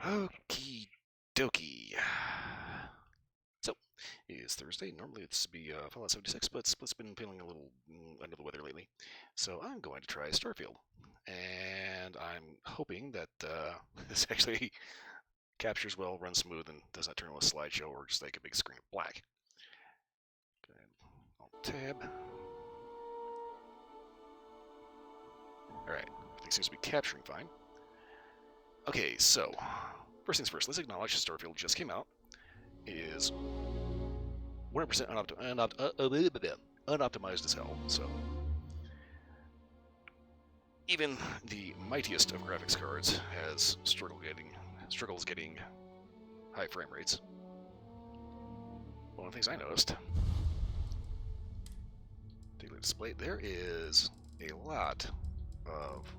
Okie dokie. So, it is Thursday. Normally it's be Fallout 76, but Split's been feeling a little under the weather lately. So I'm going to try Starfield. And I'm hoping that this actually captures well, runs smooth, and does not turn into a slideshow or just like a big screen of black. Go ahead. Alt-tab. Alright, everything seems to be capturing fine. Okay, so, first things first, let's acknowledge Starfield just came out. It is 100% unoptimized as hell, so even the mightiest of graphics cards has struggles getting high frame rates. One of the things I noticed, take a look at the display, there is a lot of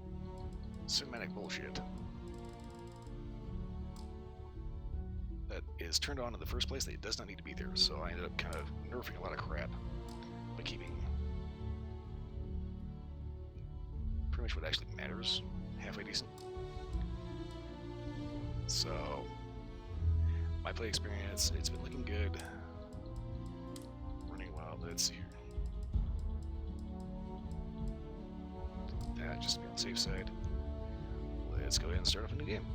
cinematic bullshit that is turned on in the first place that it does not need to be there, so I ended up kind of nerfing a lot of crap by keeping pretty much what actually matters halfway decent. So, my play experience, it's been looking good, running well. Let's see here. That just to be on the safe side. Let's go ahead and start off a new game.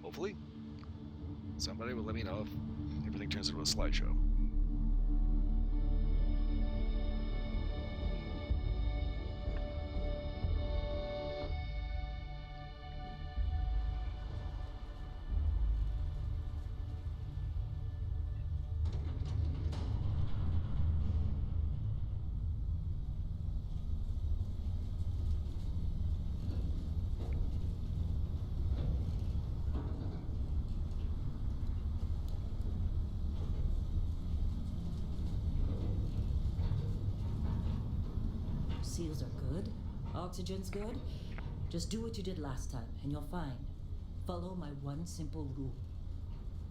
Hopefully, somebody will let me know if everything turns into a slideshow. Seals are good. Oxygen's good. Just do what you did last time, and you're fine. Follow my one simple rule.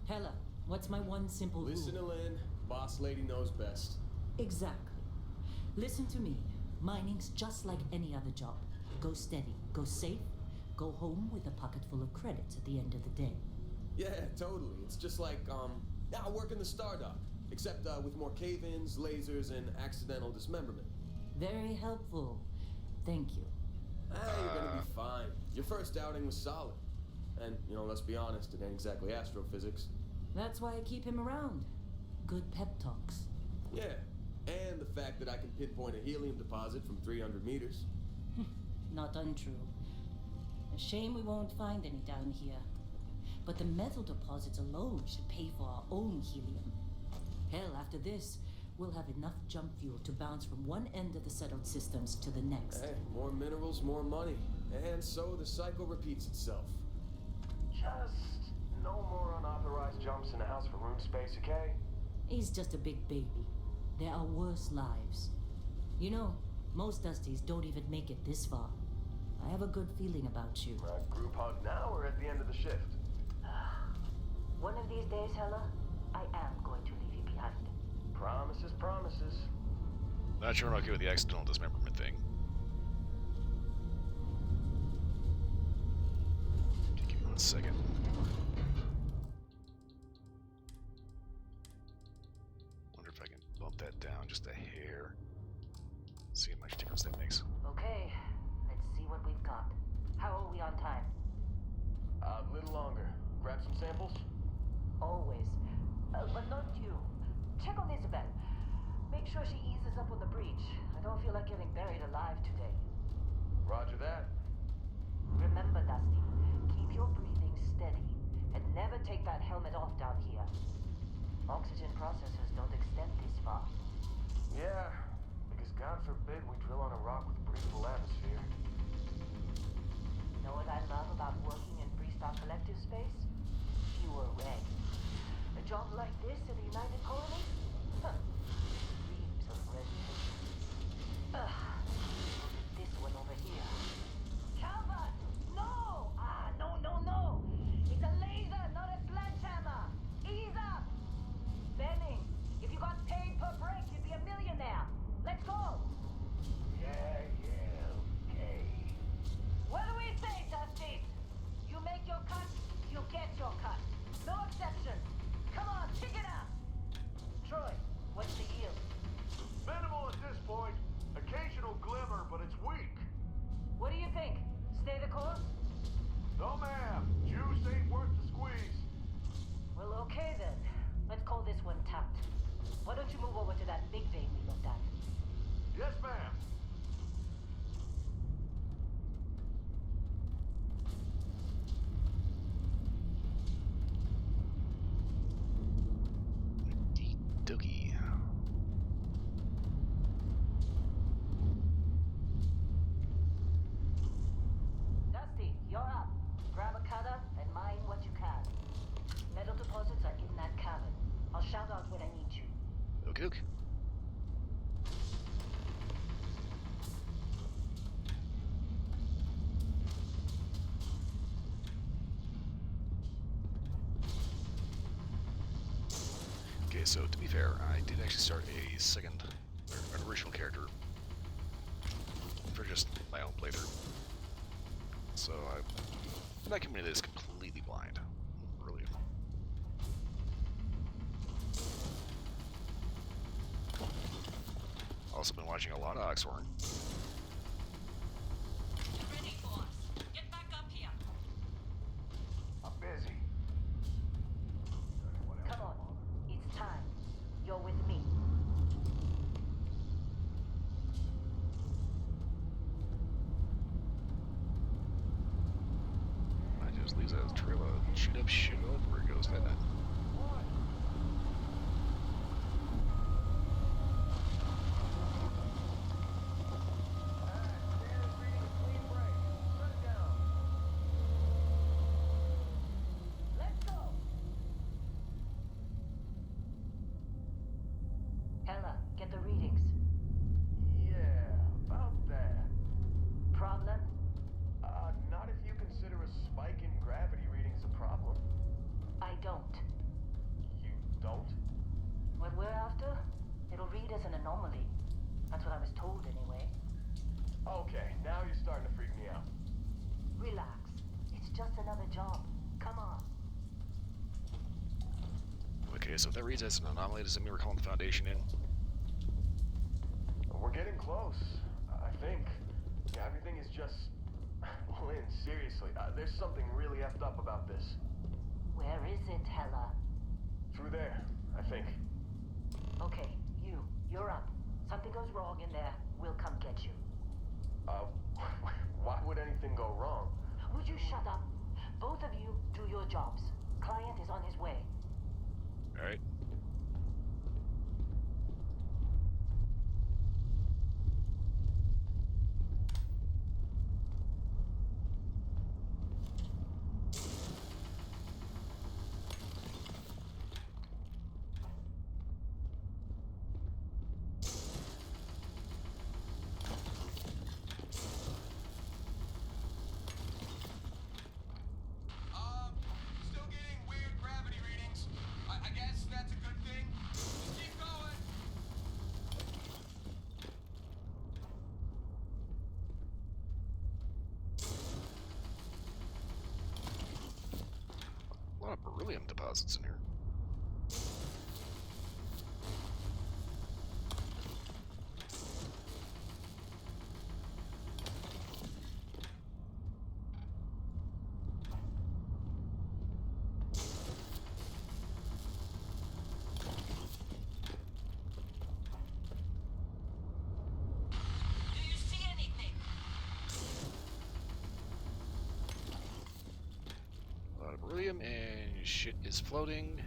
Hella, what's my one simple rule? Listen to Lynn. Boss lady knows best. Exactly. Listen to me. Mining's just like any other job. Go steady, go safe, go home with a pocket full of credits at the end of the day. Yeah, totally. It's just like, I work in the Stardock. Except with more cave-ins, lasers, and accidental dismemberment. Very helpful. Thank you. You're gonna be fine. Your first outing was solid. And, let's be honest, it ain't exactly astrophysics. That's why I keep him around. Good pep talks. Yeah, and the fact that I can pinpoint a helium deposit from 300 meters. Not untrue. A shame we won't find any down here. But the metal deposits alone should pay for our own helium. Hell, after this, we'll have enough jump fuel to bounce from one end of the settled systems to the next. Hey, more minerals, more money. And so the cycle repeats itself. Just no more unauthorized jumps in the house for room space, okay? He's just a big baby. There are worse lives. You know, most Dusties don't even make it this far. I have a good feeling about you. Group hug now or at the end of the shift? One of these days, Hella, I am going to leave you behind. Promises, promises. Not sure I'm okay with the accidental dismemberment thing. Okay, give me 1 second. Wonder if I can bump that down just a hair. See how much difference that makes. Okay, let's see what we've got. How are we on time? A little longer. Grab some samples? Always. But not you. Check on Isabel. Make sure she eases up on the breach. I don't feel like getting buried alive today. Roger that. Remember, Dusty, keep your breathing steady and never take that helmet off down here. Oxygen processors don't extend this far. Yeah, because God forbid we drill on a rock with a breathable atmosphere. You know what I love about working in Freestar Collective space? Fewer regs. A job like this in the United Colony? Huh. Dreams of rendition. Look at this one over here. Calvert! No! No, course? No, ma'am. Juice ain't worth the squeeze. Well, okay then. Let's call this one tapped. Why don't you move over to that big vein we looked at? Yes, ma'am. Dokie. Dusty, you're up. Grab a cutter and mine what you can. Metal deposits are in that cabin. I'll shout out when I need you. Okie doke. Okay, so to be fair, I did actually start a second, or an original character for just my own playthrough. So I'm not coming into this completely blind, really. Also been watching a lot of Oxhorn. Ready for us. Get back up here. I'm busy. Come on. It's time. You're with me. I just leaves a trail of shoot up shit all over it goes, doesn't it? Let's go. Hella, get the readings. Yeah, about that. Problem? Not if you consider a spike in gravity readings a problem. I don't. You don't? What we're after? It'll read as an anomaly. That's what I was told anyway. Okay, now you're starting to freak me out. Relax. It's just another job. Come on. Okay, so if that reads as an anomaly, does that mean we're calling the Foundation in? We're getting close, I think. Yeah, everything is just... Well, Lynn, seriously, there's something really effed up about this. Where is it, Hella? Through there, I think. Okay, you're up. Something goes wrong in there, we'll come get you. Why would anything go wrong? Would you shut up? Both of you do your jobs. Client is on his way. Alright. Still getting weird gravity readings. I guess that's a good thing. Just keep going. A lot of beryllium deposits in here. Do you see anything? A lot of beryllium and shit is floating.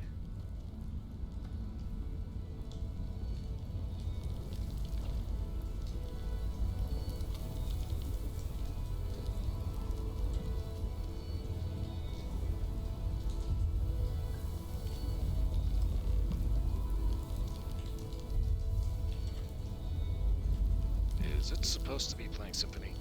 Is it supposed to be playing symphony?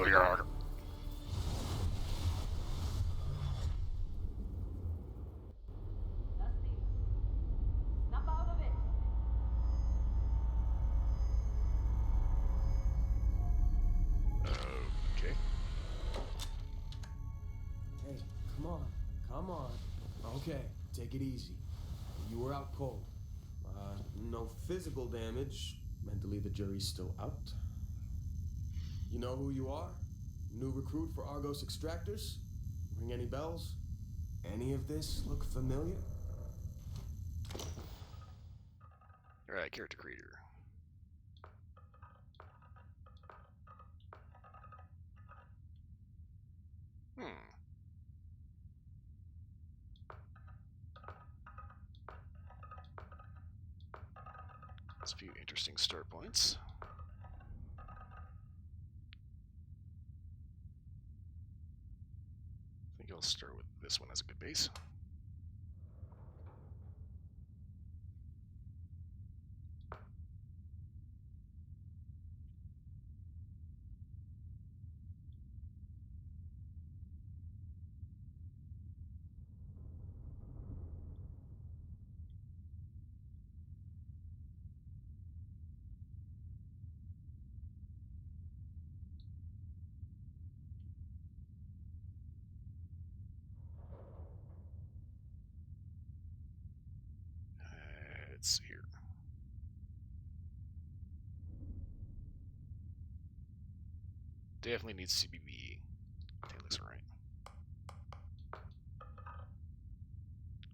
Oh, yeah. Dusty, snap out of it. come on. Okay, take it easy. You were out cold. No physical damage. Mentally, the jury's still out. You know who you are? New recruit for Argos Extractors? Ring any bells? Any of this look familiar? Alright, character creator. Hmm. There's a few interesting start points. I think I'll start with this one as a good base. Let's see here. Definitely needs CBB. That looks alright.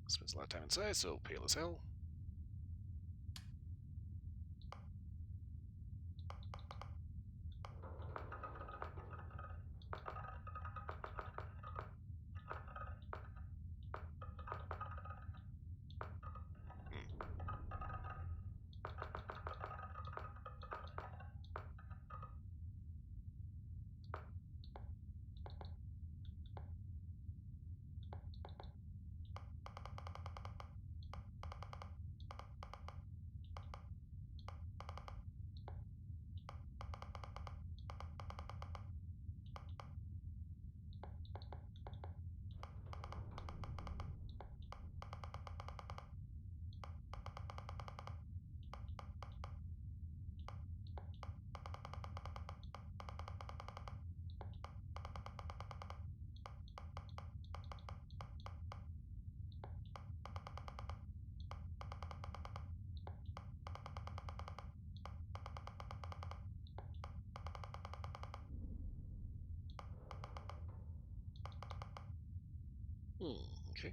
Spends a lot of time inside, so pale as hell. Okay.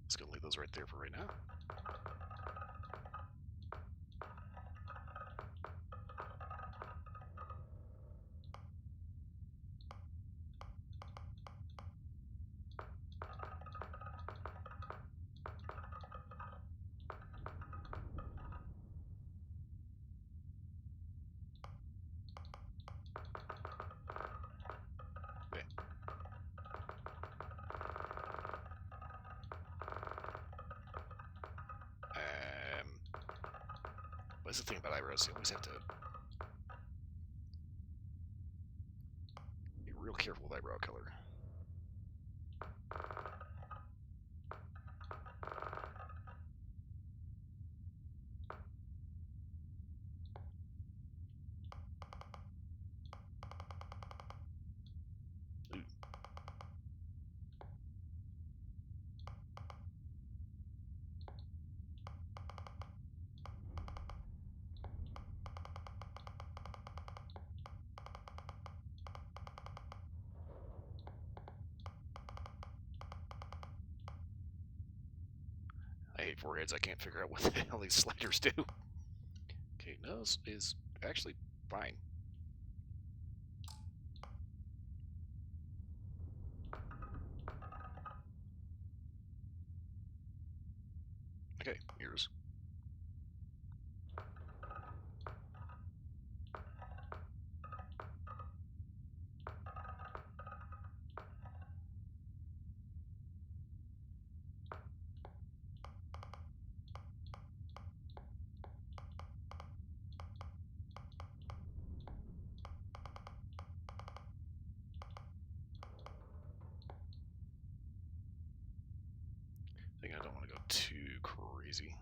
Just gonna leave those right there for right now. Okay. What's the thing about eyebrows? You always have to be real careful with eyebrow color. Ooh. I hate foreheads. I can't figure out what the hell these sliders do. Okay, nose is actually fine. Okay, ears. too crazy.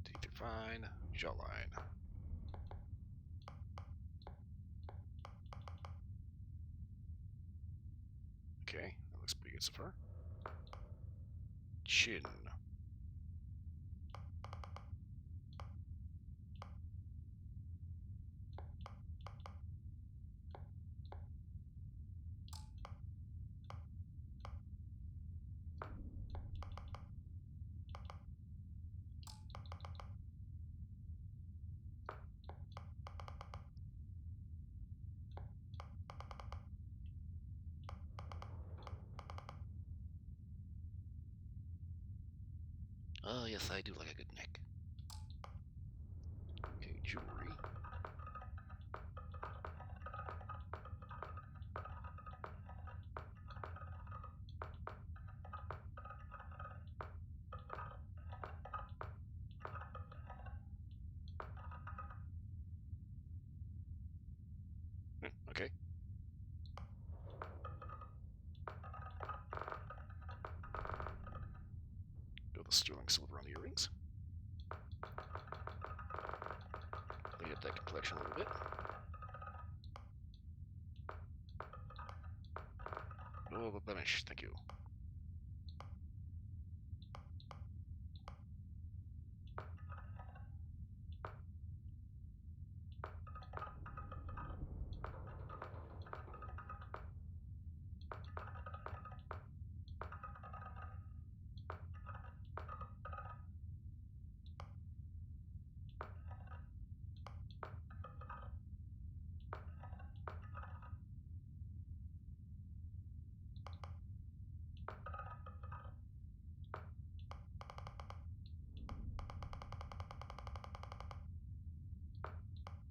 Teeth are fine. Jawline. Okay, that looks pretty good so far. Chin. Oh, yes, I do like a good neck. Okay, jewelry. Okay. Go the sterling silver on the earrings. Clean up that complexion a little bit. Oh, the blemish, thank you.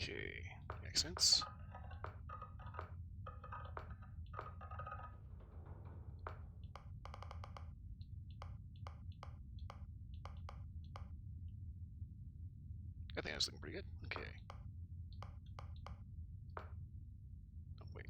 Okay, makes sense. I think that's looking pretty good. Okay. Oh, wait.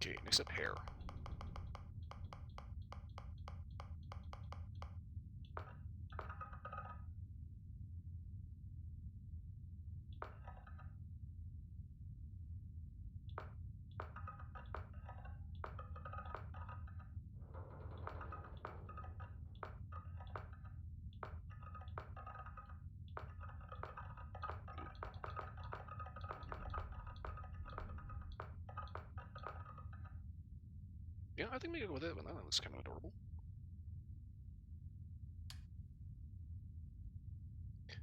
Okay, next up, hair. Yeah, I think we can go with it, but that looks kind of adorable.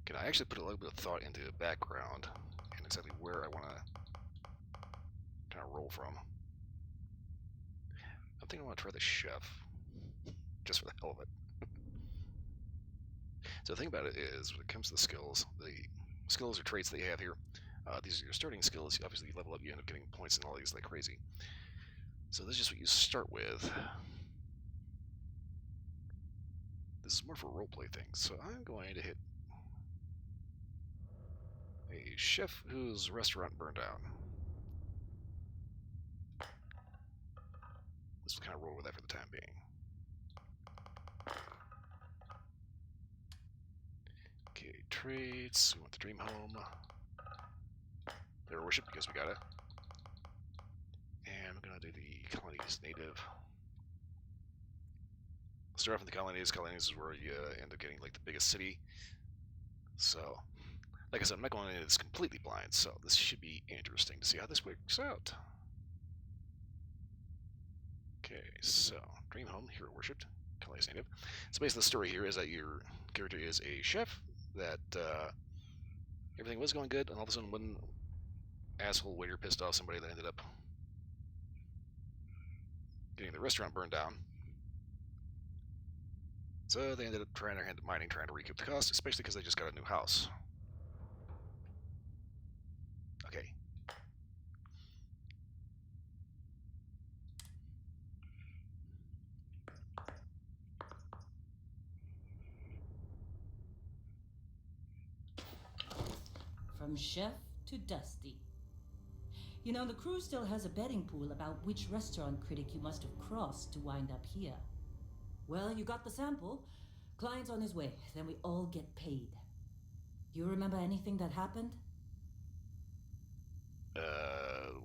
Can I actually put a little bit of thought into the background and exactly where I want to kind of roll from? I think I want to try the chef, just for the hell of it. So the thing about it is, when it comes to the skills or traits that you have here, these are your starting skills. Obviously, you level up, you end up getting points and all these like crazy. So this is just what you start with. This is more for roleplay things. So I'm going to hit a chef whose restaurant burned down. let's kind of roll with that for the time being. Okay, trades. We want the dream home. Their worship because we got it. And we're gonna do the colonies native. Start off with the colonies. Colonies is where you end up getting like the biggest city. So, like I said, I'm not going into this completely blind, so this should be interesting to see how this works out. Okay, so dream home, hero worshipped, colonies native. So basically, the story here is that your character is a chef. That everything was going good, and all of a sudden, one asshole waiter pissed off somebody that ended up getting the restaurant burned down. So they ended up trying to recoup the cost, especially because they just got a new house. Okay. From chef to Dusty. You know, the crew still has a betting pool about which restaurant critic you must have crossed to wind up here. Well, you got the sample. Client's on his way, then we all get paid. You remember anything that happened?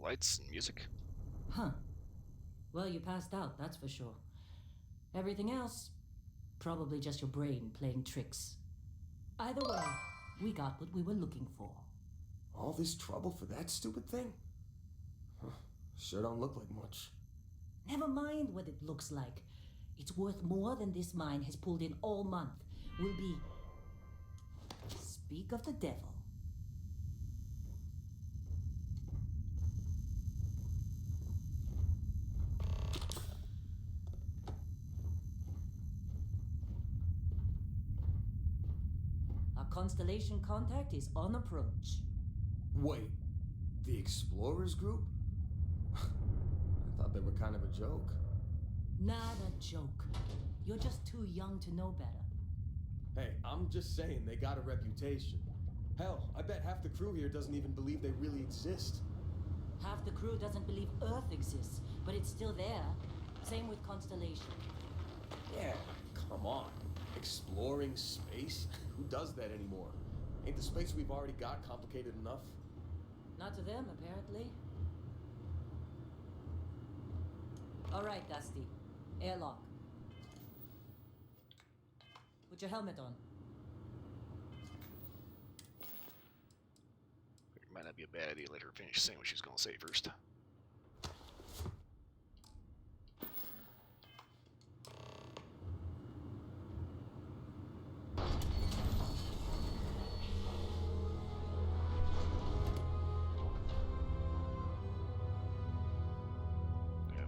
Lights and music? Huh. Well, you passed out, that's for sure. Everything else, probably just your brain playing tricks. Either way, we got what we were looking for. All this trouble for that stupid thing? Huh. Sure don't look like much. Never mind what it looks like. It's worth more than this mine has pulled in all month. Will be... Speak of the devil. Our constellation contact is on approach. Wait, the Explorers group? I thought they were kind of a joke. Not a joke. You're just too young to know better. Hey, I'm just saying they got a reputation. Hell, I bet half the crew here doesn't even believe they really exist. Half the crew doesn't believe Earth exists, but it's still there. Same with Constellation. Yeah, come on. Exploring space? Who does that anymore? Ain't the space we've already got complicated enough? Not to them, apparently. All right, Dusty. Airlock. Put your helmet on. It might not be a bad idea to let her finish saying what she's going to say first.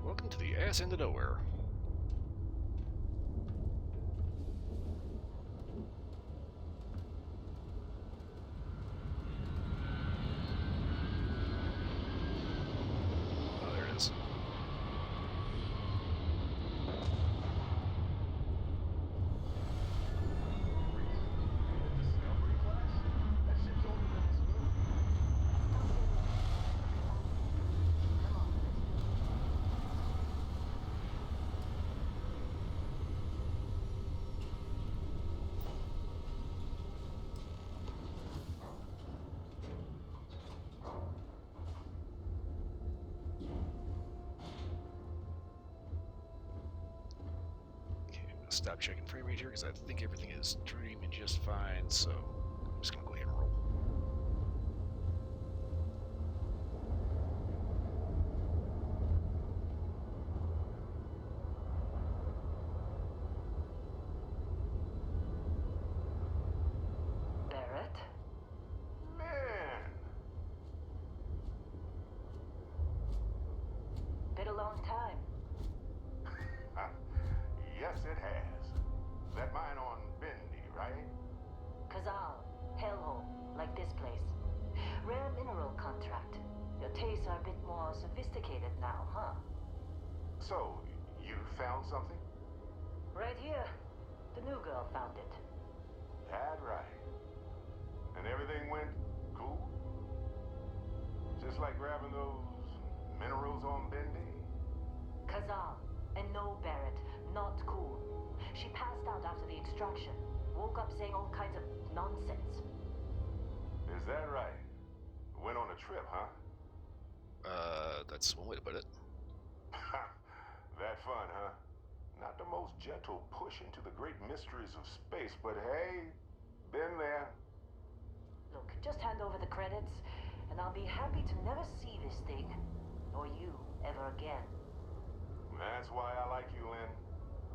Welcome to the ass end of nowhere. Oh, there it is. Discovery class? That shit's older than this movie. Come on. Okay, I'm going to stop checking frame rate here because I think everything is dreaming just fine, so I'm just going to go ahead and roll. Barrett? Man! Been a long time. Yes, it has. That mine on Bendy, right? Kazal, hellhole, like this place. Rare mineral contract. Your tastes are a bit more sophisticated now, huh? So, you found something? Right here. The new girl found it. That right. And everything went cool? Just like grabbing those minerals on Bendy? Kazal, And no, Barrett, not cool. She passed out after the extraction. Woke up saying all kinds of nonsense. Is that right? Went on a trip, huh? That's one way to put it. That fun, huh? Not the most gentle push into the great mysteries of space, but hey, been there. Look, just hand over the credits, and I'll be happy to never see this thing, or you, ever again. That's why I like you, Lynn.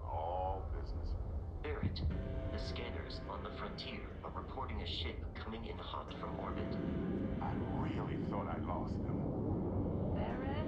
All business. Barrett, the scanners on the frontier are reporting a ship coming in hot from orbit. I really thought I lost them. Barrett?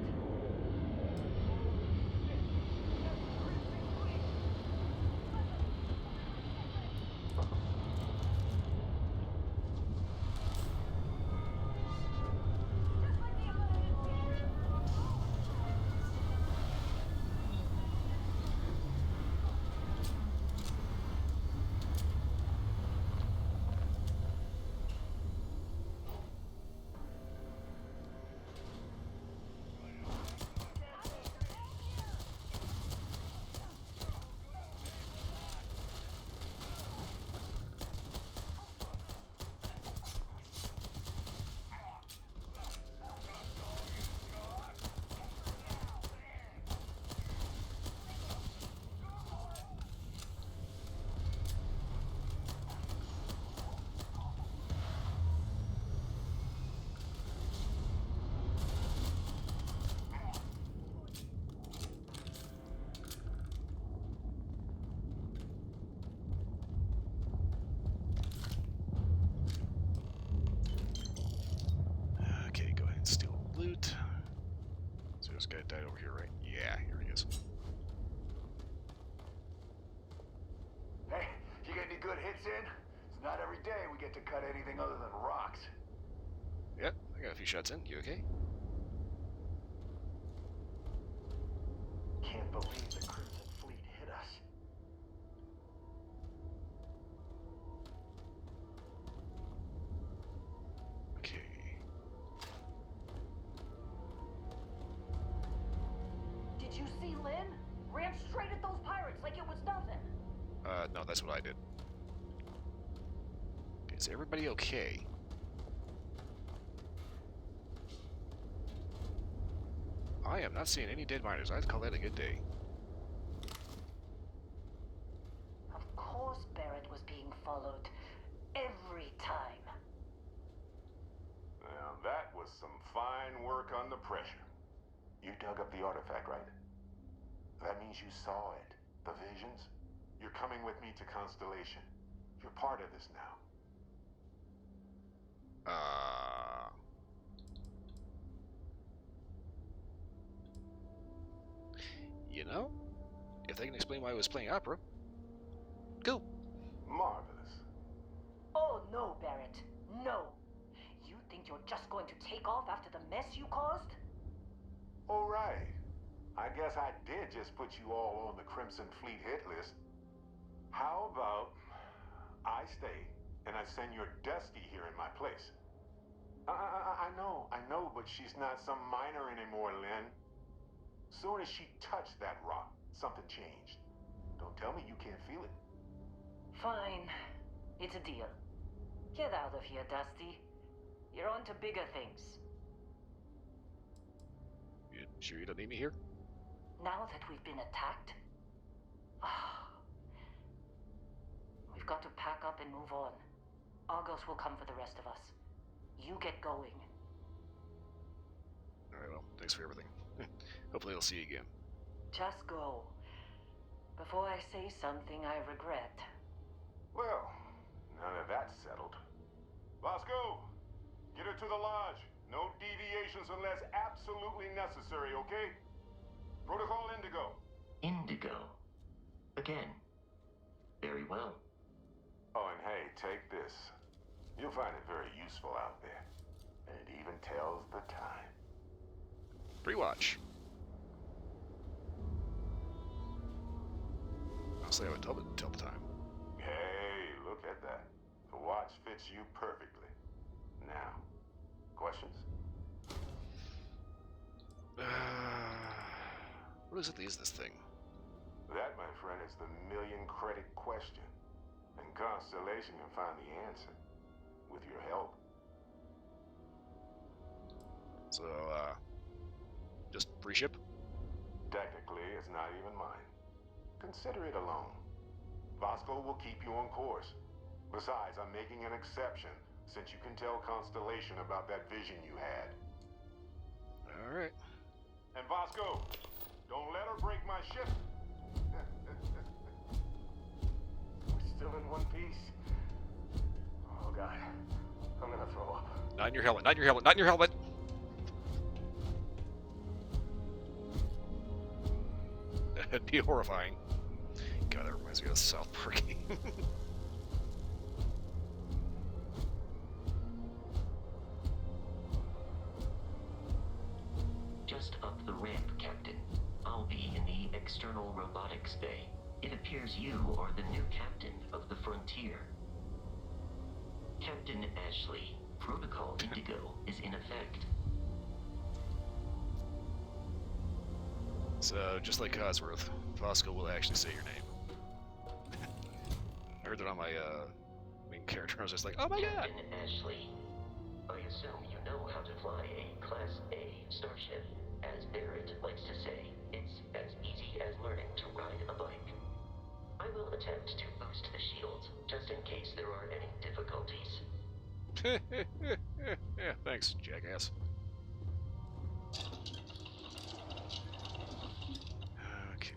Okay, go ahead and steal loot. So this guy died over here, right? Yeah, here he is. Hey, you get any good hits in? It's not every day we get to cut anything other than rocks. Yep, I got a few shots in. You okay? Can't believe the Crimson Fleet hit us. Okay. Did you see Lynn? Ran straight at those pirates like it was nothing. No, that's what I did. Okay, is everybody okay? I am not seeing any dead miners. I'd call that a good day. Of course Barrett was being followed. Every time. Now that was some fine work under pressure. You dug up the artifact, right? That means you saw it. The visions? You're coming with me to Constellation. You're part of this now. You know, if they can explain why I was playing opera, go. Marvelous. Oh no, Barrett. No. You think you're just going to take off after the mess you caused? All right. I guess I did just put you all on the Crimson Fleet hit list. How about I stay and I send your Dusty here in my place? I know, but she's not some miner anymore, Lynn. Soon as she touched that rock, something changed. Don't tell me you can't feel it. Fine. It's a deal. Get out of here, Dusty. You're on to bigger things. You sure you don't need me here? Now that we've been attacked? We've got to pack up and move on. Argos will come for the rest of us. You get going. Alright, well, thanks for everything. Hopefully I'll see you again. Just go. Before I say something I regret. Well, now that that's settled. Bosco, get her to the lodge. No deviations unless absolutely necessary, okay? Protocol Indigo. Indigo. Again. Very well. Oh, and hey, take this. You'll find it very useful out there. And it even tells the time. Rewatch. Honestly, I would tell the time. Hey, look at that. The watch fits you perfectly. Now, questions? What exactly is this thing? friend, it's the million credit question. And Constellation can find the answer. With your help. So, just free ship? Technically, it's not even mine. Consider it a loan. Vasco will keep you on course. Besides, I'm making an exception, since you can tell Constellation about that vision you had. Alright. And Vasco, don't let her break my ship. We're still in one piece. Oh God, I'm gonna throw up. Not in your helmet, not in your helmet, not in your helmet! That'd be horrifying. God, that reminds me of the South Park game. Just up the ramp, Captain. I'll be in the external robotics bay. It appears you are the new captain of the Frontier. Captain Ashley, Protocol Indigo is in effect. So, just like Cosworth, Vasco will actually say your name. I heard that on my main character. I was just like, oh my god! Captain Ashley, I assume you know how to fly a Class A starship. As Barrett likes to say, it's as easy as learning to ride a bike. I will attempt to boost the shields, just in case there are any difficulties. Yeah, thanks, jackass. Okay.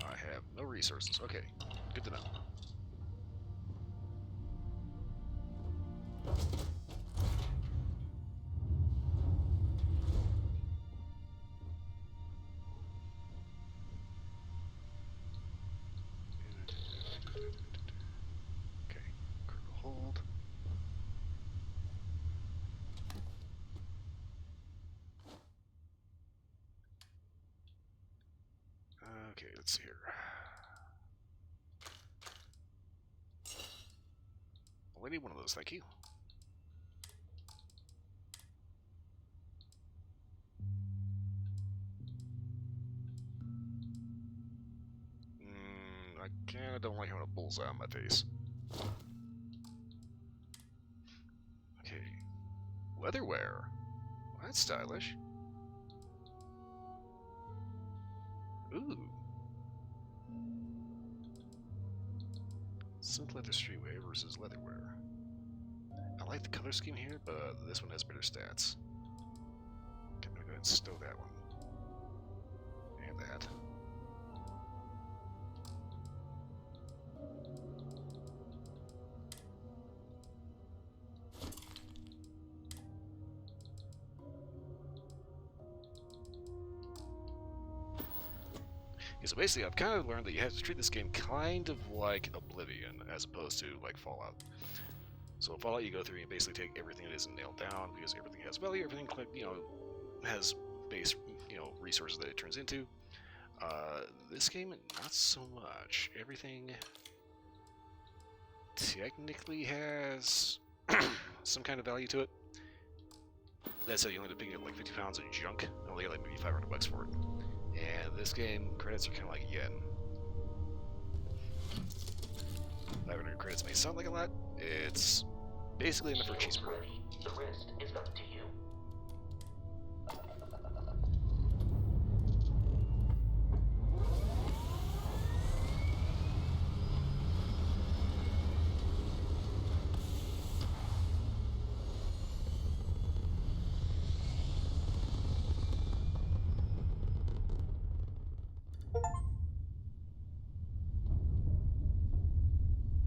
I have no resources. Okay, good to know. Okay, critical hold. Okay, let's see here. Well, I need one of those, thank you. I kinda don't like having a bullseye on my face. Okay. Leatherware. Well, that's stylish. Ooh. Synth leather streetwear versus leatherware. I like the color scheme here, but this one has better stats. Okay, I'm gonna go ahead and stow that one. And that. Okay, so basically I've kind of learned that you have to treat this game kind of like Oblivion as opposed to like Fallout. So Fallout, you go through and you basically take everything that isn't nailed down because everything has value, everything has base resources that it turns into. This game, not so much. Everything technically has some kind of value to it. That said, you only end up picking up like 50 pounds of junk and only get like maybe $500 for it. And this game, credits are kind of like yen. 500 credits may sound like a lot. It's basically enough for a cheeseburger. Ready. The rest is up to you.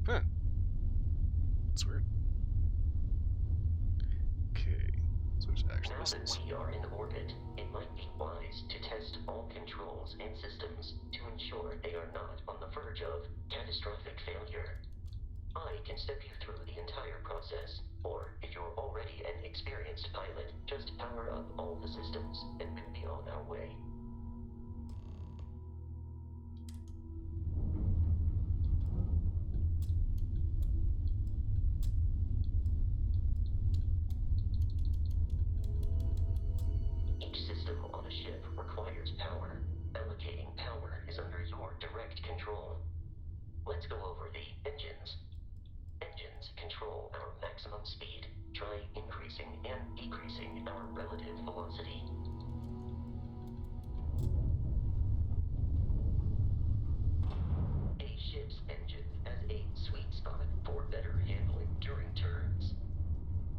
Huh. That's weird. Okay. So there's actual Now that missiles. we are in orbit, it might be wise to test all controls and systems to ensure they are not on the verge of catastrophic failure. I can step you through the entire process, or if you're already an experienced pilot, just power up all the systems and we'll be on our way. ship's engine as a sweet spot for better handling during turns.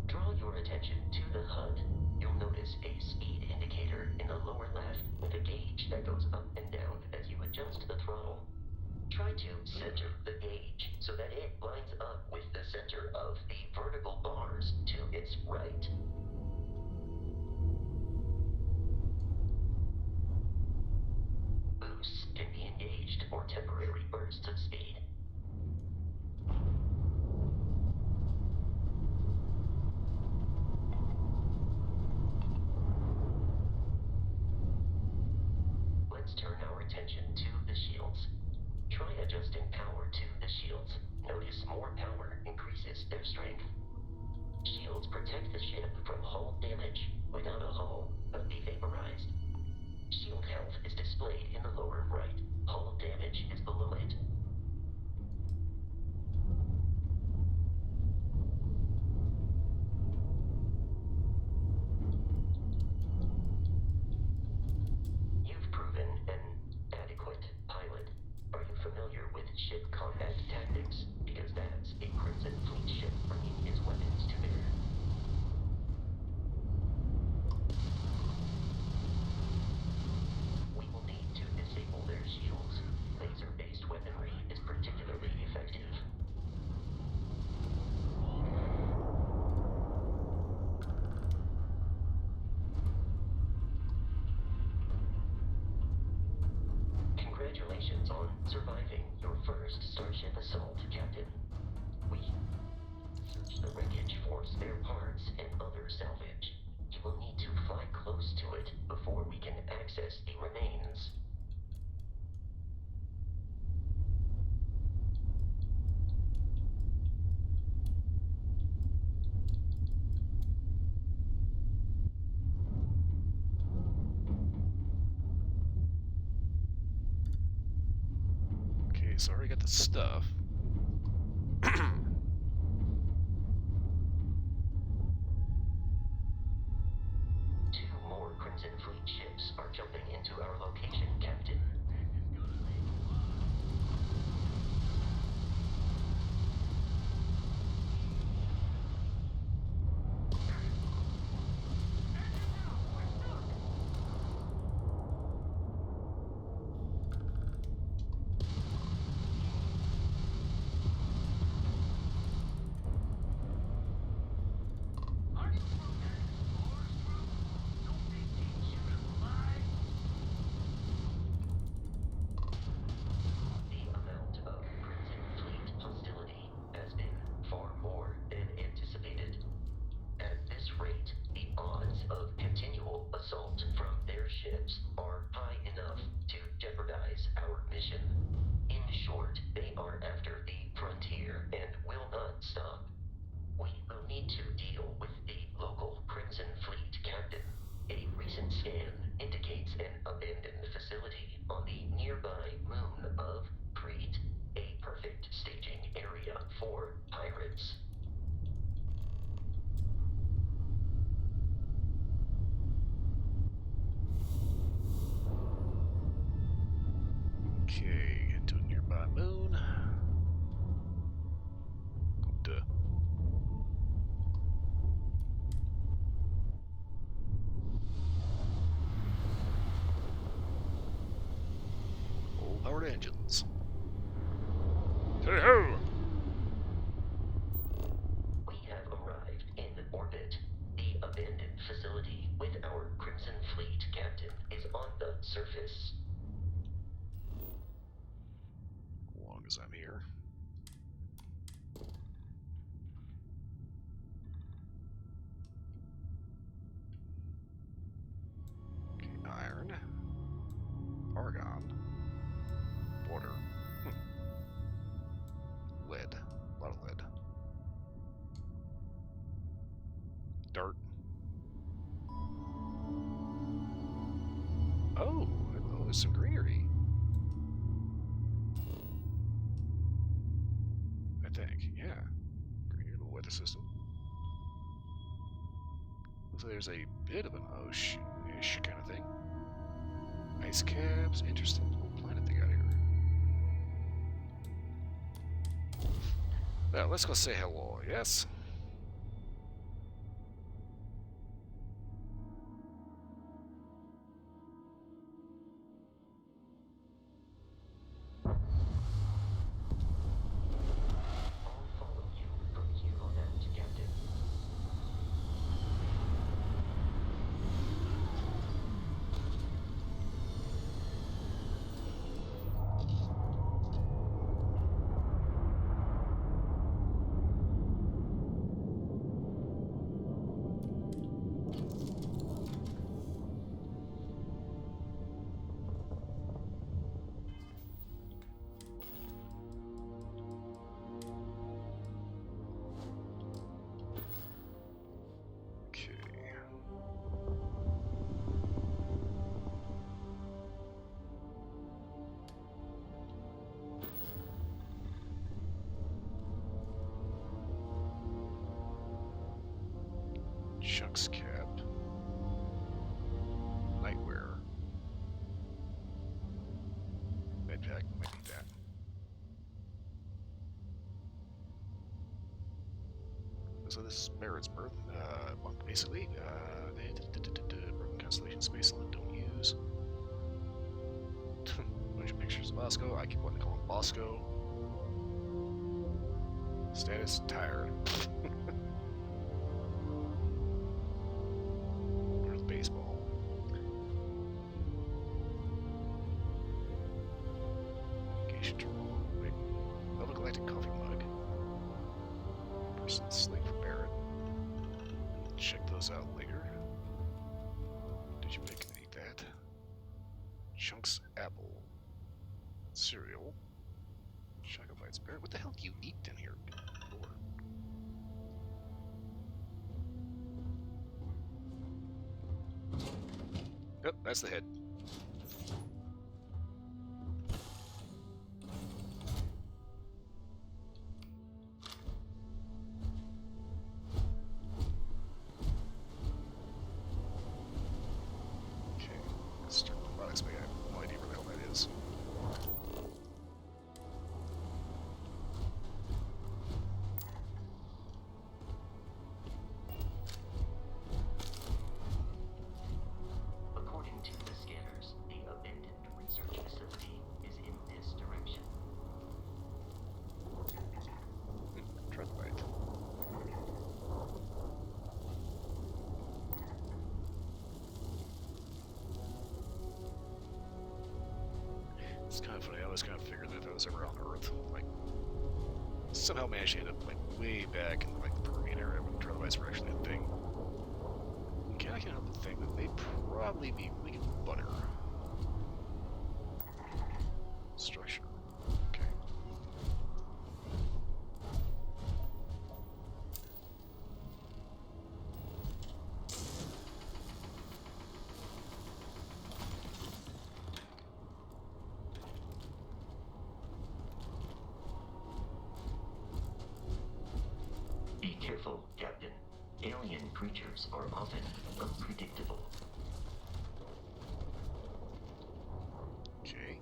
Draw your attention to the HUD. You'll notice a speed indicator in the lower left with a gauge that goes up and down as you adjust the throttle. Try to center the gauge so that it lines up with the center of the vertical bars to its right. Boosts can be engaged for temporary bursts of speed. Let's turn our attention to the shields. Try adjusting power to the shields. Notice more power increases their strength. Shields protect the ship from hull damage. Without a hull, but be vaporized. Shield health is displayed in the lower right. Hull damage is below it. You've proven an adequate pilot. Are you familiar with ship combat tactics? Because that's a Crimson Fleet ship bringing his weapons to bear. We will need to disable their shields. Laser-based weaponry is particularly effective. Congratulations on surviving your first Starship assault, Captain. We search the wreckage for spare parts and other salvage. You will need to fly close to it before we can access the remains. Okay, so I already got the stuff. Two more Crimson Fleet ships are jumping into our location, Captain. The amount of Crimson Fleet hostility has been far more than anticipated. At this rate, the odds of continual assault from their ships are high enough to jeopardize our mission. In short, they are after the frontier and will not stop. We will need to deal with the local Crimson Fleet captain. A recent scan indicates an abandoned facility on the nearby moon of Crete, a perfect staging area for pirates. Okay, to a nearby moon. Oh, duh. Full powered engines. Hey ho! We have arrived in orbit. The abandoned facility with our Crimson Fleet captain is on the surface. As long as I'm here. Okay, iron. Argon. Water. Lead. A lot of lead. Dirt. Oh, hello, there's some greenery. I think, yeah. Greenery, little weather system. Looks like there's a bit of an ocean-ish kind of thing. Ice caps, interesting little planet they got here. Well, let's go say hello, yes? I'll follow you from here on out, Captain. Okay. Chuck's cap. Nightwear. Medpack, might need that. So this is Barrett's birth, monk basically. Broken constellation space limit, don't use. Bunch of pictures of Bosco. I keep wanting to call him Bosco. Status tired. There's baseball. Location terminal. Wait. Level Galactic coffee mug. Person slave for Barrett. Check those out later. Did you make any of that? Chunks apple. Cereal. Choco bites Barrett. What the hell do you eat in here? Good Lord. Yep, that's the head. Okay, let's start with products, but I have no idea where the hell that is. According to the scanners, the abandoned research facility is in this direction. Try the bite. It's kind of funny. I always kind of figured that if I was ever on Earth, like somehow managed to end up like way back in like the Permian era when trilobites were actually a thing. Okay, I can't help but think that they'd probably be really good butter. Structure. Okay. Be careful, Captain. Alien creatures are often unpredictable. Okay.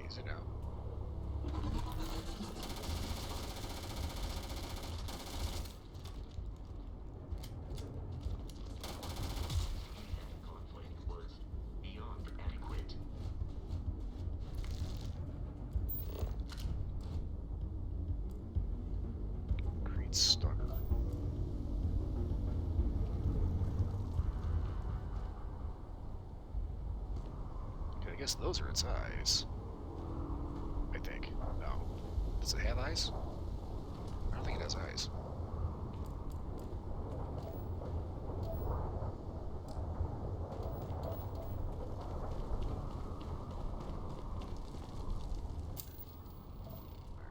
Easy now. The conflict was beyond adequate. Creed Stunner. Okay, I guess those are its eyes. I think. No. Does it have eyes? I don't think it has eyes.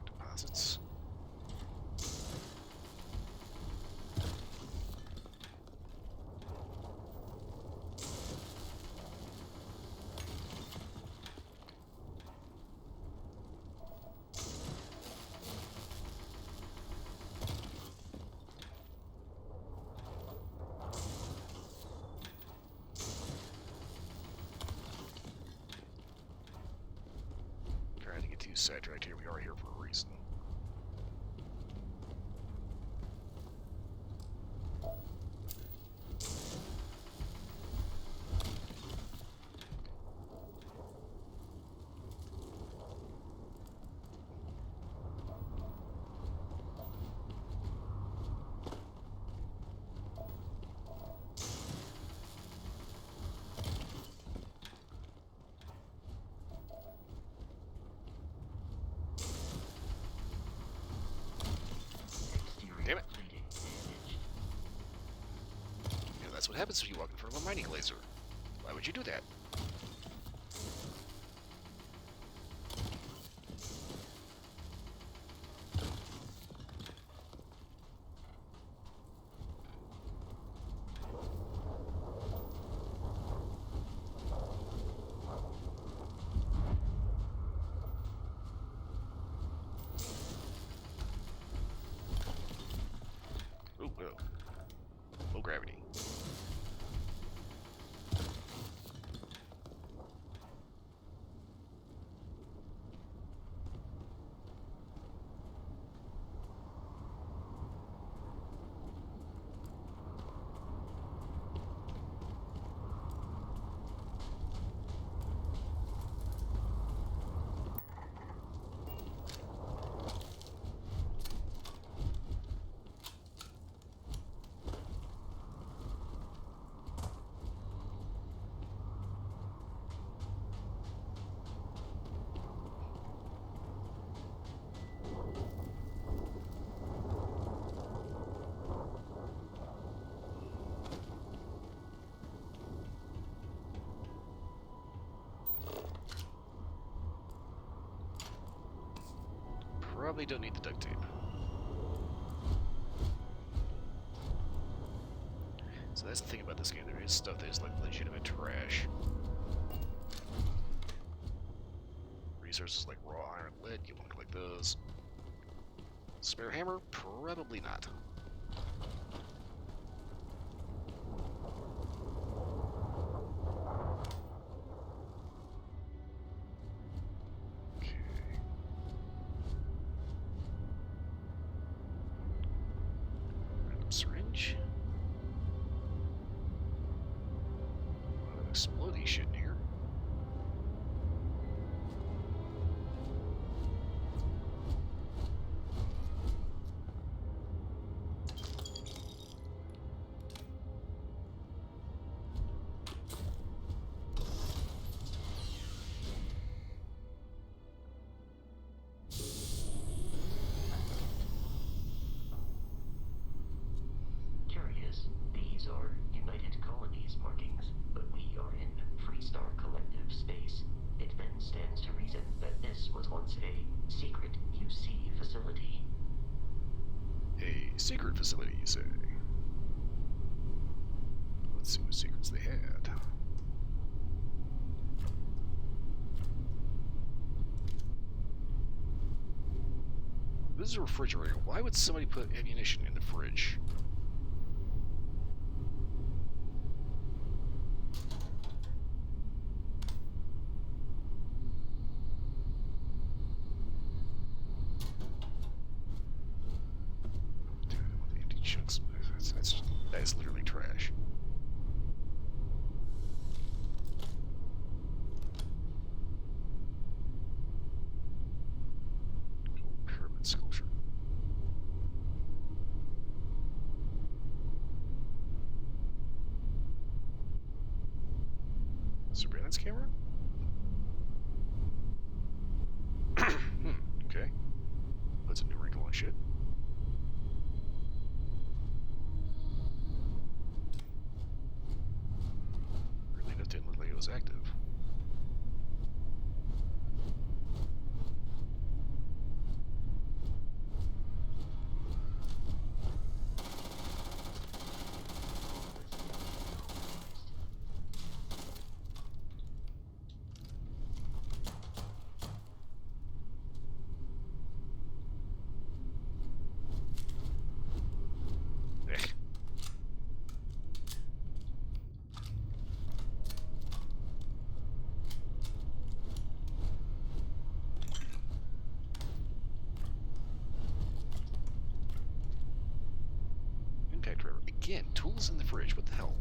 Deposits. Trying to get too sidetracked here. We are here for a reason. Damn it. You know, that's what happens when you walk in front of a mining laser. Why would you do that? Ooh, whoa. Low gravity. Probably don't need the duct tape. So that's the thing about this game. There is stuff that is like legitimate trash. Resources like raw iron and lead, you want to collect those. Spare hammer? Probably not. Okay. Random syringe. A lot of explodey shit in here. Curious, these are United Colonies markings, but we are in Freestar Collective space. It then stands to reason that this was once a secret QC facility. A secret facility, you say? Let's see what secrets they had. This is a refrigerator. Why would somebody put ammunition in the fridge? Dude, I want the empty chunks. That is literally trash. Gold pyramid sculpture. Surveillance camera? Okay. That's a new wrinkle on shit. Really enough didn't look like it was active. Again, tools in the fridge. What the hell?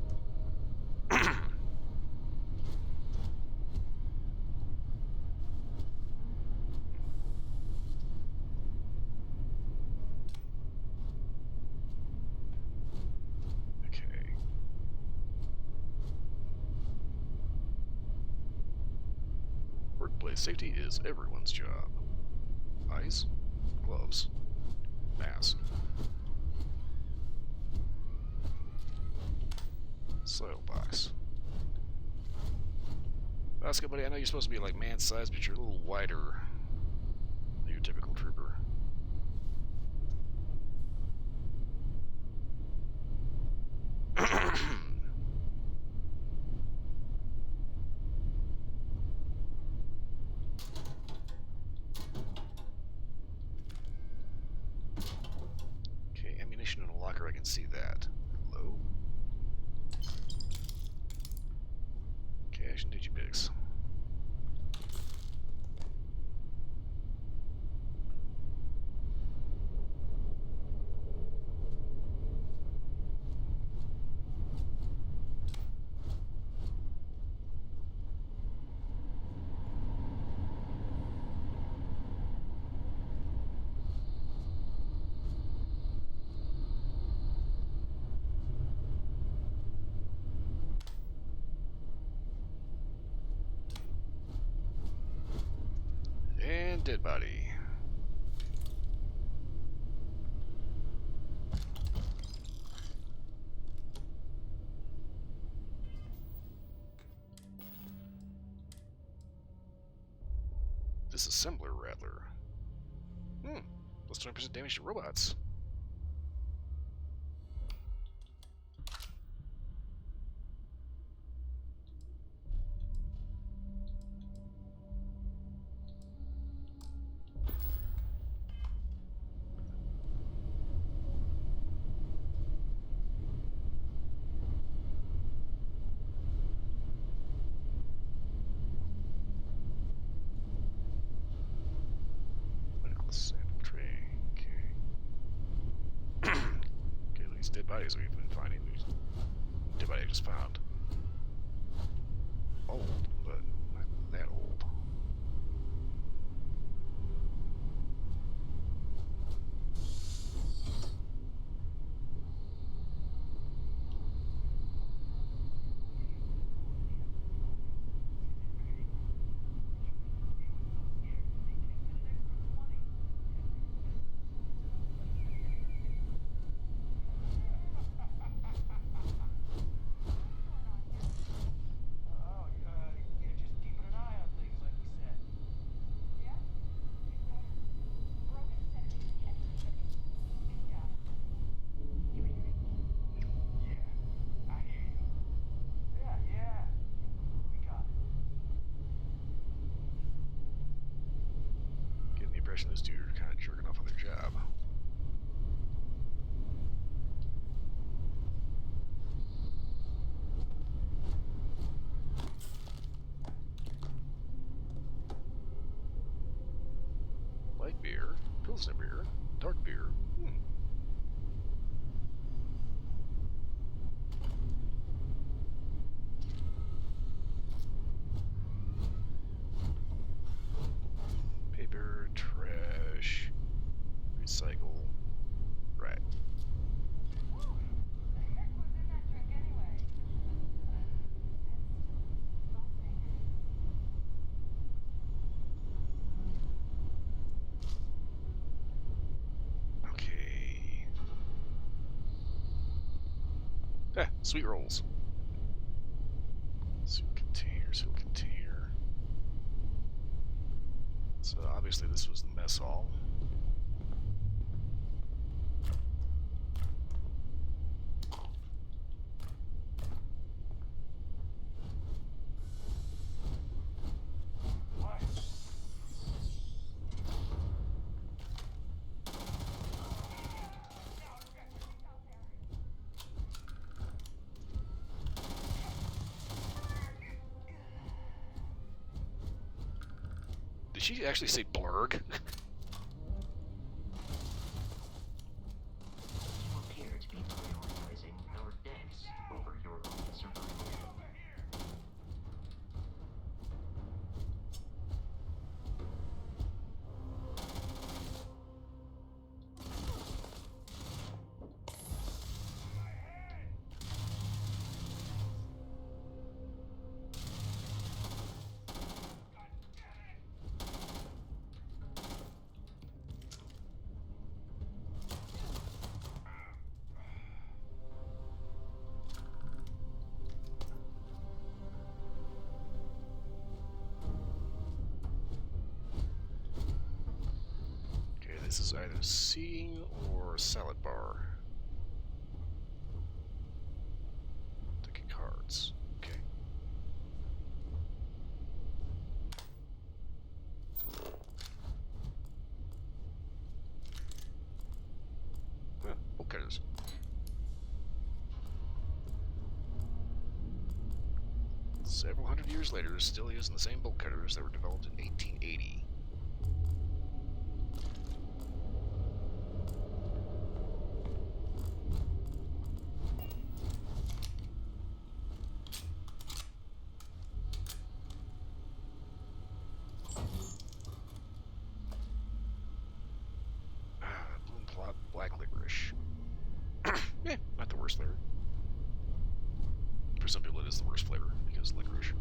Okay. Workplace safety is everyone's job. Eyes, gloves, mask. Soil box. Oscar, buddy, I know you're supposed to be like man-sized, but you're a little wider than your typical trooper. Okay, ammunition in a locker, I can see that. Hello? Cash and digipigs. And dead body. Disassembler Rattler. Plus 20% damage to robots. Medical sample tray. Okay. Okay, these dead bodies we've been finding. Dead body I just found. Old, but not that old. Getting the impression those two are kind of jerking off on their job. Light beer, Pilsner beer, dark beer. Paper, trash, recycle, right. Okay. Ah, sweet rolls. Seal container, seal container. So obviously this was the mess hall. Did she actually say blurg? You appear to be prioritizing this is either seating or salad bar. Taking cards. Okay. Bolt cutters. Several hundred years later, still using the same bolt cutters that were developed in 1880. Bloom plot, black licorice. Yeah, not the worst flavor. For some people, it is the worst flavor because licorice.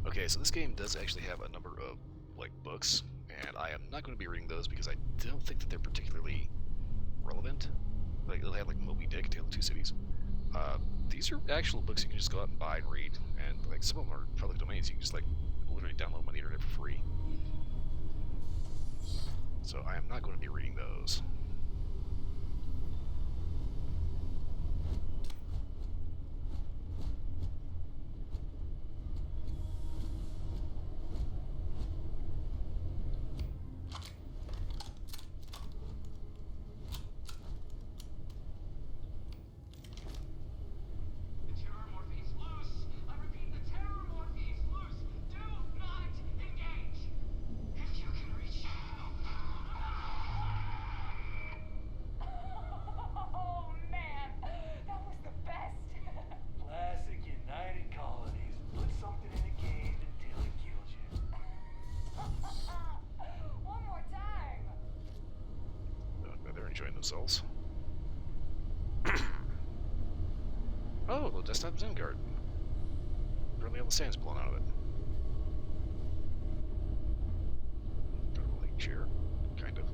Okay, so this game does actually have a number of like books, and I am not going to be reading those because I don't think that they're particularly relevant. Like they'll have like Moby Dick, Tale of Two Cities. These are actual books you can just go out and buy and read, and like some of them are public domains. You can just like literally download them on the internet for free. So I am not going to be reading those. Enjoying themselves. Oh, the desktop Zen guard. Apparently all the sand's blown out of it. Like chair, kind of.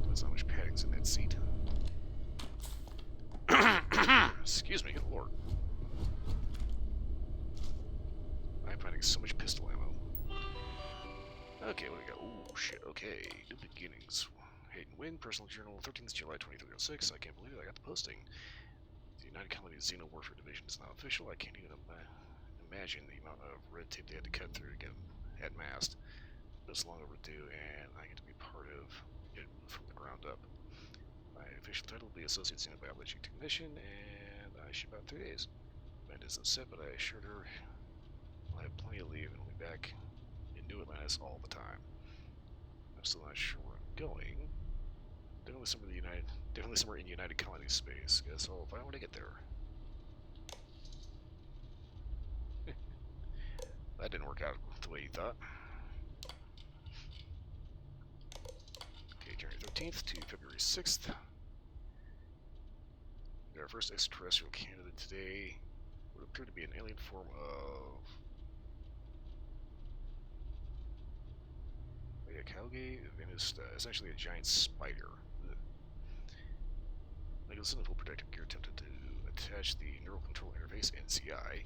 There's not much padding's in that seat. Excuse me, good lord. I'm finding so much pistol ammo. Okay, what do we got? Ooh, shit, okay. New beginnings. Hate and Win, personal journal, 13th July 2306. I can't believe it, I got the posting. The United Colonies Xeno Warfare Division is not official. I can't even imagine the amount of red tape they had to cut through to get at mast. It's long overdue, and I get to be part of it from the ground up. My official title will be Associate Xenobiology Technician, and I ship out 3 days. Amanda is upset, but I assured her I'll have plenty of leave and I'll be back in New Atlantis all the time. I'm still not sure where I'm going. Definitely somewhere in United Colonies space. Guess I'll find out when I get there. That didn't work out the way you thought. Okay, January 13th to February 6th. We got our first extraterrestrial candidate today. Would appear to be an alien form of like a Kauge Venusta, essentially a giant spider. Nicholson, full protective gear, attempted to attach the neural control interface NCI.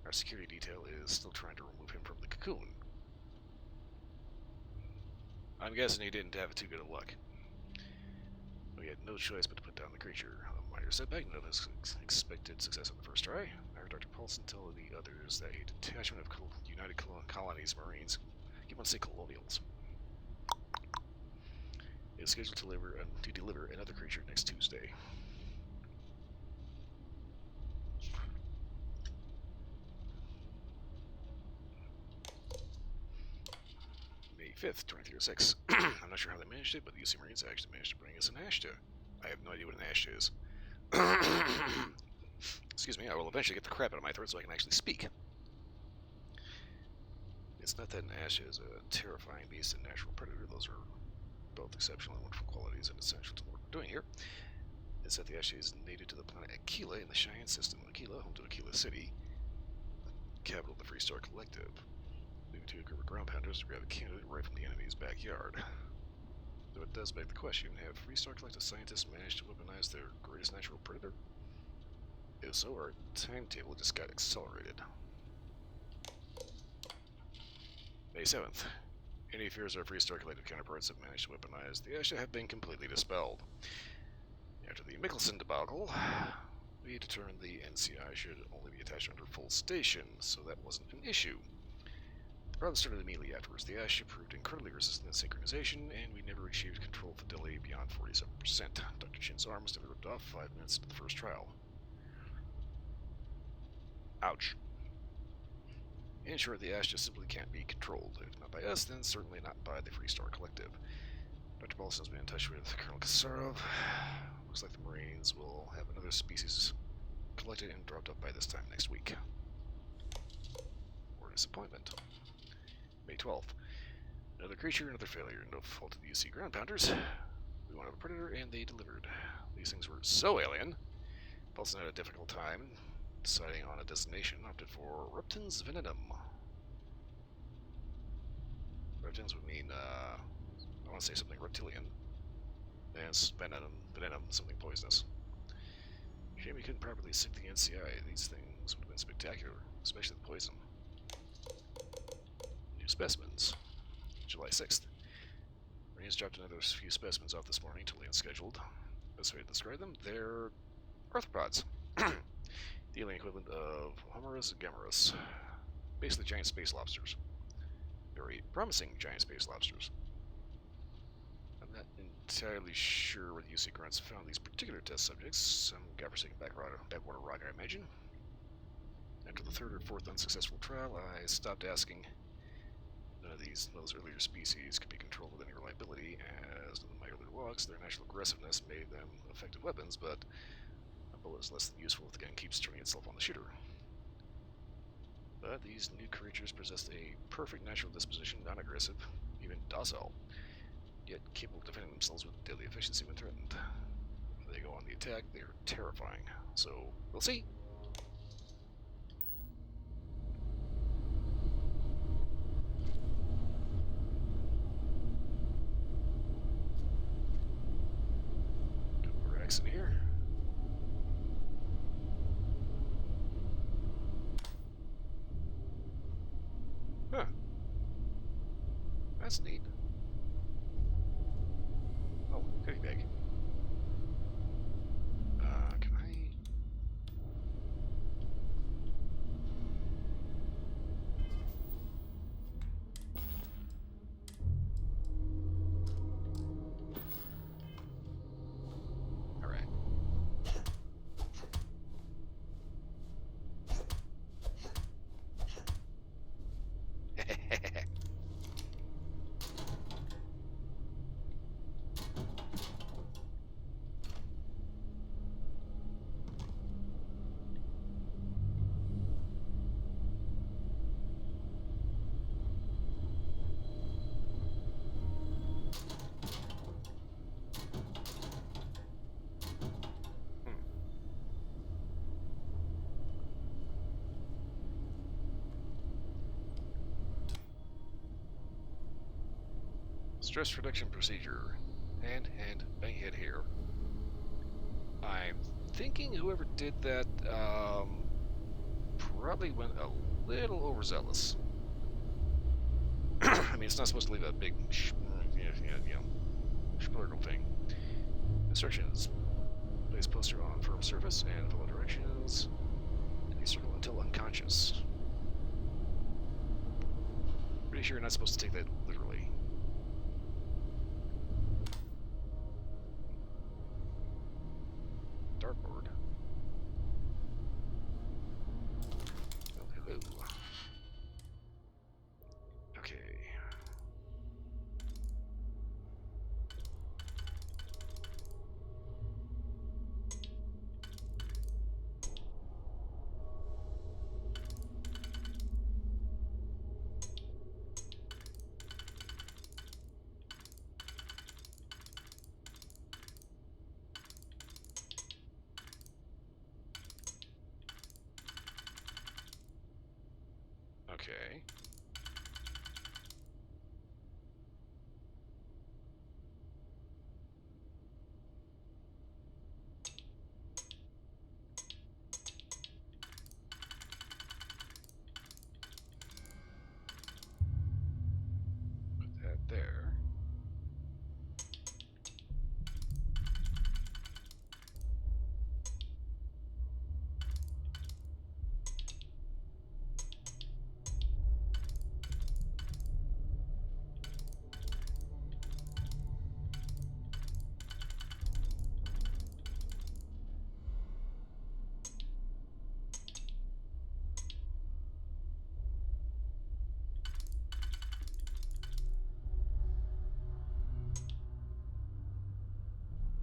Our security detail is still trying to remove him from the cocoon. I'm guessing he didn't have too good of luck. We had no choice but to put down the creature. A minor setback, none of us expected success on the first try. I heard Dr. Paulson tell the others that a detachment of United Colonies Marines, you want to say colonials, is scheduled to deliver another creature next Tuesday. May 5th, 2306. I'm not sure how they managed it, but the UC Marines actually managed to bring us an Ashta. I have no idea what an Ashta is. Excuse me, I will eventually get the crap out of my throat so I can actually speak. It's not that an Ashta is a terrifying beast and natural predator. Those are both exceptional and wonderful qualities and essential to the work we're doing here. It's that the Ashta is native to the planet Aquila in the Cheyenne system. Aquila, home to Aquila City, capital of the Freestar Collective. Moving to a group of ground pounders to grab a candidate right from the enemy's backyard. But that does beg the question, have Freestar Collective scientists managed to weaponize their greatest natural predator? If so, our timetable just got accelerated. May 7th. Any fears our Freestar Collective counterparts have managed to weaponize the Asha have been completely dispelled. After the Mickelson debacle, we determined the NCI should only be attached under full station, so that wasn't an issue. The problem started immediately afterwards. The Asha proved incredibly resistant to synchronization, and we never achieved control fidelity beyond 47%. Dr. Chin's arm was never ripped off 5 minutes into the first trial. Ouch. In short, the Asha simply can't be controlled. If not by us, then certainly not by the Freestar Collective. Dr. Paulson's been in touch with Colonel Kasarov. Looks like the Marines will have another species collected and dropped off by this time next week. Or disappointment. May 12th. Another creature, another failure. No fault of the UC ground pounders. We wanted a predator, and they delivered. These things were so alien. Paulson had a difficult time deciding on a destination, opted for Reptins Venenum. Reptins would mean, I want to say something reptilian. And Venenum, something poisonous. Shame we couldn't properly sick the NCI. These things would have been spectacular, especially the poison. New specimens. July 6th. Marines dropped another few specimens off this morning, totally unscheduled. Best way to describe them, they're arthropods. The alien equivalent of Homerus gammarus. Basically giant space lobsters. Very promising giant space lobsters. I'm not entirely sure where the UC grunts found these particular test subjects. Some godforsaken backwater rock, I imagine. After the third or fourth unsuccessful trial, I stopped asking. None of those earlier species could be controlled with any reliability, as in my earlier logs, their natural aggressiveness made them effective weapons, but a bullet is less than useful if the gun keeps turning itself on the shooter. But these new creatures possessed a perfect natural disposition, non-aggressive, even docile, yet capable of defending themselves with deadly efficiency when threatened. When they go on the attack, they are terrifying. So, we'll see. In here. Huh. That's neat. Oh, goodie bag. Can I... Stress reduction procedure. Hand, bang head here. I'm thinking whoever did that probably went a little overzealous. I mean, it's not supposed to leave a big, splurgle thing. Instructions. Place poster on firm surface and follow directions. And you circle until unconscious. Pretty sure you're not supposed to take that literally. Dartboard. Oh, hello. Okay.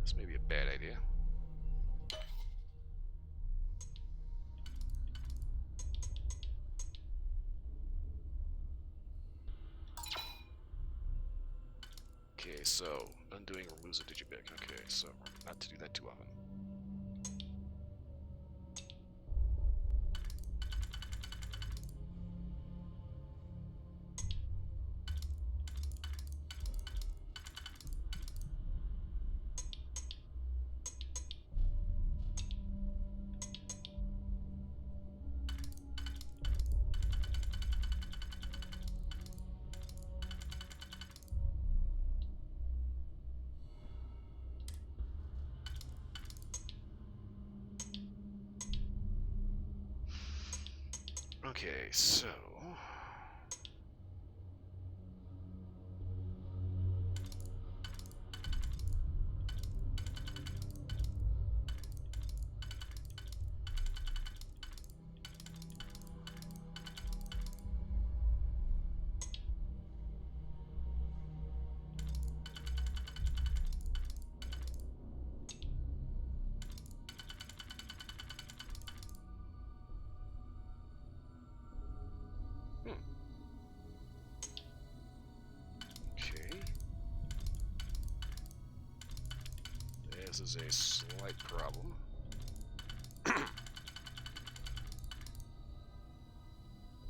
This may be a bad idea. Okay, so undoing removes a digibit. Okay, so not to do that too often. Okay, so okay. This is a slight problem.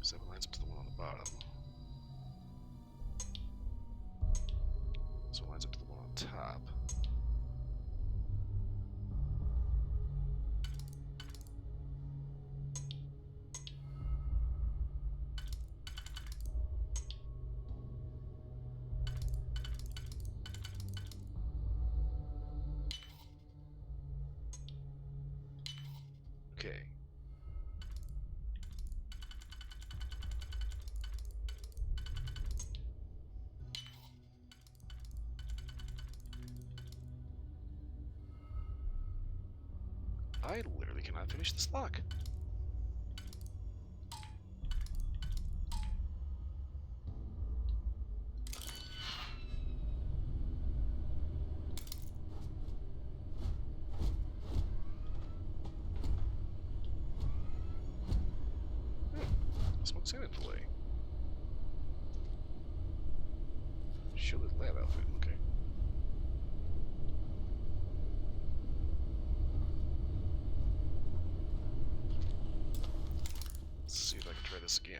7 lines up to the one on the bottom. 7 lines up to the one on top. Okay. I literally cannot finish this lock. Smoked salmon fillet. Shielded lab outfit, okay. Let's see if I can try this again.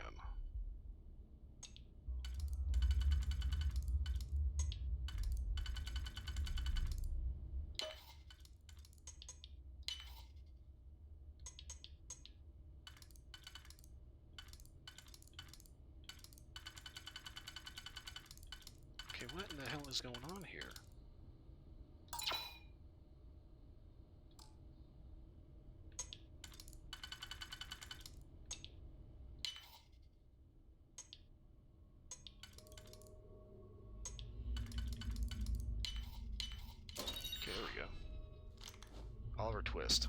Okay, what in the hell is going on here? Okay, there we go. Oliver Twist.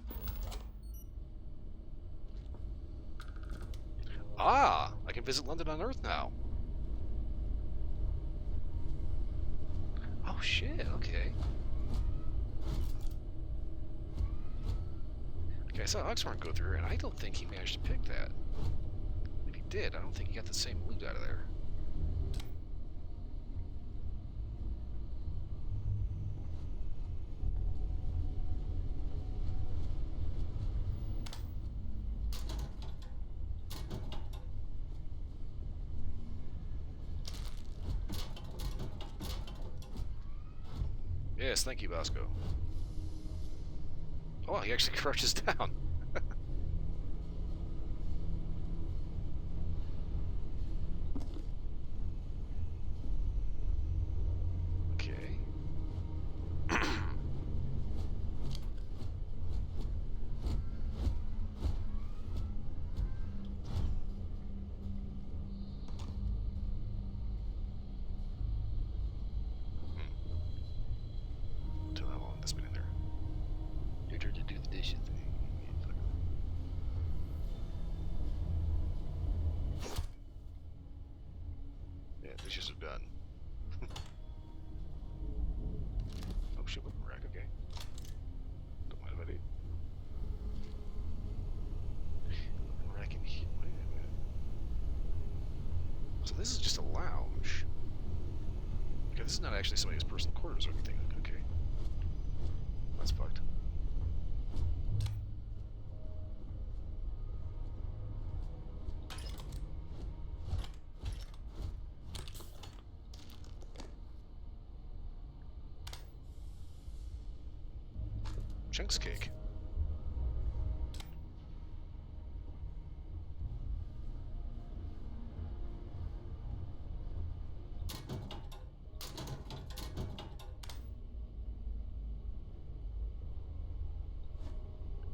Ah! I can visit London on Earth now. Oh shit, okay. Okay, I saw Oxhorn go through, and I don't think he managed to pick that. If he did, I don't think he got the same loot out of there. Yes, thank you, Bosco. Oh, he actually crouches down. Okay. Tell how long that's been in there. Your turn to do the dishes. Yeah, dishes are done. Oh shit, weapon rack, okay. this is just a lounge. Okay, this is not actually somebody's personal quarters or anything. Okay. That's fucked. Chunks cake.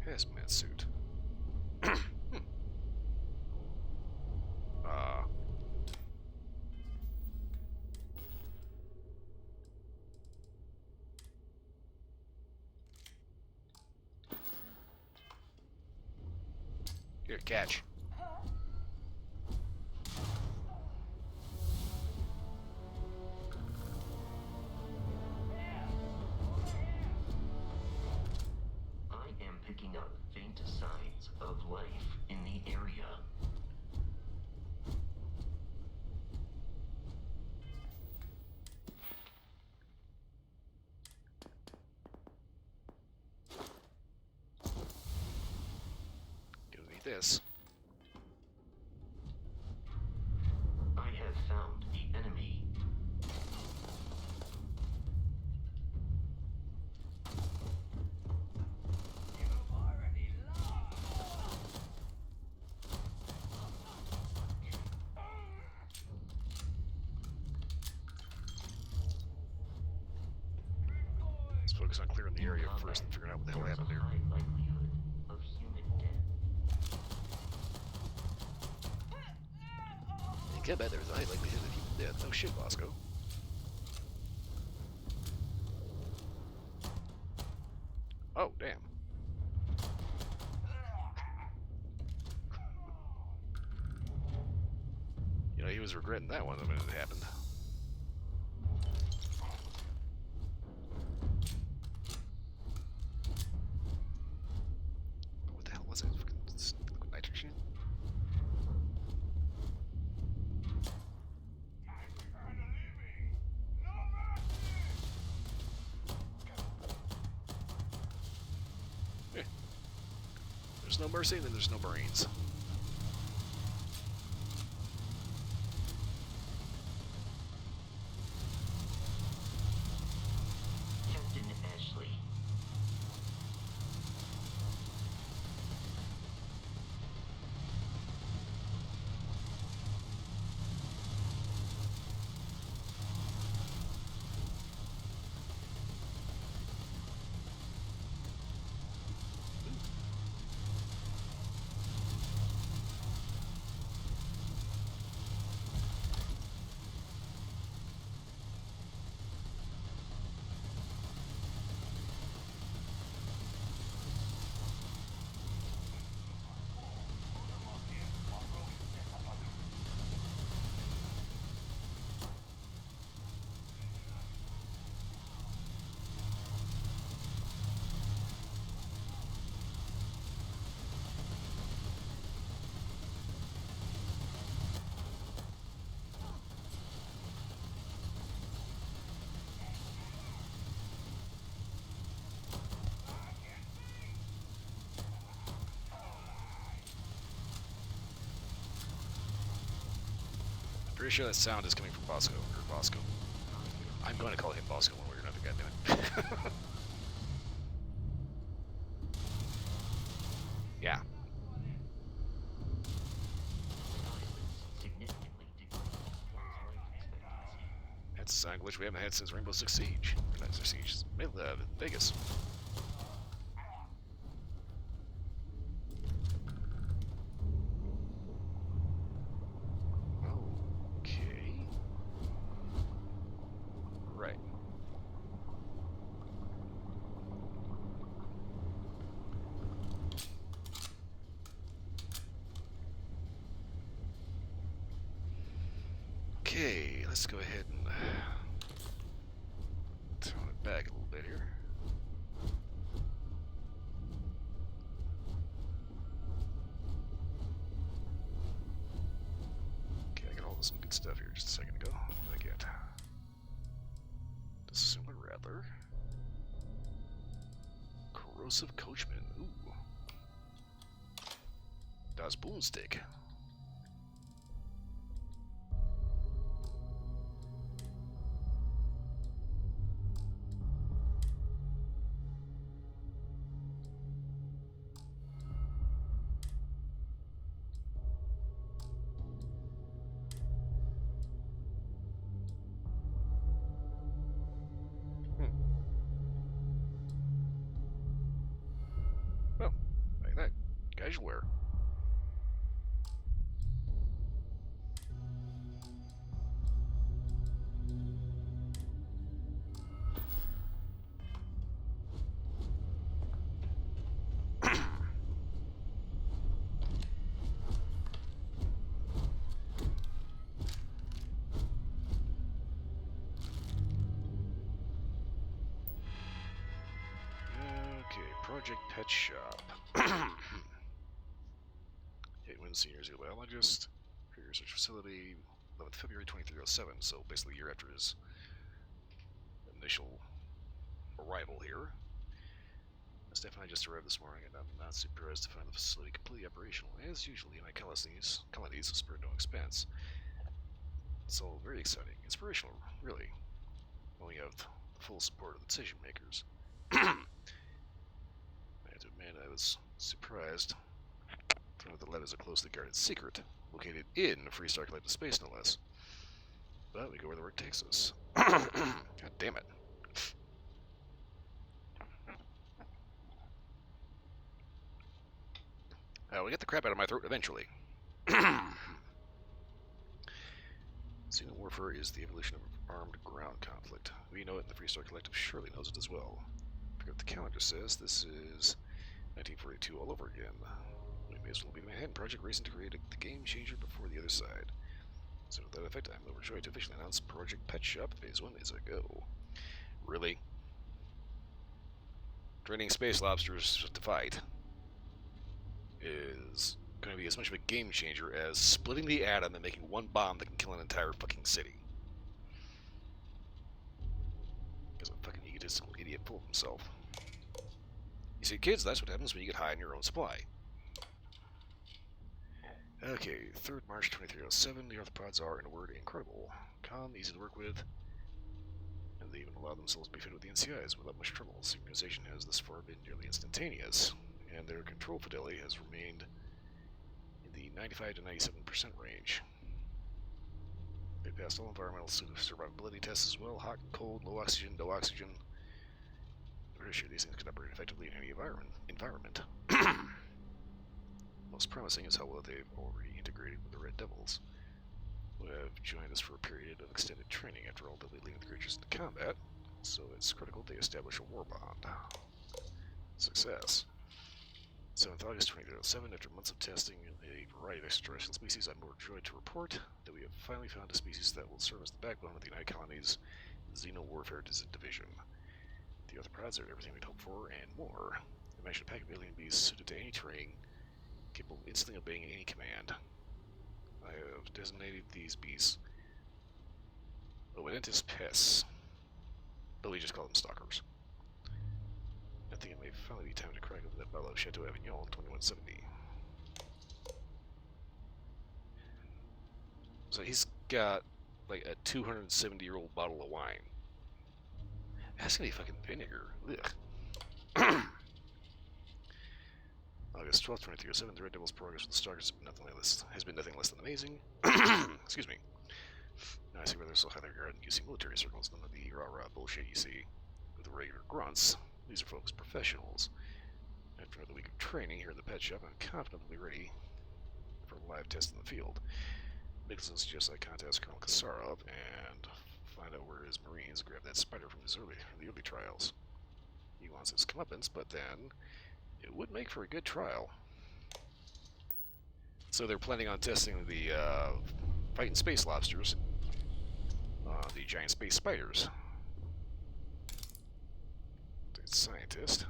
Hazmat suit. Uh. Here, catch. I am picking up faint signs of life in the area. Don't need this. I have found the enemy. Let's focus on clearing the area first and figuring out what the hell There is happened a here. high likelihood of human death. You can't bet there's a high likelihood of human death. No shit, Bosco. Oh, damn. You know, he was regretting that one the minute it happened. What the hell was it? Fucking liquid nitrogen? Eh. There's no mercy, then there's no brains. Captain Ashley. Pretty sure that sound is coming from Bosco, or Bosco. I'm going to call him Bosco one way or another, goddammit. Yeah. Significantly decreased one's life expectancy. That's a glitch we haven't had since Rainbow Six Siege. Or not Siege, Vegas. Okay. Right. Okay, let's go ahead and throw it back a little bit here. Okay, I got all this some good stuff here just a second ago. What did I get? Dissimilar Rattler. Corrosive Coachman. Ooh. Das Boomstick. Well, like that. Casual wear. Okay, Project Pet Shop. 8-win senior zoologist. Career research facility. 11th February 2307. So basically a year after his initial arrival here. Stephanie just arrived this morning, and I'm not surprised to find the facility completely operational. As usual, the United colonies spared no expense. So very exciting, inspirational, really. When we have the full support of the decision makers. I have to admit, I was surprised to learn that the lab is a closely guarded secret, located in Freestar Collective Space, no less. But we go where the work takes us. God damn it. We'll get the crap out of my throat eventually. Xeno warfare is the evolution of armed ground conflict. We know it, and the Freestar Collective surely knows it as well. I forget what the calendar says. This is 1942 all over again. We may as well be the Manhattan Project racing to create the game changer before the other side. So to that effect, I'm overjoyed to officially announce Project Pet Shop Phase 1 is a go. Really? Training space lobsters to fight is going to be as much of a game changer as splitting the atom and making one bomb that can kill an entire fucking city. Because a fucking egotistical idiot fooled himself. You see, kids, that's what happens when you get high on your own supply. Okay, 3rd March 2307, the arthropods are, in a word, incredible. Calm, easy to work with, and they even allow themselves to be fitted with the NCIs without much trouble. Synchronization has thus far been nearly instantaneous, and their control fidelity has remained in the 95 to 97% range. They passed all environmental survivability tests as well: hot, cold, low oxygen, no oxygen. I'm pretty sure these things can operate effectively in any environment. Most promising is how well they've already integrated with the Red Devils, who have joined us for a period of extended training. After all, they'll be leading the creatures into combat, so it's critical they establish a war bond. Success. 7th August 2007, after months of testing a variety of extraterrestrial species, I'm overjoyed to report that we have finally found a species that will serve as the backbone of the United Colonies' Xeno Warfare Division. The arthropods are everything we'd hoped for, and more. Imagine a pack of alien beasts suited to any terrain, capable of instantly obeying any command. I have designated these beasts Oenentis pests, but we just call them stalkers. I think it may finally be time to crack open that bottle of Chateau Avignon 2170. So he's got like a 270-year-old bottle of wine. That's gonna be fucking vinegar. Ugh. August 12th, 2307, the Red Devil's progress with the Stalkers has been nothing less than amazing. Excuse me. Now I see why they're so highly regarded in UC military circles. None of the rah-rah bullshit you see with the regular grunts. These are folks professionals. After another week of training here in the pet shop, I'm confidently ready for a live test in the field. Nicholson suggests I contact Colonel Kasarov and find out where his Marines grabbed that spider from the early trials. He wants his comeuppance, but then it would make for a good trial. So they're planning on testing the fighting space lobsters, the giant space spiders. The scientist.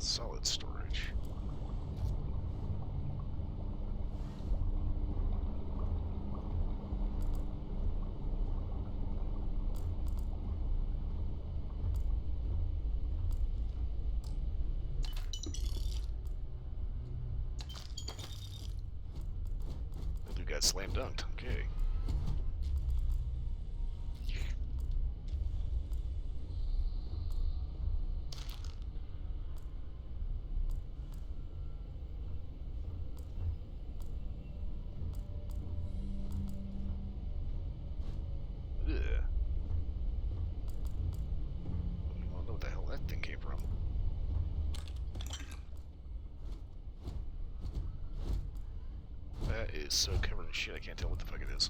Solid storage. That dude got slam dunked. Okay. Ugh. I don't know what the hell that thing came from. That is so covered in shit I can't tell what the fuck it is.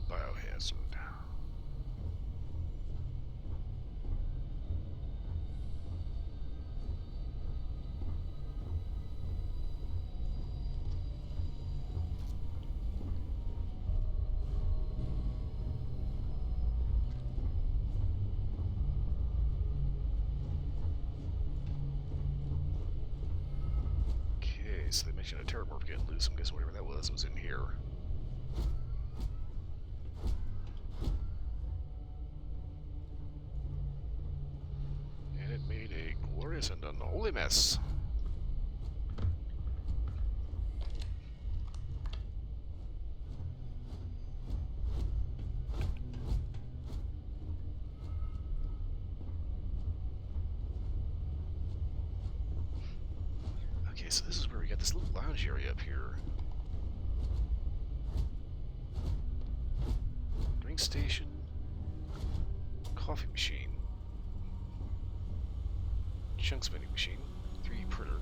Biohazard. Okay, so they mentioned a terramorph getting loose. I'm guessing whatever that was in here. And it made a glorious and unholy mess. Okay, so this is where we got this little lounge area up here. Drink station. Coffee machine. Chunks vending machine. 3D printer.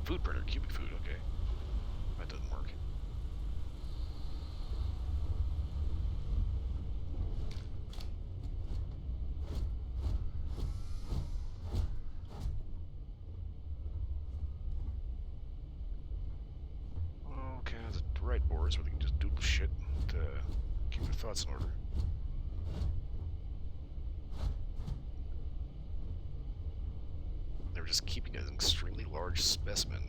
Food printer. Cubic food, okay. That doesn't work. Okay, the right boards where they can just doodle shit to keep their thoughts in order. They're just keeping an extremely large specimen.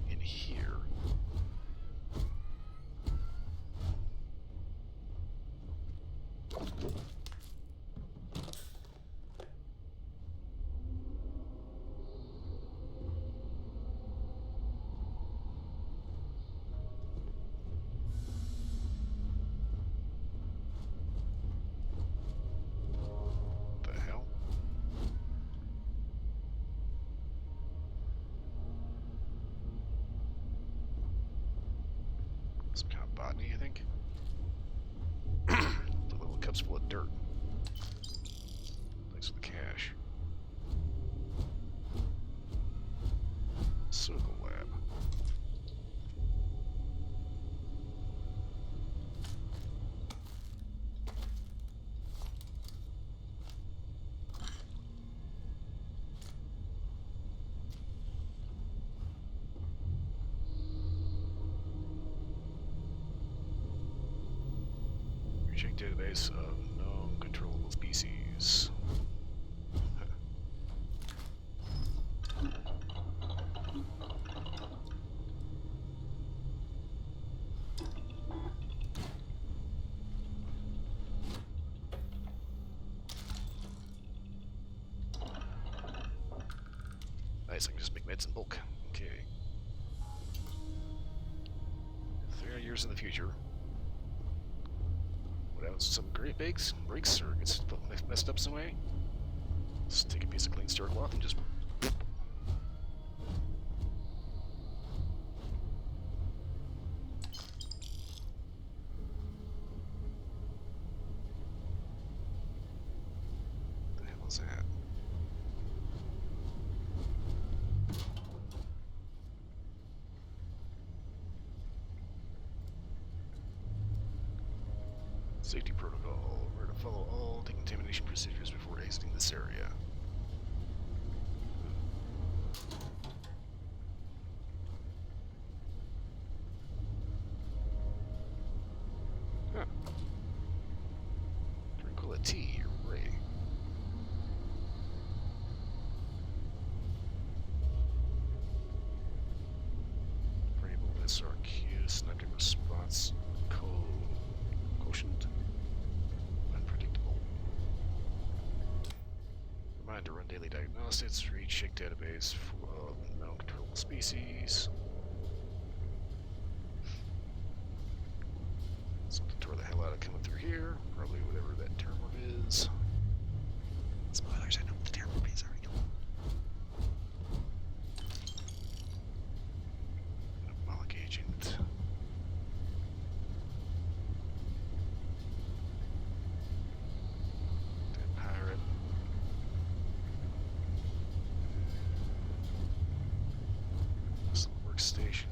In here. The hell? Some kind of botany, I think. The little cups full of dirt. Thanks for the cash. Circle lab. Check database of known controllable species. Nice, I can just make meds in bulk. Okay. 300 years in the future. What happens to some great breaks or gets messed up some way? Just take a piece of clean steel cloth and just. What the hell is that? Safety protocol. We're to follow all decontamination procedures before exiting this area. Huh. Tranquility, hooray. Variable SRQ, synaptic response quotient. Unpredictable. Reminder, run daily diagnostics, read check database for known controllable species. Something tore the hell out of coming through here. Probably whatever that term is. Spoilers, I know what the term is already. Moloch agent. Dead pirate. Workstation.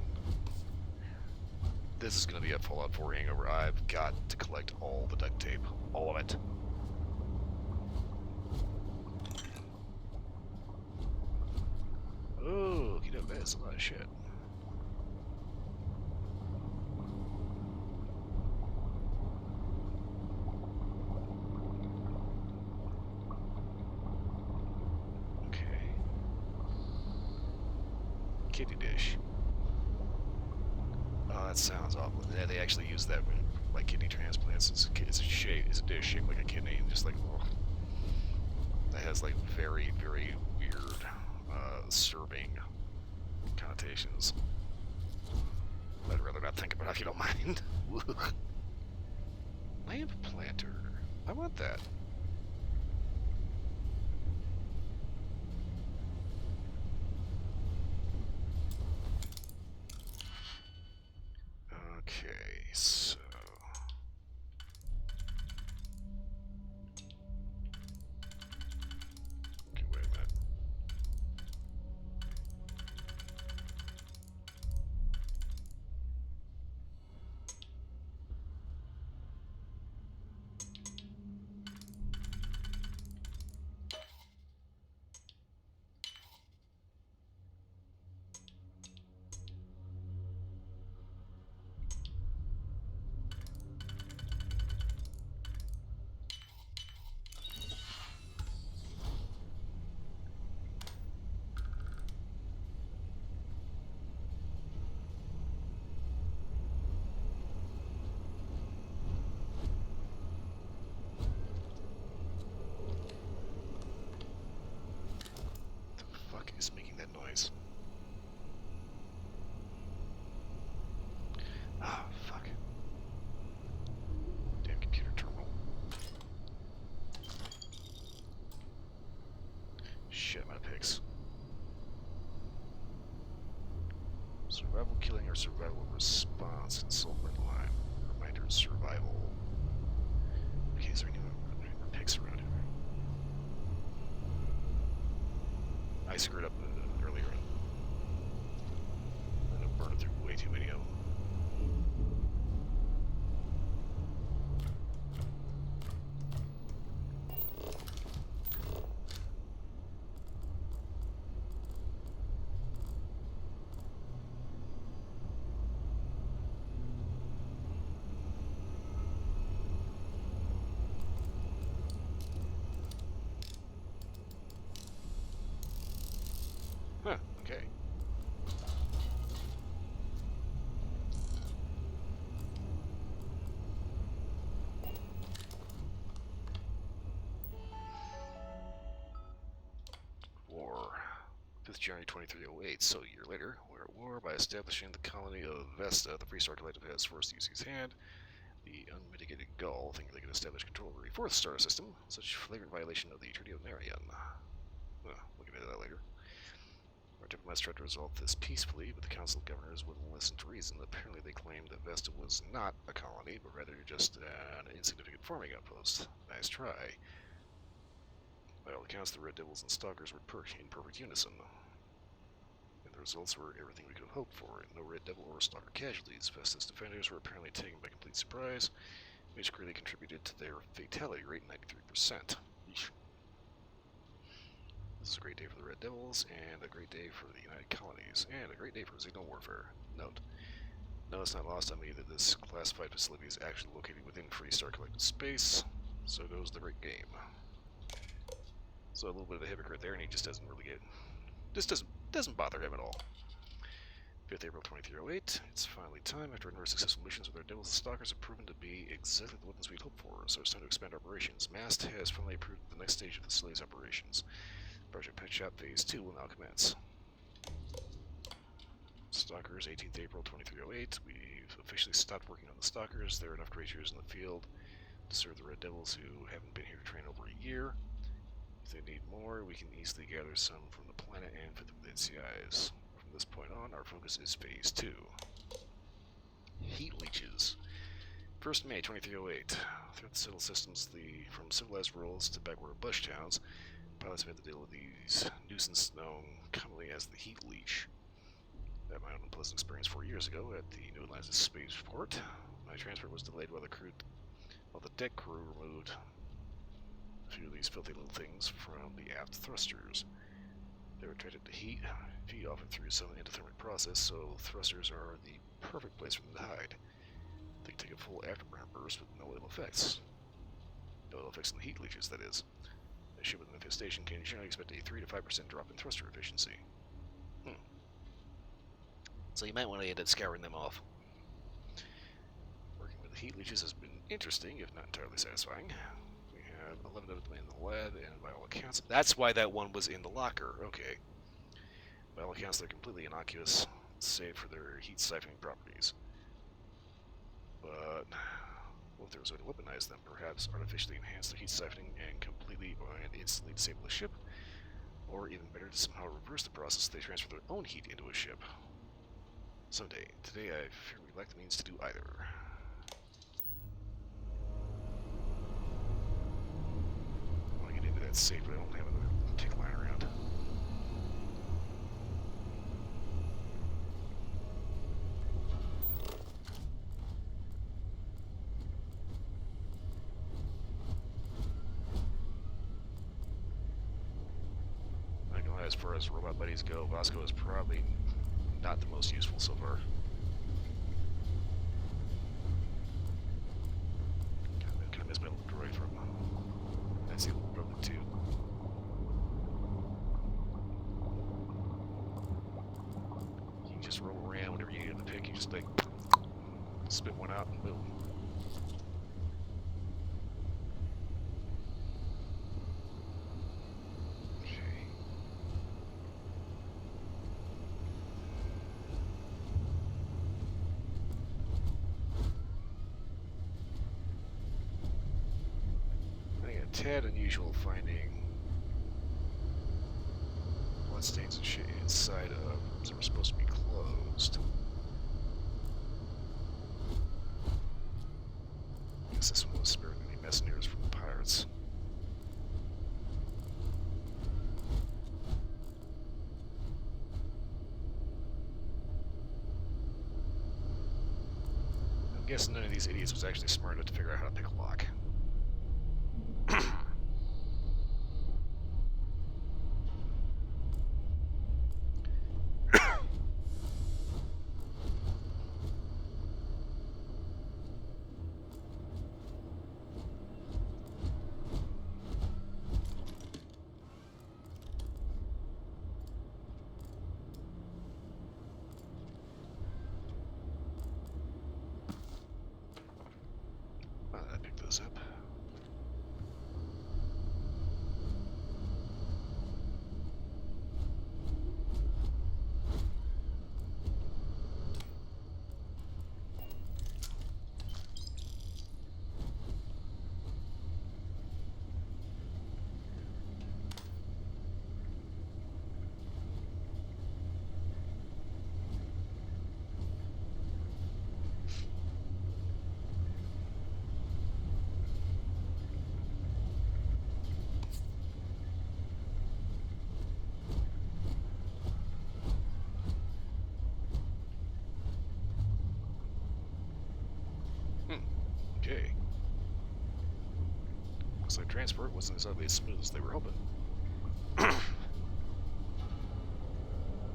This is going to be a Fallout 4 hangover. I've got to collect all the duct tape. All of it. Oh, you know, that's a lot of shit. Okay. Kidney dish. Oh, that sounds awful. Yeah, they actually use that when, like, kidney transplants. It's a dish shaped like a kidney, and just like, oh, that has like very, very weird, serving connotations. I'd rather not think about it if you don't mind. Lamp planter. I want that. Okay, so. Okay, wait a minute. Is making that noise. Ah, fuck. Damn computer terminal. Shit, I'm out of picks. Survival killing or survival response. Consult red line. Reminder of survival. Okay, is there any more picks around here? I screwed up earlier. I ended up burning through way too many of them. Huh, okay. War. 5th January 2308, so a year later, we're at war. By establishing the colony of Vesta, the Freestar Collective has forced to use his hand. The unmitigated gall, thinking they could establish control over a fourth star system, such flagrant violation of the Treaty of Marion. We'll get into that later. Our diplomats tried to resolve this peacefully, but the Council of Governors wouldn't listen to reason. Apparently they claimed that Vesta was not a colony, but rather just an insignificant farming outpost. Nice try. By all accounts, the Red Devils and Stalkers were in perfect unison. And the results were everything we could have hoped for. No Red Devil or Stalker casualties. Vesta's defenders were apparently taken by complete surprise, which greatly contributed to their fatality rate, 93%. Eesh. This is a great day for the Red Devils, and a great day for the United Colonies, and a great day for signal warfare. Note: no, it's not lost on me that this classified facility is actually located within Freestar Collective space, so goes the great game. So a little bit of a hypocrite there, and he just doesn't really get... This doesn't bother him at all. 5th April 2308, it's finally time. After a number of successful missions with our Devils, the Stalkers have proven to be exactly the weapons we'd hoped for, so it's time to expand operations. MAST has finally approved the next stage of the facility's operations. Project Pet Shop Phase 2 will now commence. Stalkers, 18th April 2308. We've officially stopped working on the Stalkers. There are enough creatures in the field to serve the Red Devils who haven't been here to train over a year. If they need more, we can easily gather some from the planet and fit them with NCIs. From this point on, our focus is Phase 2. Heat leeches. 1st May 2308. Throughout the settled systems, from civilized worlds to backward bush towns, pilots have had to deal with these nuisance known commonly as the heat leech. I had my own unpleasant experience 4 years ago at the New Atlantis spaceport. My transfer was delayed while the deck crew removed a few of these filthy little things from the aft thrusters. They were attracted to heat, feed often through some endothermic process, so thrusters are the perfect place for them to hide. They can take a full afterburner burst with no ill effects. No ill effects in the heat leeches, that is. A ship with an infestation can generally expect a 3 to 5% drop in thruster efficiency. So you might want to end up scouring them off. Working with the heat leeches has been interesting, if not entirely satisfying. We have 11 of them in the lab, and by all accounts... That's why that one was in the locker, okay. By all accounts, they're completely innocuous, save for their heat-siphoning properties. But... what if there was a way to weaponize them? Perhaps artificially enhance their heat siphoning and completely and instantly disable a ship? Or even better, to somehow reverse the process so they transfer their own heat into a ship. Someday. Today I fear we lack the means to do either. I want to get into that safe, but I don't have another tick lying around. As far as robot buddies go, Vasco is probably not the most useful so far. Kind of miss my little droid from that's the little brother too. You can just roll around whenever you need to pick. You just like spit one out and boom. Tad unusual finding bloodstains and shit inside of rooms that were supposed to be closed. I guess this one was sparing any messengers from the pirates. I'm guessing none of these idiots was actually smart enough to figure out how to pick a lock. I picked those up. Okay. Looks like transport wasn't exactly as smooth as they were hoping.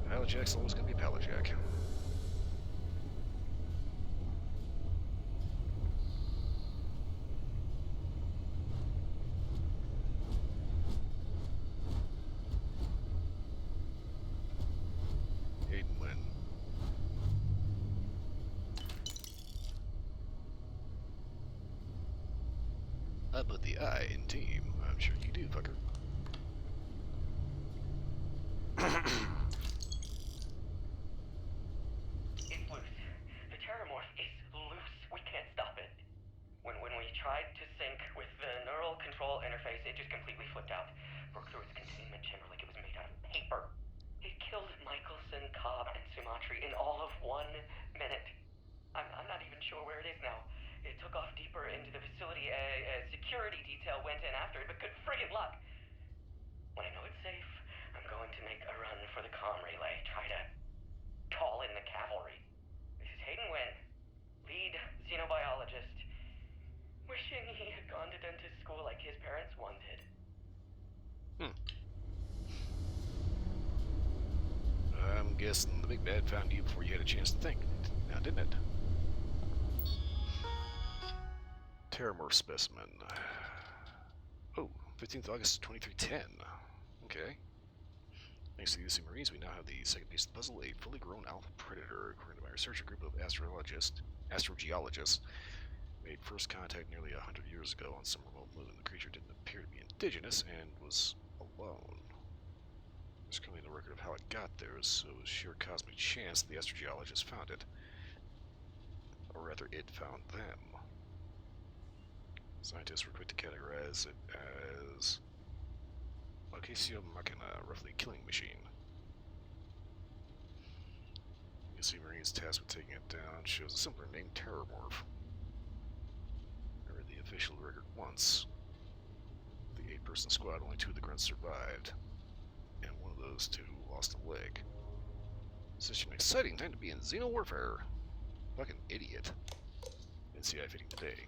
Pallet jack's always gonna be pallet jack. Hayden win. I put the I in team. I'm sure you do, fucker. It's loose. The Terramorph is loose. We can't stop it. When we tried to sync with the neural control interface, it just completely flipped out. Broke through its containment chamber like it was made out of paper. It killed Michelson, Cobb, and Sumatri in all of 1 minute. I'm not even sure where it is now. It took off deeper into the facility. A security detail went in after it, but good friggin' luck. When I know it's safe, I'm going to make a run for the comm relay. Try to call in the cavalry. This is Hayden Wynn, lead xenobiologist. Wishing he had gone to dentist school like his parents wanted. I'm guessing the big bad found you before you had a chance to think, now didn't it? Terramorph specimen. Oh, 15th August 2310. Okay. Thanks to the UC Marines, we now have the second piece of the puzzle, a fully grown alpha predator. According to my research, a group of astrogeologists made first contact nearly 100 years ago on some remote moon. The creature didn't appear to be indigenous and was alone. There's currently no record of how it got there, so it was sheer cosmic chance the astrogeologists found it. Or rather, it found them. Scientists were quick to categorize it as Locacio Machina, roughly killing machine. You see Marines tasked with taking it down shows a simpler name, Terramorph. I read the official record once. The 8-person squad, only 2 of the grunts survived. And one of those 2 lost a leg. Such an exciting time to be in Xeno Warfare. Fucking idiot. NCI fitting today.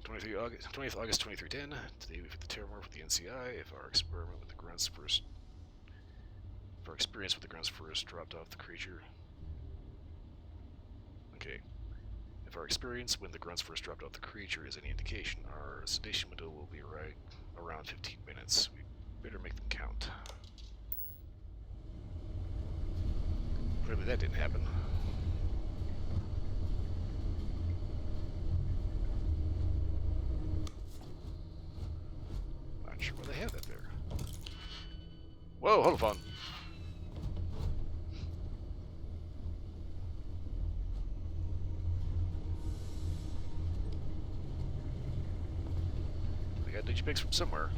20th August 2310. Today we fit the Terramorph with the NCI. If our experience with the grunts first dropped off the creature. Okay. If our experience when the grunts first dropped off the creature is any indication, our sedation window will be right around 15 minutes. We better make them count. Clearly that didn't happen. Not sure why they have that there. Whoa, hold on. They got digipics from somewhere.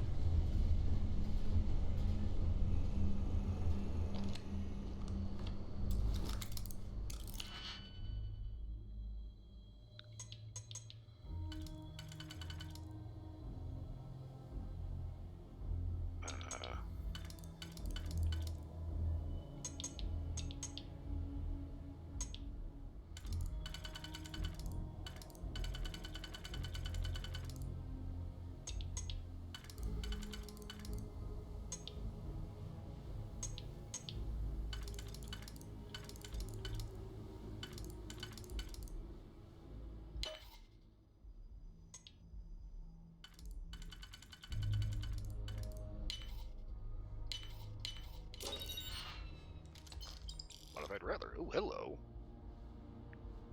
I'd rather. Oh, hello.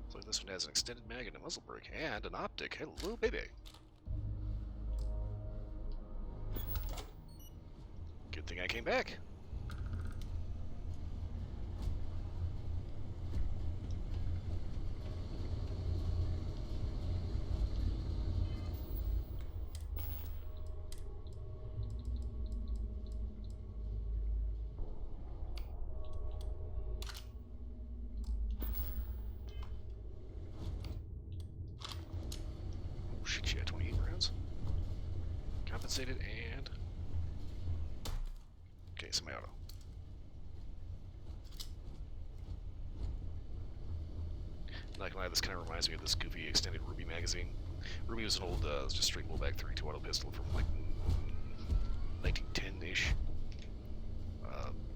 Looks like this one has an extended mag and a muzzle brake, and an optic. Hello, baby. Good thing I came back. Shit, yeah, 28 rounds. Compensated and... Okay, semi-auto. Not gonna lie, this kind of reminds me of this goofy extended Ruby magazine. Ruby was an old, just straight pullback 32 auto pistol from like 1910-ish.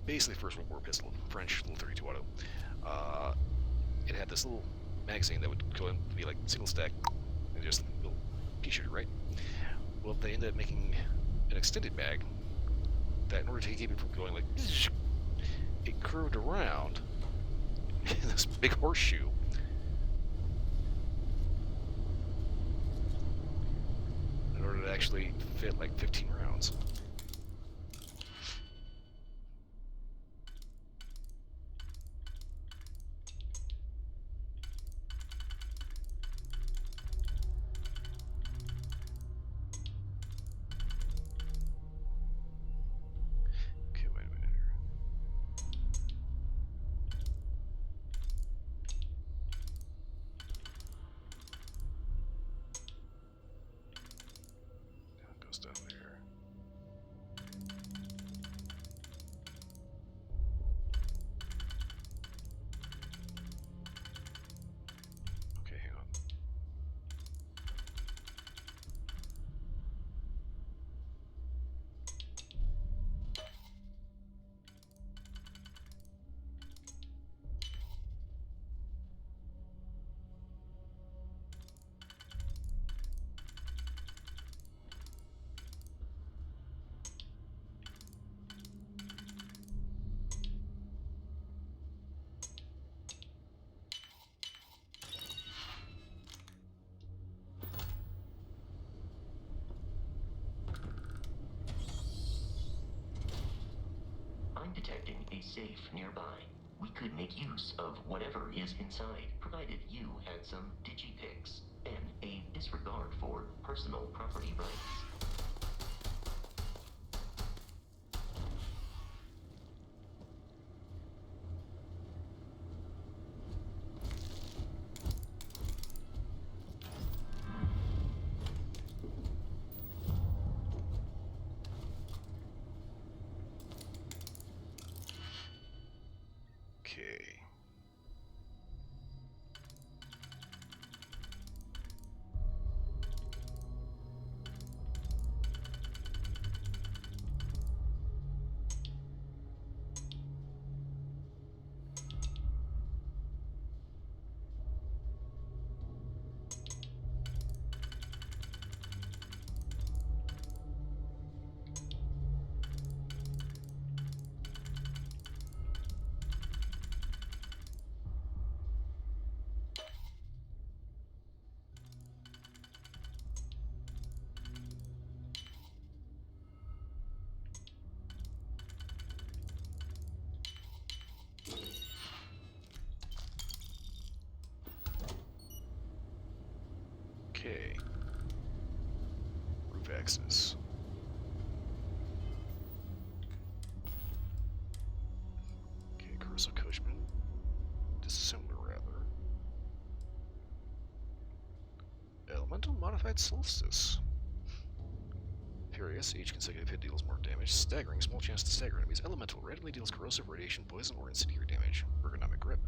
Basically First World War pistol, French little 32 auto. It had this little magazine that would go in and be like single stack and just a little pea shooter, right? Well, they ended up making an extended mag that, in order to keep it from going like, it curved around in this big horseshoe. In order to actually fit like 15 rounds. Okay, wait a minute here. Now it goes down there. Okay, hang on. I'm detecting a safe nearby. We could make use of whatever is inside, provided you had some digipics and a disregard for personal property rights. Okay. Okay. Roof access. Okay, corrosive coachman. Disassembler, rather. Elemental modified solstice. Furious, each consecutive hit deals more damage. Staggering, small chance to stagger enemies. Elemental randomly deals corrosive, radiation, poison, or incendiary damage. Ergonomic grip.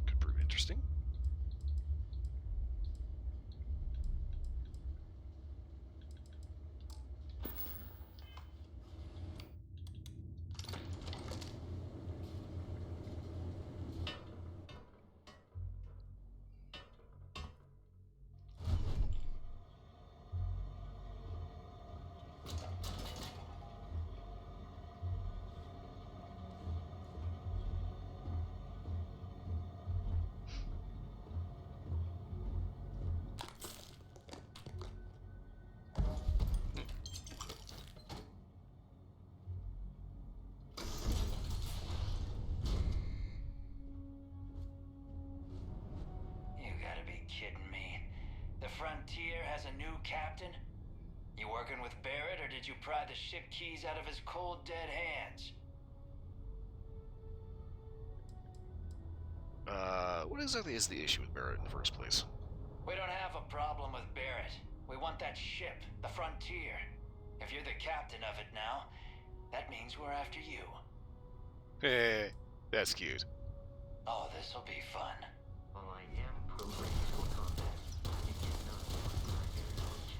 Could prove interesting. You gotta be kidding me. The Frontier has a new captain? You working with Barrett, or did you pry the ship keys out of his cold, dead hands? What exactly is the issue with Barrett in the first place? We don't have a problem with Barrett. We want that ship, the Frontier. If you're the captain of it now, that means we're after you. Hey, that's cute. Oh, This'll be fun. While I am programmed for combat, it is not my primary function.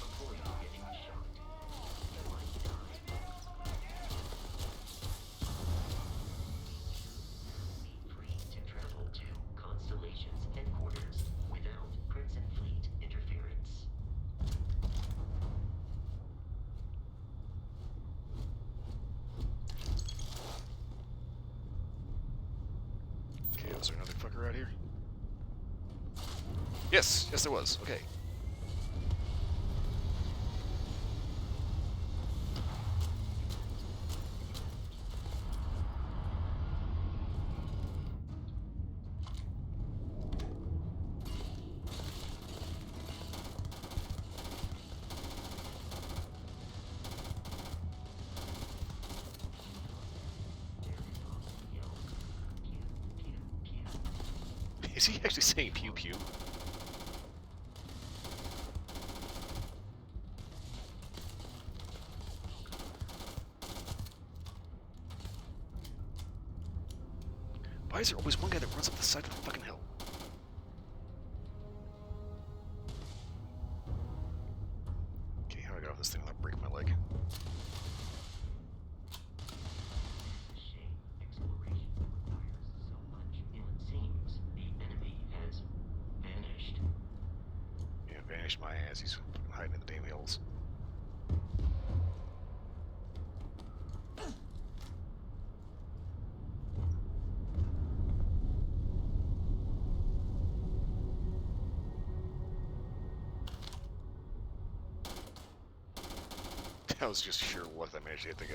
Avoid getting shot. You might die. Be free to travel to Constellation's headquarters without Crimson Fleet interference. Okay, was there another fucker out here? Yes, yes there was. Okay. Is he actually saying pew pew? Why is there always one guy that runs up the side of the fucking hill? Okay, how do I get off this thing without breaking my leg? Shame exploration requires so much. It seems the enemy has vanished. Yeah, vanished my ass. He's fucking hiding in the damn hills. That was just sheer luck that I managed to hit the guy.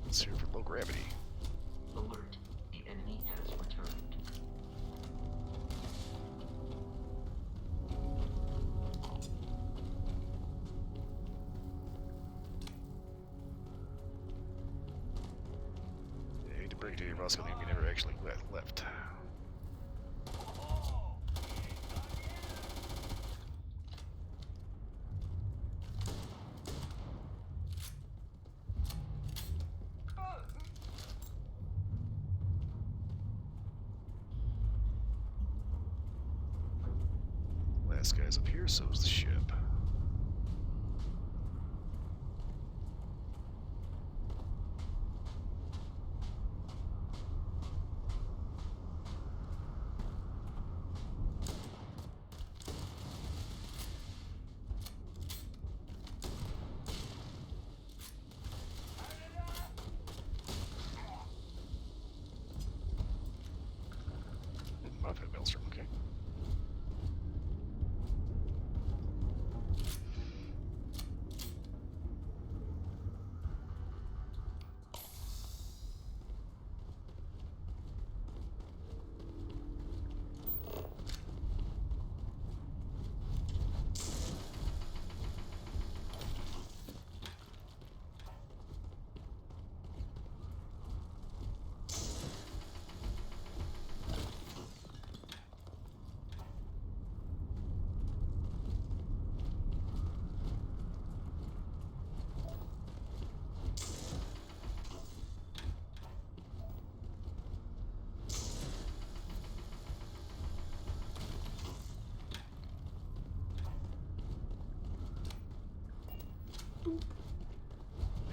Let's hear for low gravity. Alert. The enemy has returned. I hate to break it to you, Roscoe, the enemy never actually left. Last guy's up here, so's the ship. Modified Maelstrom, okay.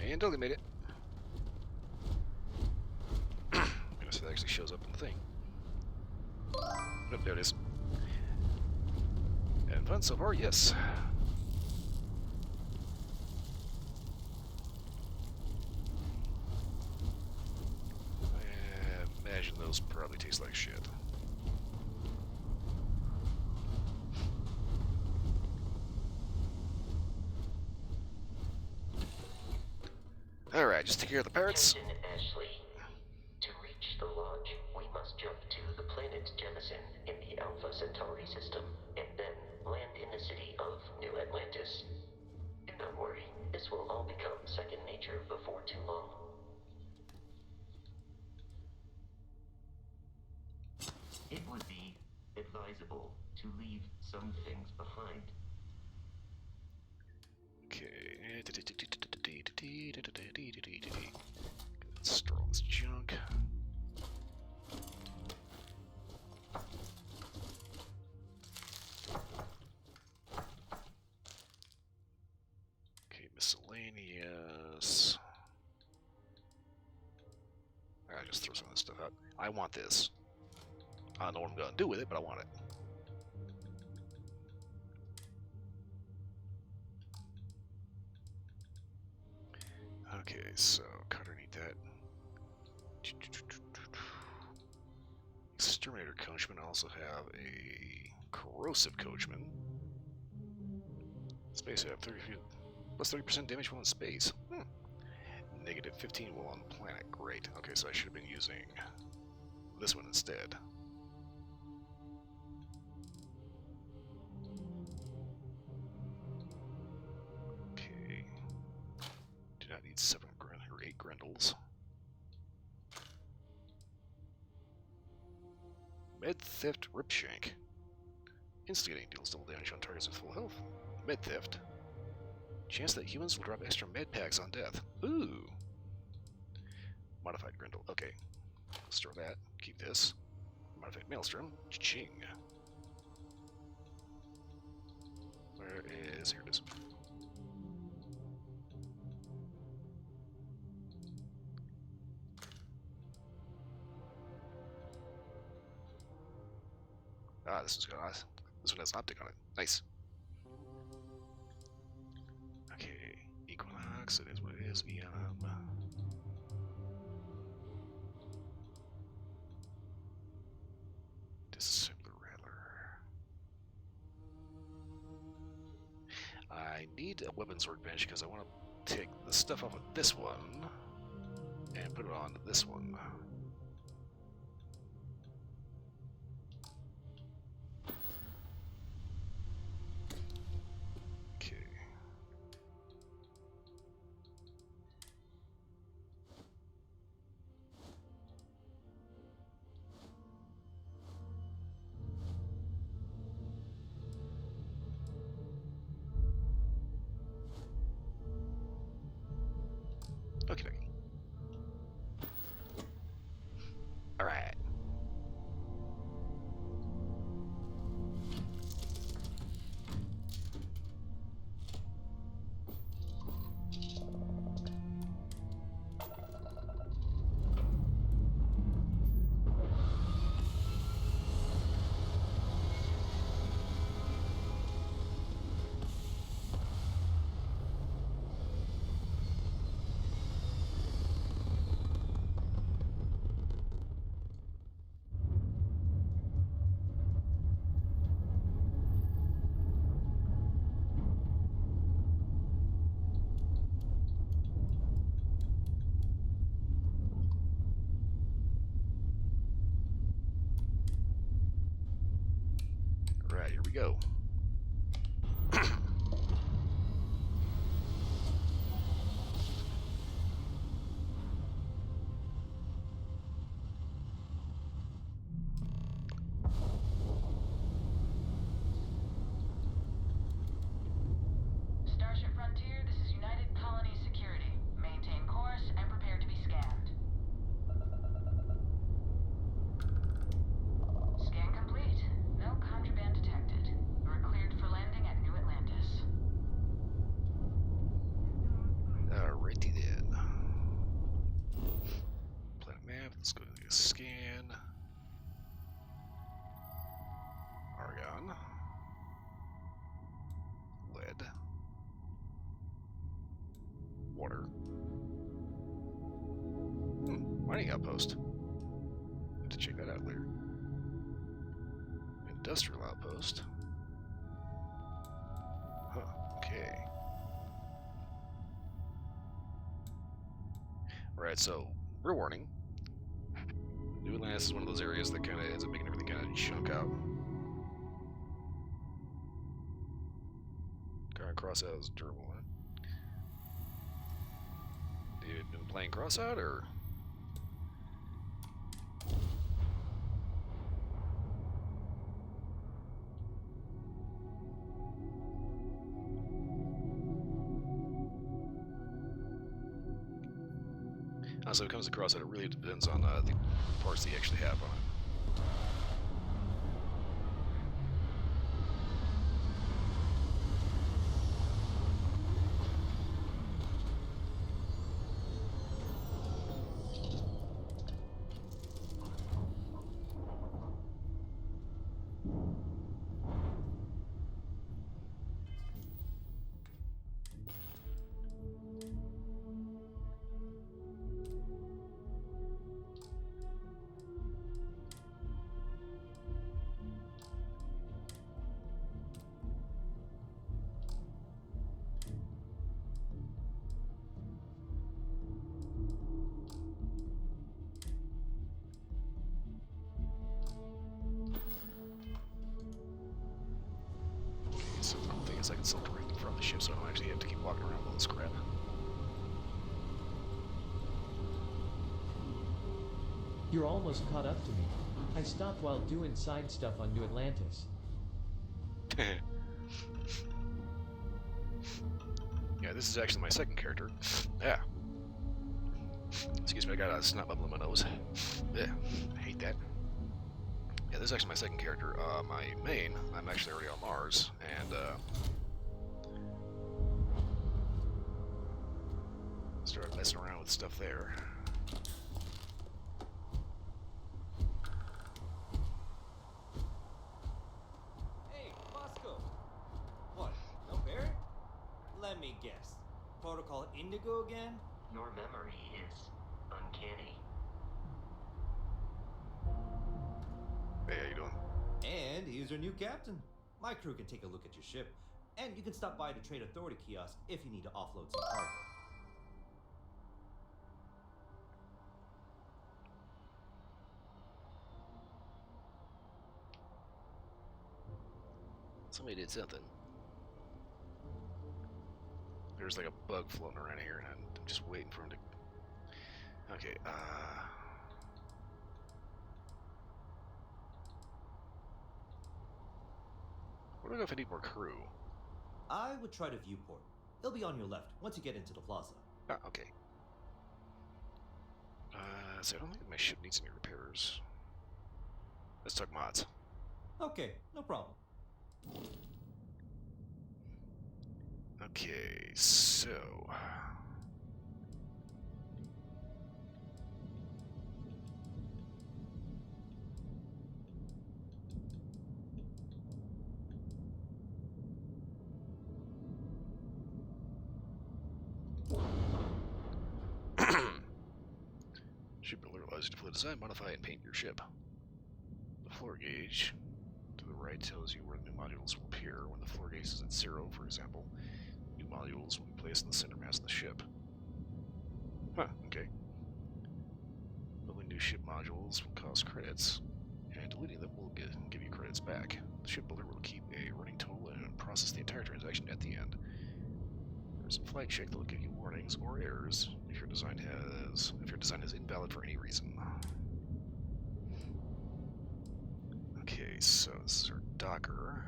And Dudley made it. Unless it actually shows up in the thing. Nope, there it is. And fun so far, yes. I imagine those probably taste like shit. Alright, just take care of the parrots. Captain Ashley. To reach the lodge, we must jump to the planet Jemison in Centauri system, and then land in the city of New Atlantis. And don't worry, this will all become second nature before too long. It would be advisable to leave some things behind. Okay. Let's store all this junk. Okay, miscellaneous. I just throw some of this stuff out. I want this. I don't know what I'm gonna do with it, but I want it. Okay, so Cutter need that. Exterminator Coachman. I also have a Corrosive Coachman. Space have 30 plus 30% damage while in space. Negative 15 while on planet. Great. Okay, so I should have been using this one instead. Okay. Do not need 7 or 8 Grendels. Med Theft Ripshank. Instigating deals double damage on targets with full health. Med Theft. Chance that humans will drop extra med packs on death. Ooh. Modified Grendel. Okay. Let's store that. Keep this. Modified Maelstrom. Cha-ching. Where is... Here it is. Ah, this one has an optic on it. Nice. Okay, Equinox, it is what it is. Disassembler Rattler. I need a weapons workbench because I want to take the stuff off of this one and put it on this one. Okay, okay. Alright. Alright, here we go. Starship Frontier, this is United Colony Security. Maintain course and prepare to be scanned. Scan complete. No contraband detected. You are cleared for landing at New Atlantis. Alrighty then. Planet map, let's go to the scan. Argon. Lead. Water. Mining outpost. Need to check that out later. Industrial outpost. Huh, okay. Alright, so, real warning. New Atlantis is one of those areas that kind of ends up making everything kind of chunk out. Crossout is durable, huh? You've been playing Crossout, or? So it comes across that it really depends on the parts that you actually have on it. So the cool thing is I can select directly from the ship, so I don't actually have to keep walking around with all this crap. You're almost caught up to me. I stopped while doing side stuff on New Atlantis. Yeah, this is actually my second character. Yeah. Excuse me, I got a snot bubble in my nose. Yeah, I hate that. Yeah, this is actually my second character. My main, I'm actually already on Mars, and started messing around with stuff there. Hey, Bosco! What, no Barrett? Let me guess. Protocol Indigo again? Your memory is uncanny. Hey, how you doing? And here's our new captain. My crew can take a look at your ship, and you can stop by the Trade Authority kiosk if you need to offload some cargo. Somebody did something. There's like a bug floating around here, and I'm just waiting for him to... Okay, Where do I go if I need more crew? I would try the viewport. It'll be on your left once you get into the plaza. Ah, okay. So I don't think my ship needs any repairs. Let's talk mods. Okay, no problem. Okay, so... Ship builder allows you to fully design, modify, and paint your ship. The floor gauge to the right tells you where the new modules will appear. When the floor gauge is at 0, for example, new modules will be placed in the center mass of the ship. Huh, okay. Building new ship modules will cost credits, and deleting them will give you credits back. The ship builder will keep a running total and process the entire transaction at the end. There's a flight check that will give you warnings or errors if your design is invalid for any reason. Okay, so this is our docker.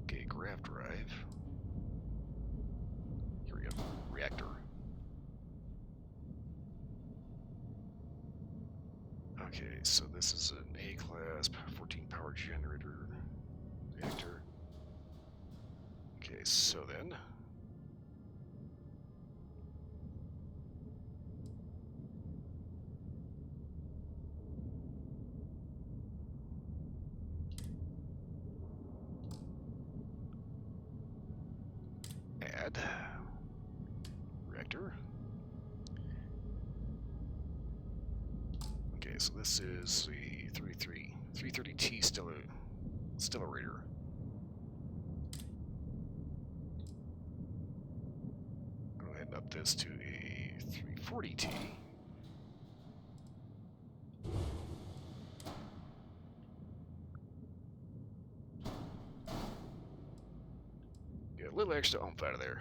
Okay, grav drive. Here we go. Reactor. Okay, so this is an A-class 14 power generator reactor. Okay, so then... add reactor. Okay, so this is the 330T Stellarator. Go ahead and up this to a 340T. little extra oomph out of there.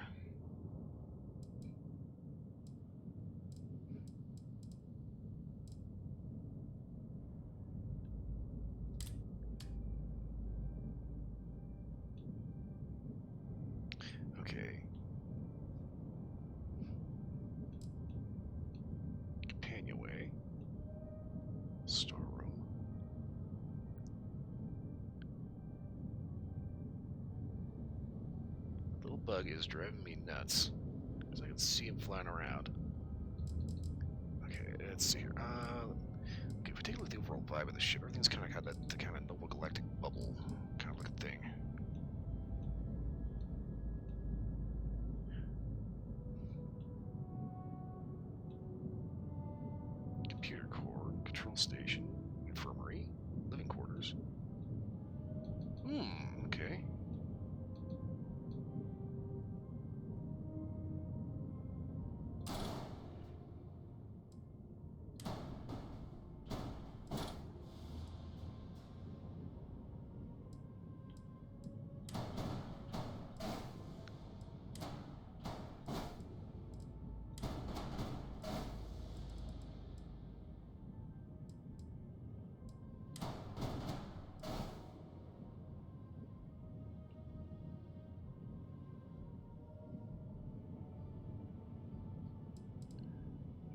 Okay. Companionway. Storeroom. Little bug is driving me nuts. Because I can see him flying around. Okay, let's see here. Okay, if we take a look at the overall vibe of the ship, everything's kind of got that kind of Noble Galactic bubble kind of looking thing. Computer core, control station, infirmary, living quarters. Okay.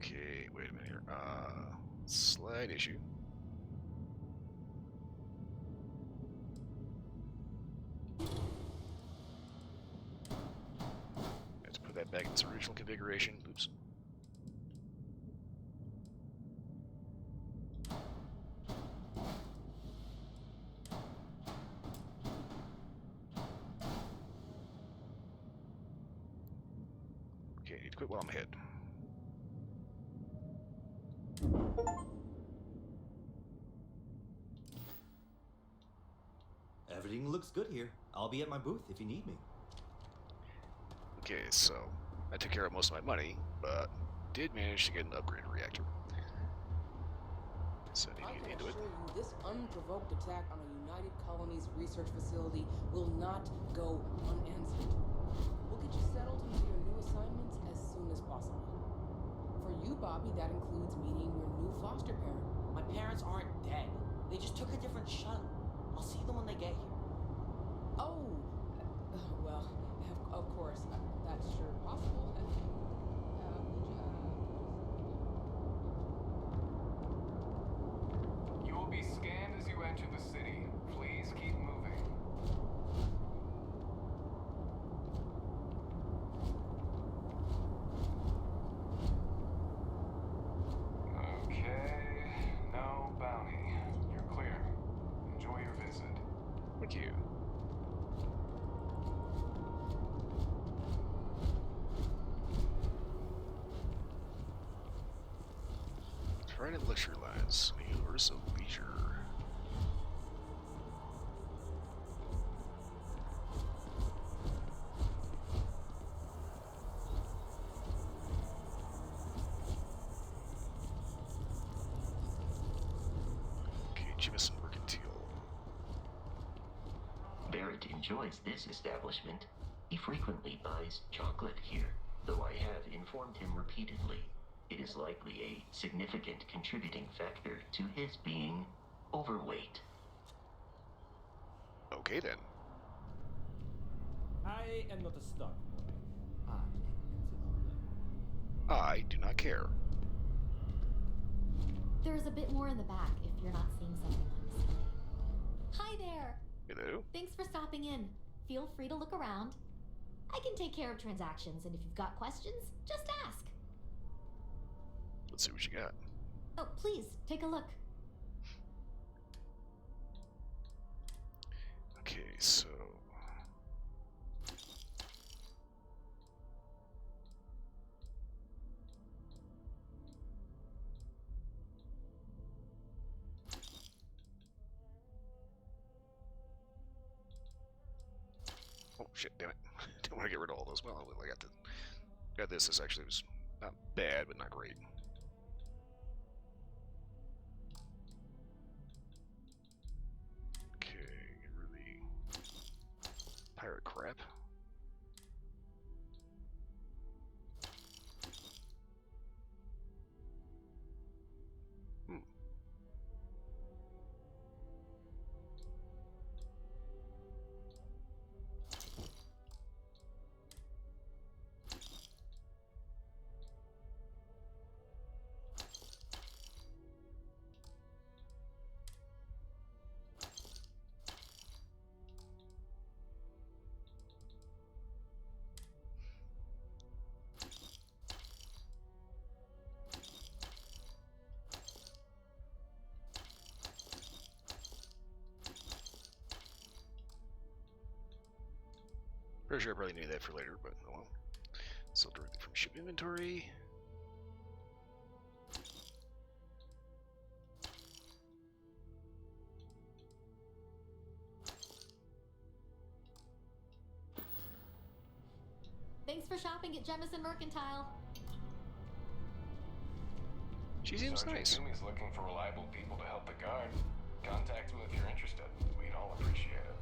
Okay, wait a minute here. Slide issue. Let's put that back in its original configuration. Oops. Okay, need to quit while I'm ahead. Everything looks good here. I'll be at my booth if you need me. Okay, so I took care of most of my money, but did manage to get an upgraded reactor. So I I need to can get into it. assure you, this unprovoked attack on a United Colonies research facility will not go unanswered. We'll get you settled into your new assignments as soon as possible. For you, Bobby, that includes meeting your new foster parent. My parents aren't dead. They just took a different shuttle. I'll see them when they get here. Oh, well, of course, that's sure possible. You will be scanned as you enter the city. Please keep moving. Okay, no bounty. You're clear. Enjoy your visit. Thank you. Trident lecture lines. The universe of leisure. Okay, Jimison Mercantile. Barrett enjoys this establishment. He frequently buys chocolate here, though I have informed him repeatedly it is likely a significant contributing factor to his being overweight. Okay then. I am not a stock. I do not care. There's a bit more in the back if you're not seeing something on display. Hi there! Hello? Thanks for stopping in. Feel free to look around. I can take care of transactions, and if you've got questions, just ask. Let's see what you got. Oh, please, take a look. Okay, so... Oh shit, damn it. Don't want to get rid of all those. Well, I got this. This actually was not bad, but not great. Okay, get rid of the pirate crap. Pretty sure I probably need that for later, but oh well. Sell directly from ship inventory. Thanks for shopping at Jemison Mercantile. She seems Sergeant nice. Toomey's looking for reliable people to help the guard. Contact him if you're interested. We'd all appreciate it.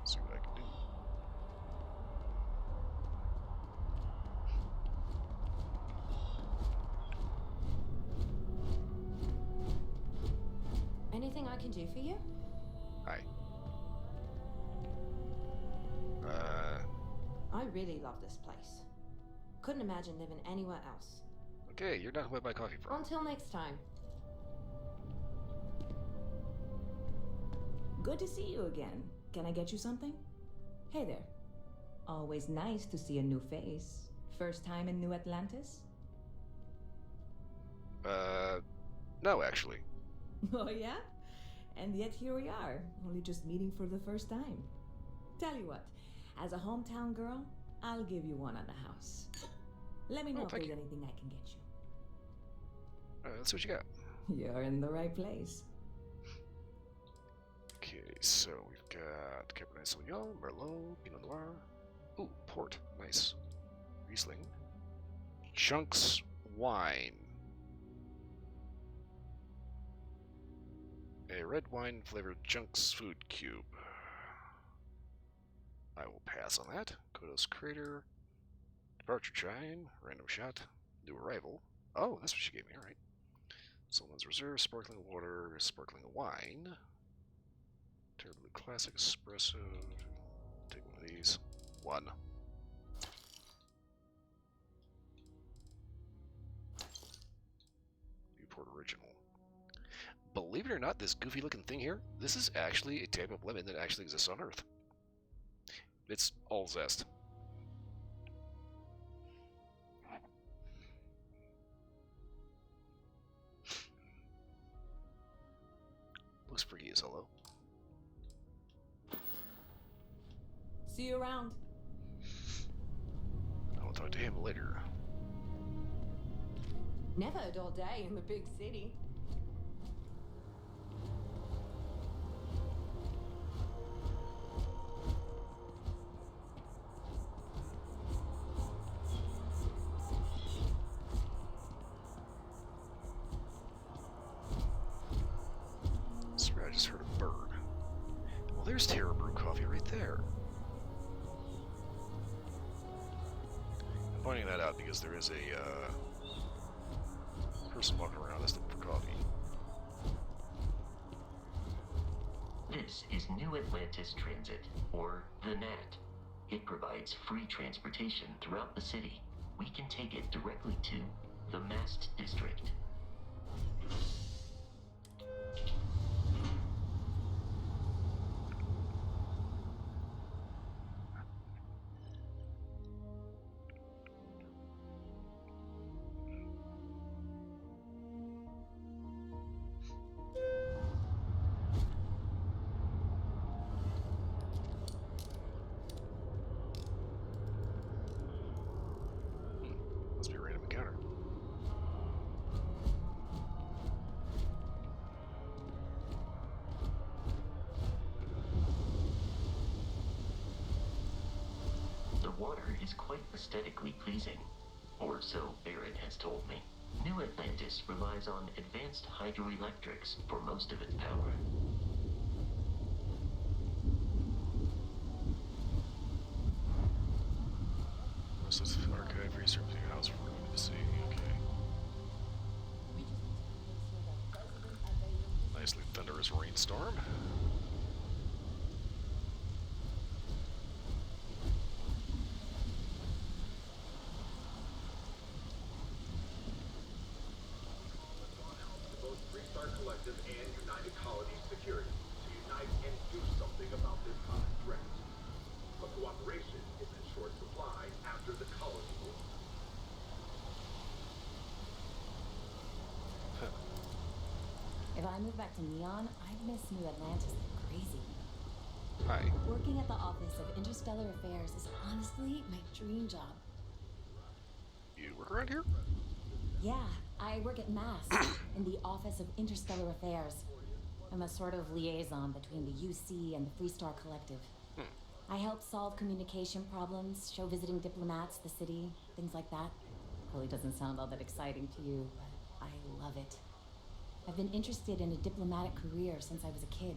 See what I can do. Anything I can do for you? Hi. I really love this place. Couldn't imagine living anywhere else. Okay, you're not who I buy coffee from. Until next time. Good to see you again. Can I get you something? Hey there. Always nice to see a new face. First time in New Atlantis? No, actually. Oh yeah? And yet here we are, only just meeting for the first time. Tell you what, as a hometown girl, I'll give you one on the house. Let me know if there's anything I can get you. Let's see what you got. You're in the right place. Okay, so we've got Cabernet Sauvignon, Merlot, Pinot Noir. Ooh, port. Nice. Riesling. Chunks wine. A red wine flavored Chunks food cube. I will pass on that. Kodos Crater. Departure chime. Random shot. New arrival. Oh, that's what she gave me. Alright. Someone's Reserve. Sparkling water. Sparkling wine. Terribly classic espresso. Take one of these. One. Newport Original. Believe it or not, this goofy looking thing here, this is actually a type of lemon that actually exists on Earth. It's all zest. Looks freaky as hello. See you around. I'll talk to him later. Never a dull day in the big city. Swear I just heard a bird. Well, there's Terra Brew Coffee right there. I'm pointing that out because there is a person walking around that's looking for coffee. This is New Atlantis Transit, or the NAT. It provides free transportation throughout the city. We can take it directly to the Mast District. Must be a random encounter. The water is quite aesthetically pleasing, or so Barrett has told me. New Atlantis relies on advanced hydroelectrics for most of its power. This is archive resurfacing house for moving to the sea. Okay. Nicely thunderous rainstorm. Both Freestar Collective and United Colonies Security to unite and do something about this common threat. But cooperation is in short supply after the colony war. If I move back to Neon, I'd miss New Atlantis like crazy. Hi. Working at the Office of Interstellar Affairs is honestly my dream job. You work around here? Yeah, I work at MAST in the Office of Interstellar Affairs. I'm a sort of liaison between the UC and the Freestar Collective. I help solve communication problems, show visiting diplomats the city, things like that. Probably doesn't sound all that exciting to you, but I love it. I've been interested in a diplomatic career since I was a kid.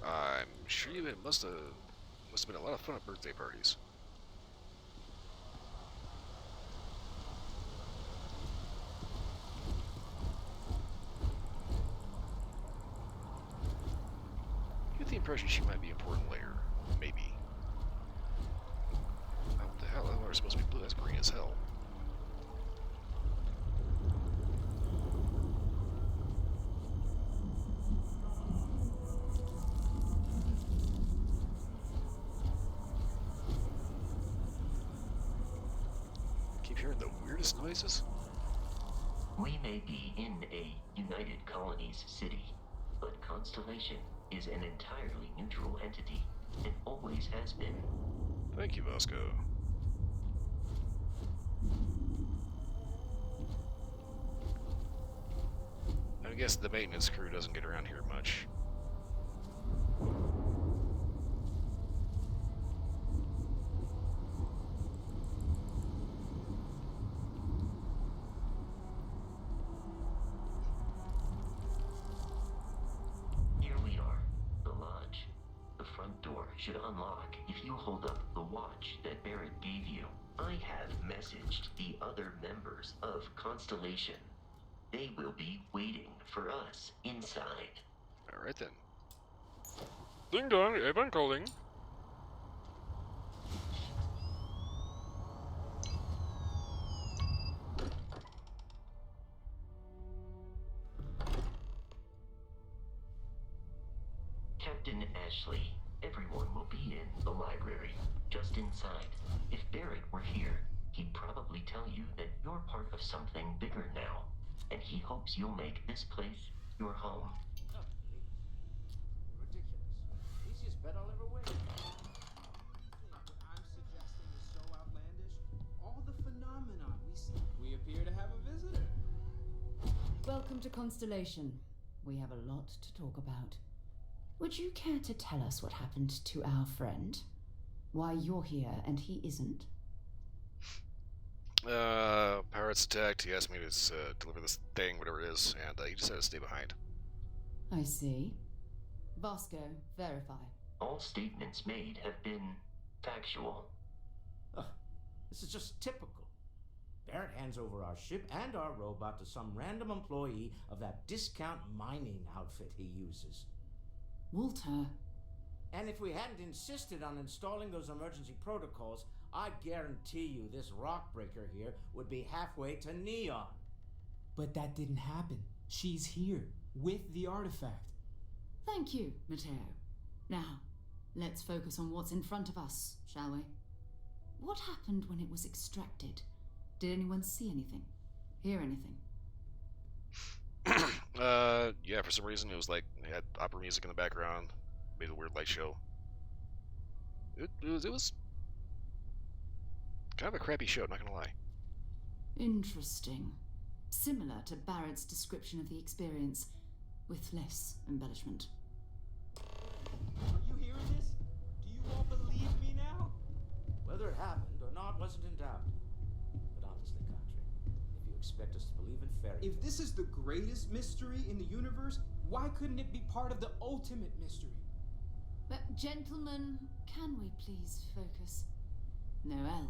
I'm sure it must have been a lot of fun at birthday parties. I get the impression she might be important later. Maybe. Oh, what the hell? That water's supposed to be blue. That's green as hell. Keep hearing the weirdest noises. We may be in a United Colonies city, but Constellation is an entirely neutral entity, and always has been. Thank you, Vasco. I guess the maintenance crew doesn't get around here much. Here we are, the lodge. The front door should unlock if you hold up the watch that Barrett gave you. I have messaged the other members of Constellation. They will be waiting for us inside. Alright then. Ding dong, Evan calling. Captain Ashley, everyone will be in the library, just inside. If Barrett were here, he'd probably tell you that you're part of something bigger now, and he hopes you'll make this place your home. Oh, please. Ridiculous. Easiest bet I'll ever win. What I'm suggesting is so outlandish. All the phenomenon we see. We appear to have a visitor. Welcome to Constellation. We have a lot to talk about. Would you care to tell us what happened to our friend? Why you're here and he isn't? Pirates attacked. He asked me to deliver this thing, whatever it is, and he just had to stay behind. I see. Vasco, verify. All statements made have been factual. Ugh, this is just typical. Barrett hands over our ship and our robot to some random employee of that discount mining outfit he uses. Walter. And if we hadn't insisted on installing those emergency protocols, I guarantee you this rock breaker here would be halfway to Neon. But that didn't happen. She's here, with the artifact. Thank you, Matteo. Now, let's focus on what's in front of us, shall we? What happened when it was extracted? Did anyone see anything? Hear anything? Yeah, for some reason it was like, it had opera music in the background, made a weird light show. It was kind of a crappy show, not gonna lie. Interesting. Similar to Barrett's description of the experience, with less embellishment. Are you hearing this? Do you all believe me now? Whether it happened or not wasn't in doubt. But honestly, Country, if you expect us to believe in fairy If this is the greatest mystery in the universe, why couldn't it be part of the ultimate mystery? But gentlemen, can we please focus? Noel,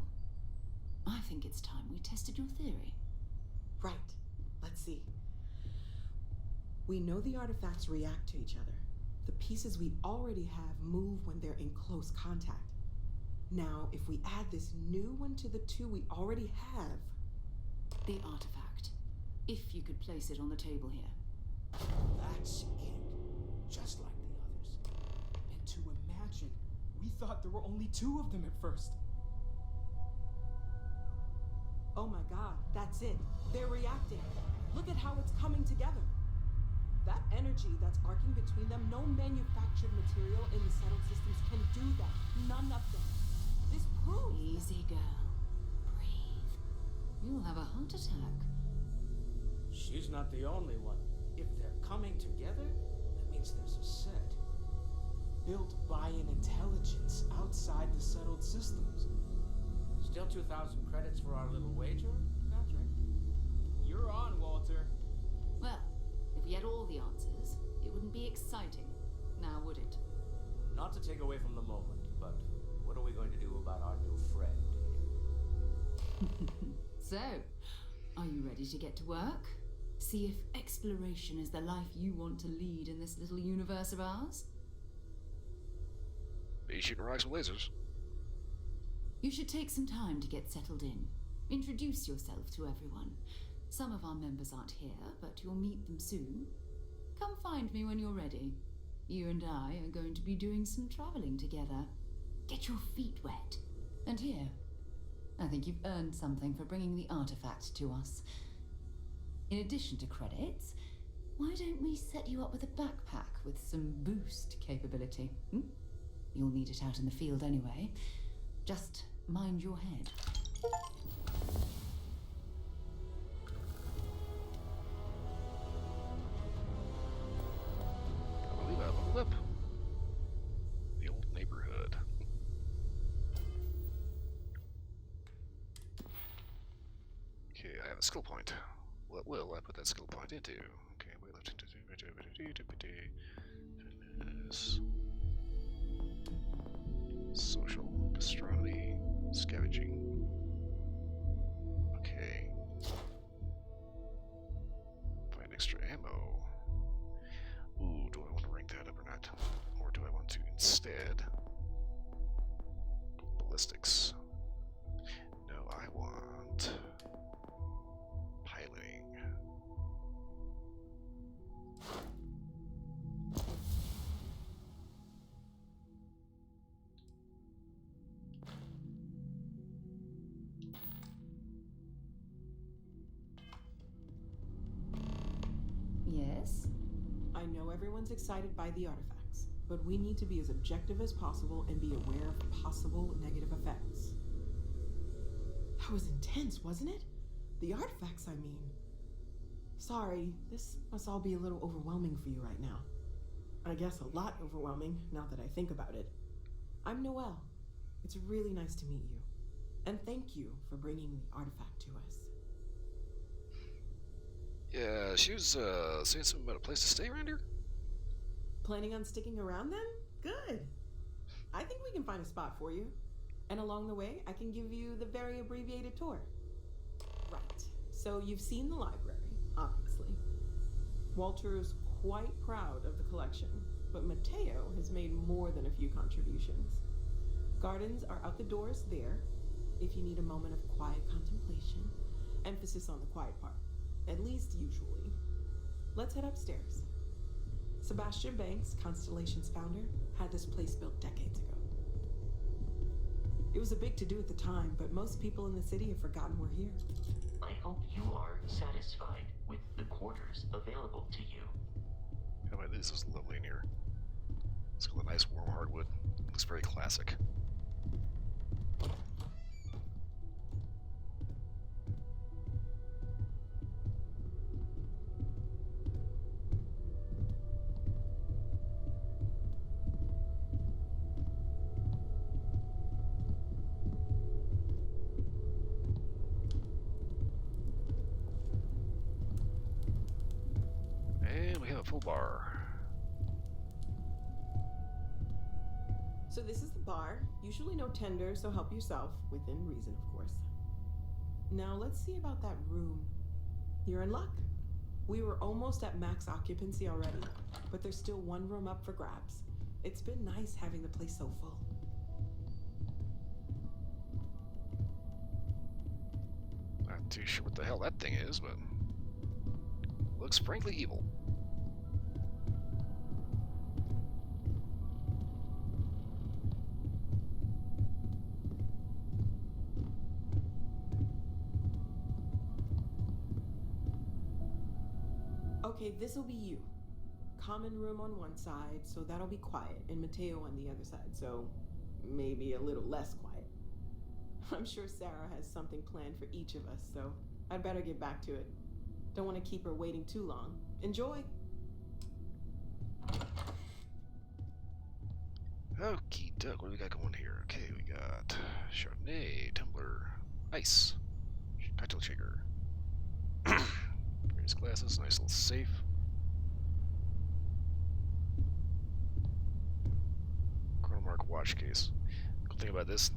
I think it's time we tested your theory. Right. Let's see. We know the artifacts react to each other. The pieces we already have move when they're in close contact. Now, if we add this new one to the two we already have... The artifact. If you could place it on the table here. That's it. Just like the others. And to imagine, we thought there were only two of them at first. Oh my god, that's it. They're reacting. Look at how it's coming together. That energy that's arcing between them, no manufactured material in the settled systems can do that. None of them. This proves. Easy, girl. Breathe. You'll have a heart attack. She's not the only one. If they're coming together, that means there's a set. Built by an intelligence outside the settled systems. Still 2,000 credits for our little wager, Patrick? You're on, Walter. Well, if we had all the answers, it wouldn't be exciting, now would it? Not to take away from the moment, but what are we going to do about our new friend here? So, are you ready to get to work? See if exploration is the life you want to lead in this little universe of ours? Be shooting rocks with lasers. You should take some time to get settled in. Introduce yourself to everyone. Some of our members aren't here, but you'll meet them soon. Come find me when you're ready. You and I are going to be doing some traveling together. Get your feet wet. And here, I think you've earned something for bringing the artifact to us. In addition to credits, why don't we set you up with a backpack with some boost capability? You'll need it out in the field anyway. Just mind your head. I believe I leveled up. The old neighborhood. Okay, I have a skill point. What will I put that skill point into? Okay, we left into fitness, social, gastronomy, scavenging. Okay. Find extra ammo. Ooh, do I want to rank that up or not? Or do I want to instead? Ballistics. No, I want piloting. Yes? I know everyone's excited by the artifacts, but we need to be as objective as possible and be aware of possible negative effects. That was intense, wasn't it? The artifacts, I mean. Sorry, this must all be a little overwhelming for you right now. I guess a lot overwhelming, now that I think about it. I'm Noelle. It's really nice to meet you. And thank you for bringing the artifact to us. Yeah, she was saying something about a place to stay around here? Planning on sticking around then? Good. I think we can find a spot for you. And along the way, I can give you the very abbreviated tour. Right. So you've seen the library, obviously. Walter is quite proud of the collection, but Mateo has made more than a few contributions. Gardens are out the doors there, if you need a moment of quiet contemplation. Emphasis on the quiet part, at least usually. Let's head upstairs. Sebastian Banks, Constellation's founder, had this place built decades ago. It was a big to-do at the time, but most people in the city have forgotten we're here. I hope you are satisfied with the quarters available to you. How about this? Is lovely in here. It's got a nice warm hardwood. Looks very classic. And we have a full bar. So this is the bar. Usually no tender, so help yourself, within reason, of course. Now let's see about that room. You're in luck. We were almost at max occupancy already, but there's still one room up for grabs. It's been nice having the place so full. Not too sure what the hell that thing is, but looks frankly evil. Okay, this'll be you. common room on one side, so that'll be quiet, and Mateo on the other side, so maybe a little less quiet. I'm sure Sarah has something planned for each of us, so I'd better get back to it. Don't want to keep her waiting too long. Enjoy! Okie doke, what do we got going here? Okay, we got Chardonnay, Tumbler, Ice, Cocktail Shaker. Various glasses, nice little safe. Chronomark watch case. Cool thing about this,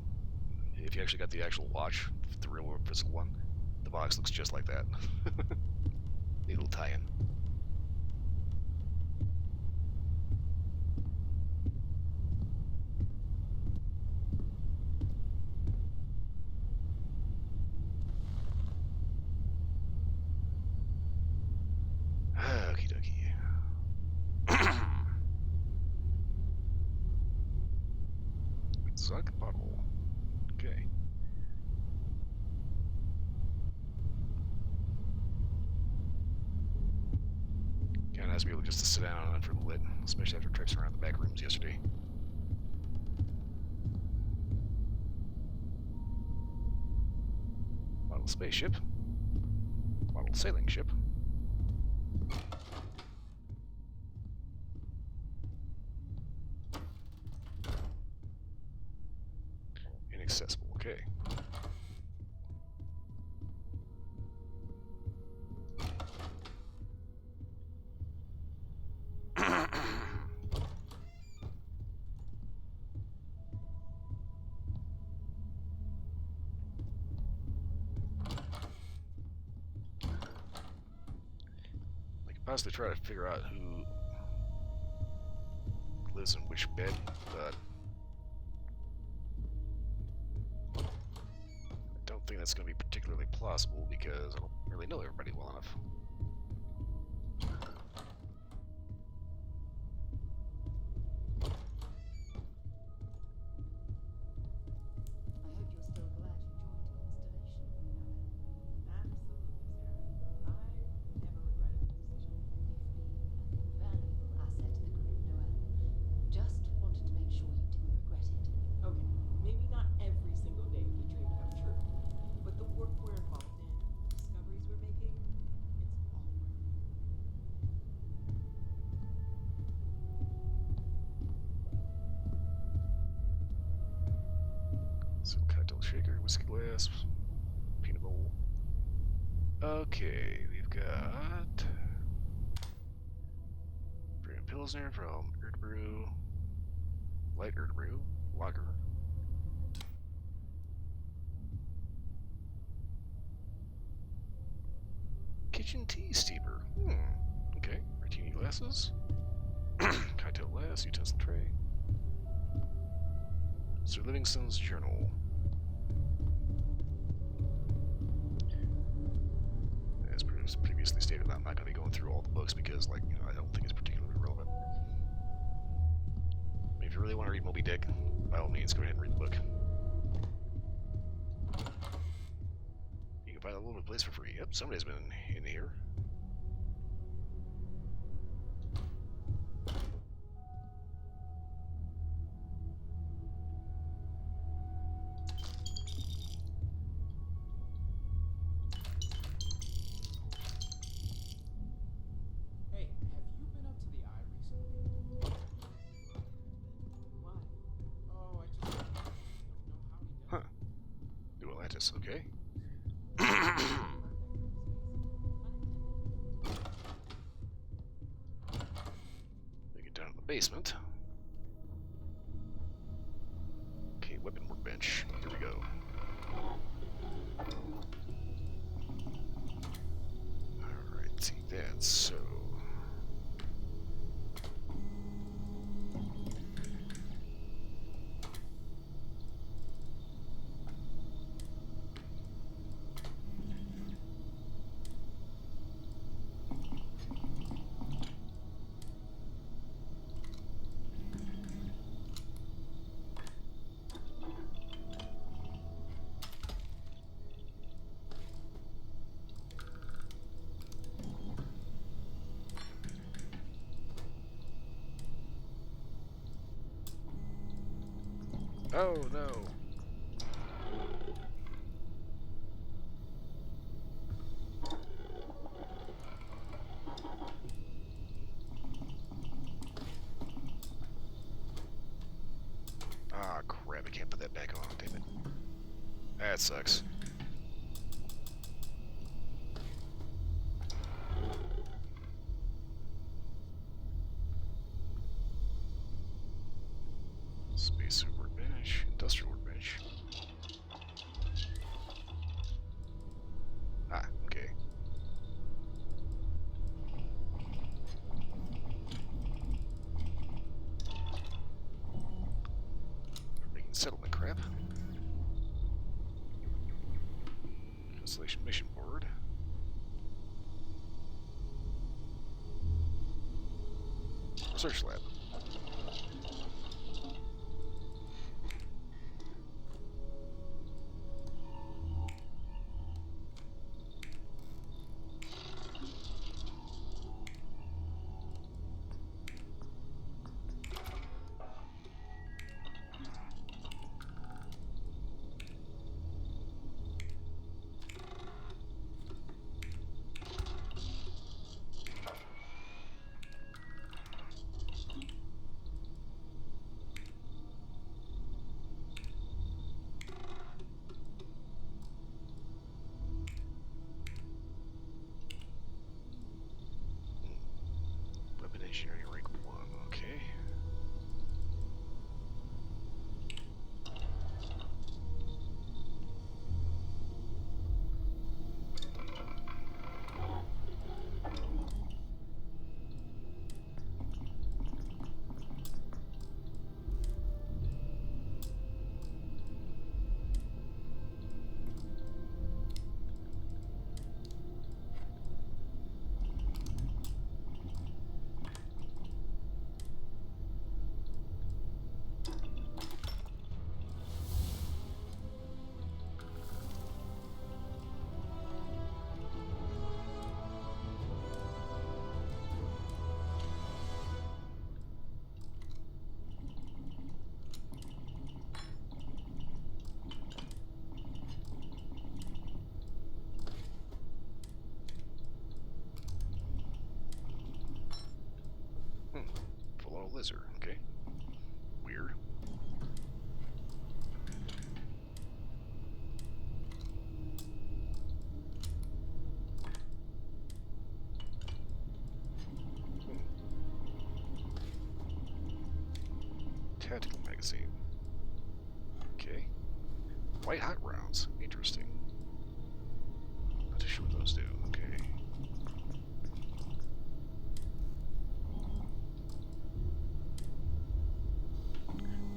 if you actually got the actual watch, the real physical one, the box looks just like that. Neat little tie-in. Okie dokie. Exotic bottle. Okay. Kinda nice to be able just to sit down on it for a little bit, especially after traipsing around the back rooms yesterday. Model spaceship. Model sailing ship. Inaccessible, okay. I could possibly try to figure out who lives in which bed, but I don't think that's going to be particularly plausible because I don't really know everybody well enough. I hope you're still glad you joined Constellation, Noah. Absolutely, Sarah. I never regretted the decision. You've been an invaluable asset to the group, Noah. Just wanted to make sure you didn't regret it. Okay, maybe not every single day of the dream come true, but the work we're involved in, the discoveries we're making, it's all worth it. So, cocktail shaker, whiskey glass, peanut bowl. Okay, we've got Brewing Pilsner from Earth Brew, Light Earth Brew, Lager. Kitchen tea steeper. Okay, martini glasses. Cocktail glass, utensil tray. Sir Livingston's journal. As previously stated, I'm not going to be going through all the books because, like, I don't think it's particularly relevant. I mean, if you really want to read Moby Dick, by all means, go ahead and read the book. You can find a little place for free. Yep, somebody's been in here. Hey, have you been up to the eye recently? Why? Oh, I just don't know how he does Huh. it. New Atlantis, okay. We get down to the basement. Okay, weapon workbench. Here we go. Alright, take that. So. Oh no. Ah, crap, I can't put that back on, damn it. That sucks. Spacesuit workbench, industrial workbench. Ah, okay. Making settlement crap. Installation mission board. Research lab. Weapon engineering rank 1, okay. Full auto lizard, okay. Weird. Tactical magazine. Okay. White hot rounds. Interesting. Not too sure what those do. Okay.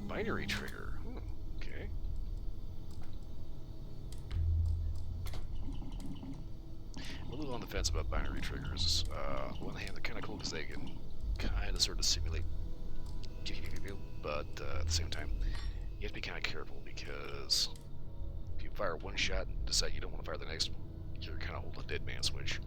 Binary trigger. Okay. I'm a little on the fence about binary triggers. On one hand, they're kind of cool because they can kind of sort of simulate, but at the same time, you have to be kind of careful because if you fire one shot and decide you don't want to fire the next, you're kind of holding a dead man switch.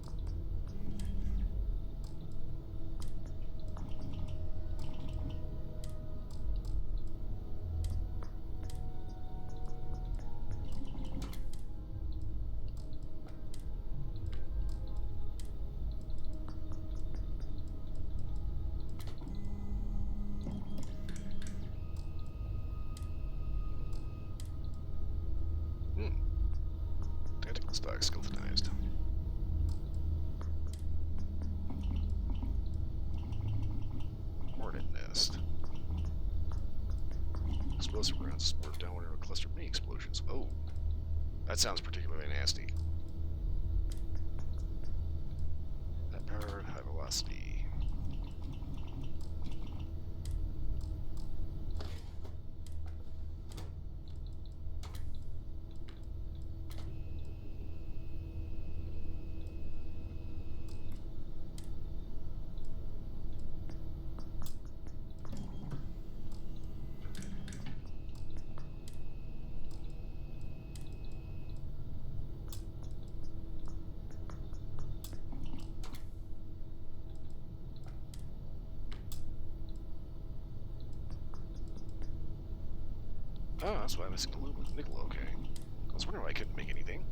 Tactical stock skeletonized. Hornet nest. Explosive rounds explode downward in a cluster of mini explosions. Oh, that sounds particularly nasty. That powered high velocity. Oh, that's why I'm missing aluminum nickel. Okay. I was wondering why I couldn't make anything.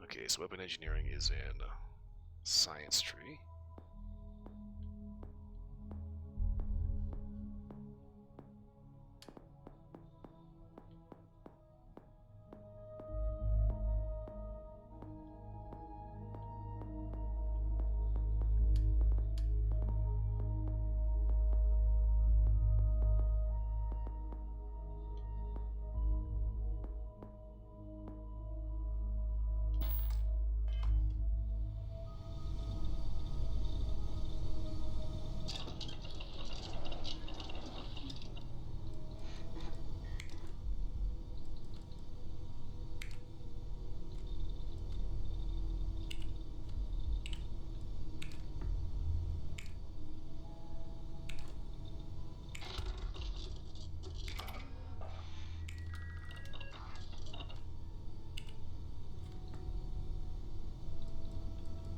Okay, so weapon engineering is in science tree.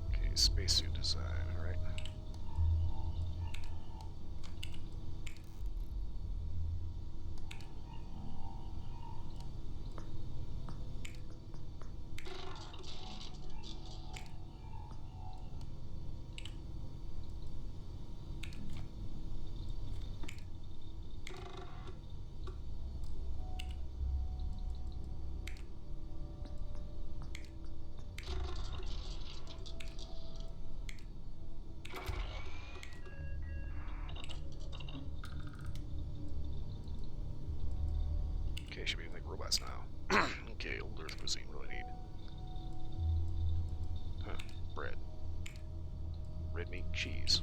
Okay, spacesuit design, alright. Okay, should be like robots now. Okay, old Earth cuisine, what do I need? Huh, bread. Red meat, cheese.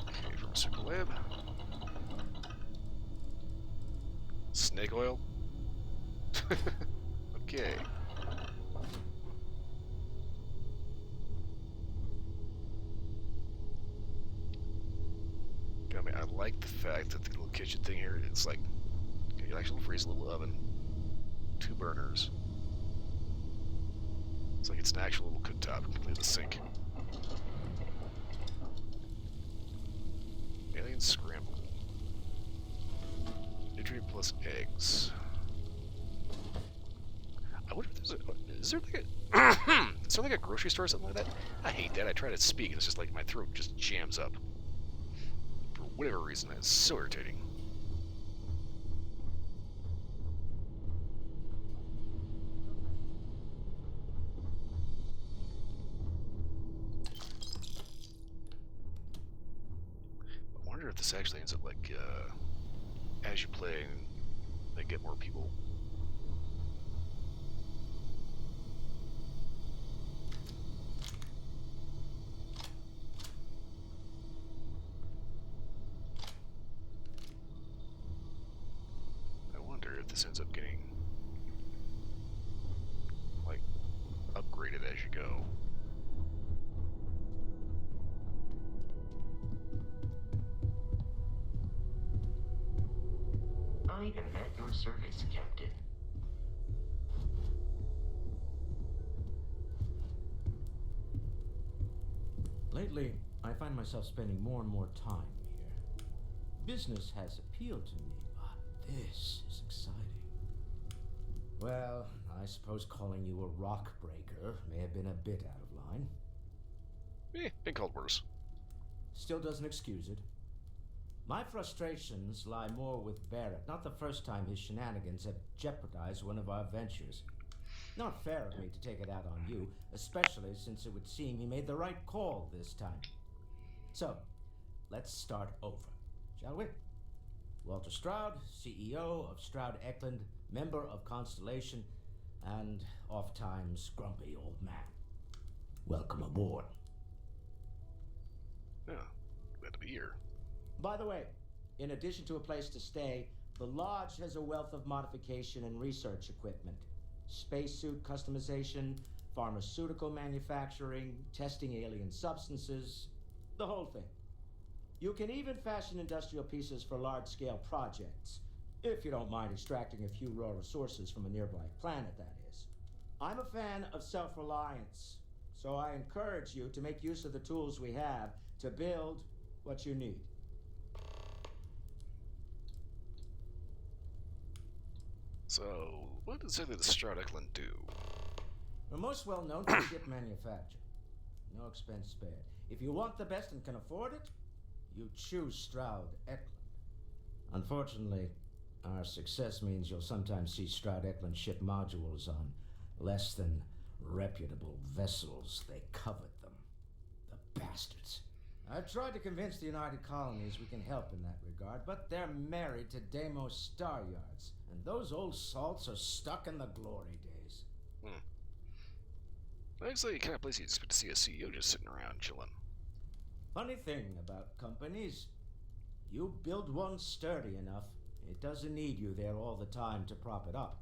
Okay, pharmaceutical lab. Snake oil? Okay. I mean, I like the fact that the little kitchen thing here is like, you actually freeze a little oven, 2 burners. It's like it's an actual little cooktop, completely the sink. Alien scramble. Nutrient plus eggs. I wonder if there's a, is there like a, is there like a grocery store or something like that? I hate that. I try to speak and it's just like my throat just jams up. For whatever reason, it's so irritating. I wonder if this actually ends up like, as you play and they get more people. I wonder if this ends up getting like upgraded as you go. I am at your service, Captain. Lately, I find myself spending more and more time here. Business has appealed to me, but this is exciting. Well, I suppose calling you a rock breaker may have been a bit out of line. Been called worse. Still doesn't excuse it. My frustrations lie more with Barrett. Not the first time his shenanigans have jeopardized one of our ventures. Not fair of me to take it out on you, especially since it would seem he made the right call this time. So, let's start over, shall we? Walter Stroud, CEO of Stroud Eklund, member of Constellation, and oft-times grumpy old man. Welcome aboard. Yeah, glad to be here. By the way, in addition to a place to stay, the Lodge has a wealth of modification and research equipment. Spacesuit customization, pharmaceutical manufacturing, testing alien substances, the whole thing. You can even fashion industrial pieces for large-scale projects, if you don't mind extracting a few raw resources from a nearby planet, that is. I'm a fan of self-reliance, so I encourage you to make use of the tools we have to build what you need. So, what exactly does Stroud Eklund do? We're most well known for ship manufacture. No expense spared. If you want the best and can afford it, you choose Stroud Eklund. Unfortunately, our success means you'll sometimes see Stroud Eklund ship modules on less than reputable vessels. They covet them. The bastards. I've tried to convince the United Colonies we can help in that regard, but they're married to Deimos Star Yards, and those old salts are stuck in the glory days. Actually, the kind of place you'd expect to see a CEO just sitting around chilling. Funny thing about companies, you build one sturdy enough, it doesn't need you there all the time to prop it up.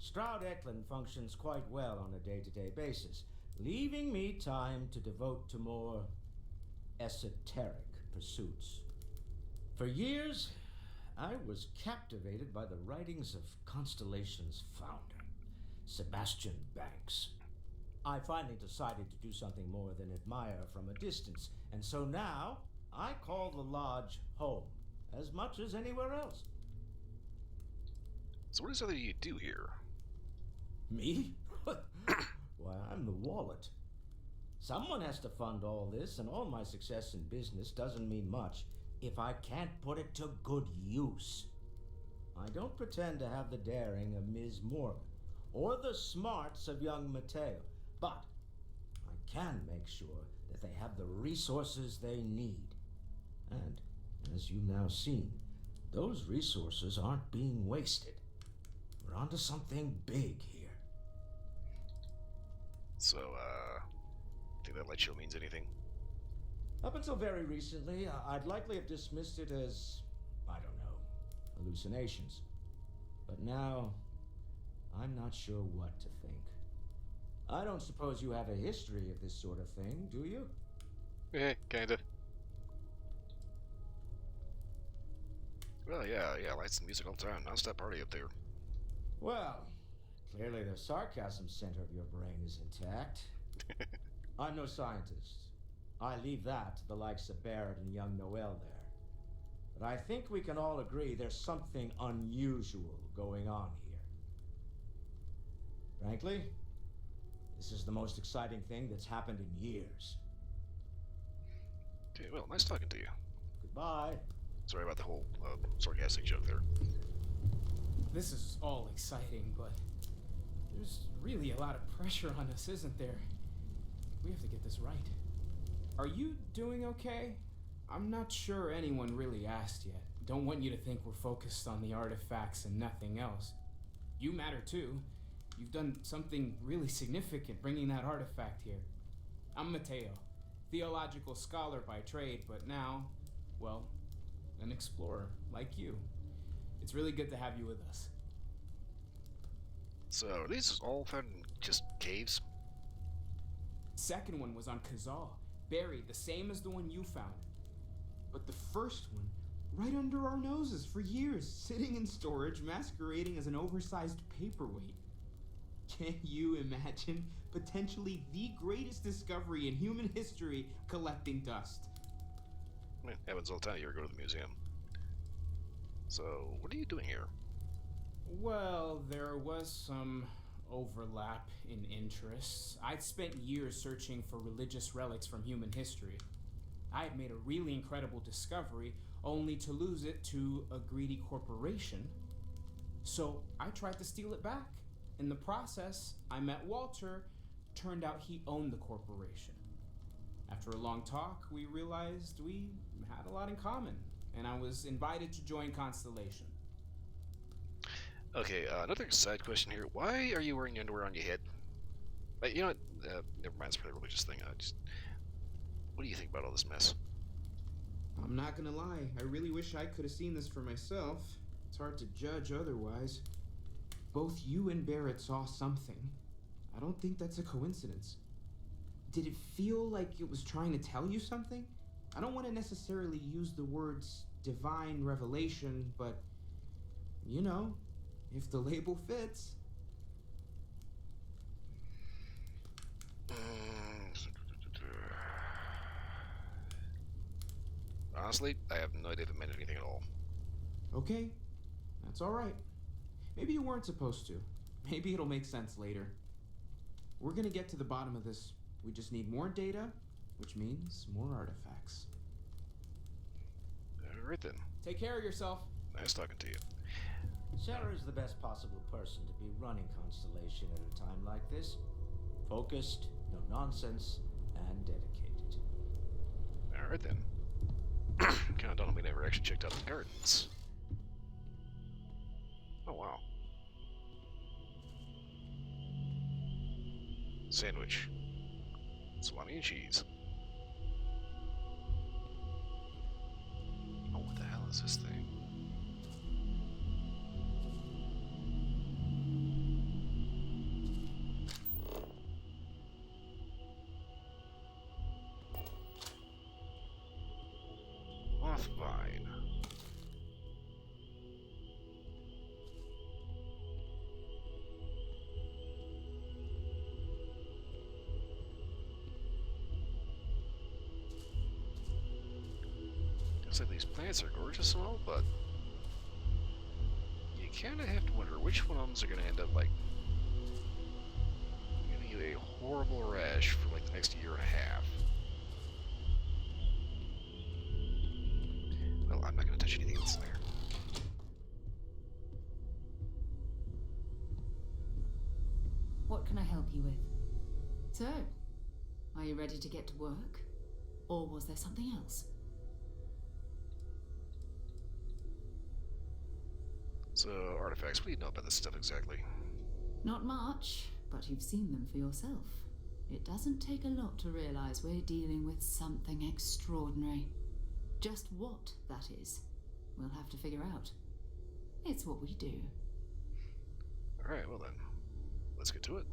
Stroud Eklund functions quite well on a day-to-day basis, leaving me time to devote to more esoteric pursuits. For years, I was captivated by the writings of Constellation's founder, Sebastian Banks. I finally decided to do something more than admire from a distance, and so now I call the Lodge home, as much as anywhere else. So what exactly do you do here? Me? Why, I'm the wallet. Someone has to fund all this, and all my success in business doesn't mean much if I can't put it to good use. I don't pretend to have the daring of Ms. Morgan, or the smarts of young Mateo, but I can make sure that they have the resources they need. And, as you've now seen, those resources aren't being wasted. We're onto something big here. So, think that light show means anything? Up until very recently, I'd likely have dismissed it as, I don't know, hallucinations. But now, I'm not sure what to think. I don't suppose you have a history of this sort of thing, do you? Kinda. Well, yeah, lights and music all the time. Non-stop party up there. Well, clearly the sarcasm center of your brain is intact. I'm no scientist. I leave that to the likes of Barrett and young Noel there. But I think we can all agree there's something unusual going on here. Frankly, this is the most exciting thing that's happened in years. Okay, well, nice talking to you. Goodbye. Sorry about the whole sarcastic joke there. This is all exciting, but there's really a lot of pressure on us, isn't there? We have to get this right. Are you doing okay? I'm not sure anyone really asked yet. Don't want you to think we're focused on the artifacts and nothing else. You matter too. You've done something really significant bringing that artifact here. I'm Mateo, theological scholar by trade, but now, well, an explorer like you. It's really good to have you with us. So, are these all found in just caves? Second one was on Kazal, buried the same as the one you found. But the first one Right under our noses for years, sitting in storage, masquerading as an oversized paperweight. Can you imagine potentially the greatest discovery in human history collecting dust? It happens all the time. You ever go to the museum? So, what are you doing here? Well, there was some overlap in interests. I'd spent years searching for religious relics from human history. I had made a really incredible discovery, only to lose it to a greedy corporation. So I tried to steal it back. In the process, I met Walter. Turned out he owned the corporation. After a long talk, we realized we had a lot in common, and I was invited to join Constellation. Okay, another side question here. Why are you wearing underwear on your head? You know what? Never mind, it's for the religious thing. What do you think about all this mess? I'm not gonna lie, I really wish I could have seen this for myself. It's hard to judge otherwise. Both you and Barrett saw something. I don't think that's a coincidence. Did it feel like it was trying to tell you something? I don't want to necessarily use the words divine revelation, but you know, if the label fits. Honestly, I have no idea if it meant anything at all. Okay, that's alright. Maybe you weren't supposed to. Maybe it'll make sense later. We're gonna get to the bottom of this. We just need more data, which means more artifacts. Alright then. Take care of yourself. Nice talking to you. Sarah is the best possible person to be running Constellation at a time like this. Focused, no nonsense, and dedicated. Alright then. Kinda dumb we never actually checked out the gardens. Oh wow. Sandwich. Salami and cheese. Oh, what the hell is this thing? Mothvine. Looks like these plants are gorgeous and all, but you kind of have to wonder which one of them are going to end up like giving you a horrible rash for like the next year and a half. Well, I'm not going to touch anything else there. What can I help you with? So, are you ready to get to work? Or was there something else? So, artifacts, what do you know about this stuff exactly? Not much, but you've seen them for yourself. It doesn't take a lot to realize we're dealing with something extraordinary. Just what that is, we'll have to figure out. It's what we do. Alright, well then, let's get to it.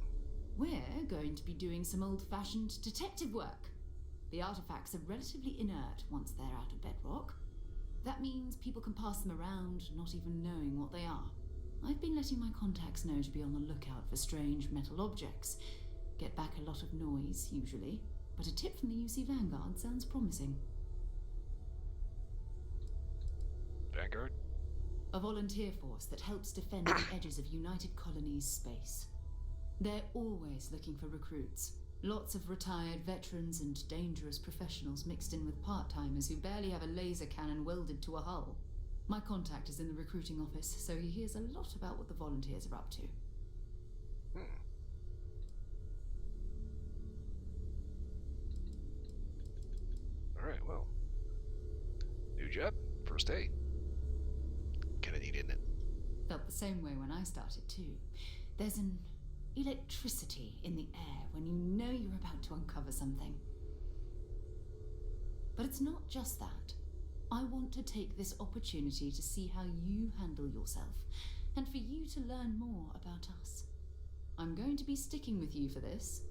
We're going to be doing some old-fashioned detective work. The artifacts are relatively inert once they're out of bedrock. That means people can pass them around, not even knowing what they are. I've been letting my contacts know to be on the lookout for strange metal objects. Get back a lot of noise, usually, but a tip from the UC Vanguard sounds promising. Vanguard? A volunteer force that helps defend the edges of United Colonies space. They're always looking for recruits. Lots of retired veterans and dangerous professionals mixed in with part-timers who barely have a laser cannon welded to a hull. My contact is in the recruiting office, so he hears a lot about what the volunteers are up to. Alright, well. New job, first day. Kinda neat, isn't it? Felt the same way when I started too. There's an electricity in the air when you know you're about to uncover something. But it's not just that. I want to take this opportunity to see how you handle yourself, and for you to learn more about us. I'm going to be sticking with you for this.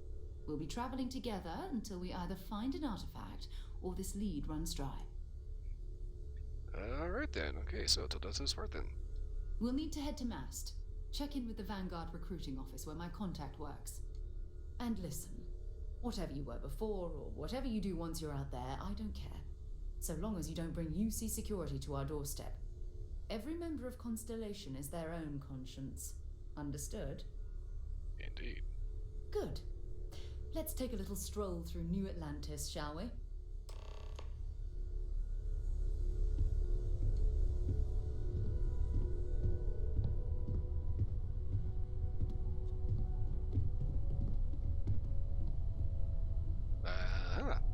We'll be traveling together until we either find an artifact or this lead runs dry. Alright then. Okay, so till does this part then. We'll need to head to Mast. Check in with the Vanguard recruiting office where my contact works. And listen, whatever you were before, or whatever you do once you're out there, I don't care. So long as you don't bring UC security to our doorstep. Every member of Constellation is their own conscience. Understood? Indeed. Good. Let's take a little stroll through New Atlantis, shall we?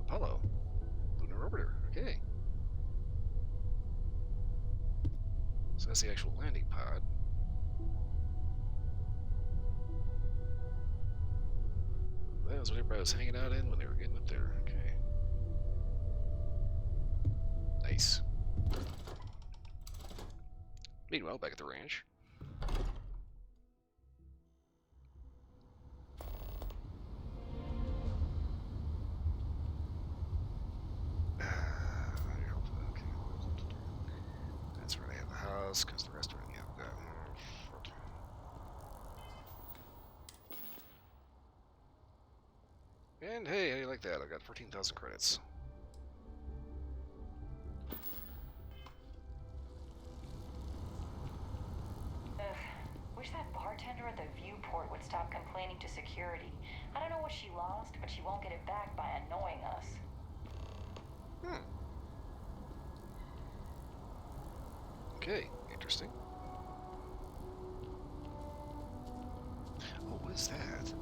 Apollo. Lunar Orbiter. Okay. So that's the actual landing pod. That was what everybody was hanging out in when they were getting up there. Okay. Nice. Meanwhile, back at the ranch. That's right, I have the house, because the restaurant, yeah. And hey, how do you like that? I got 14,000 credits. Wish that bartender at the viewport would stop complaining to security. I don't know what she lost, but she won't get it back by annoying us. Okay, interesting. Oh, what is that?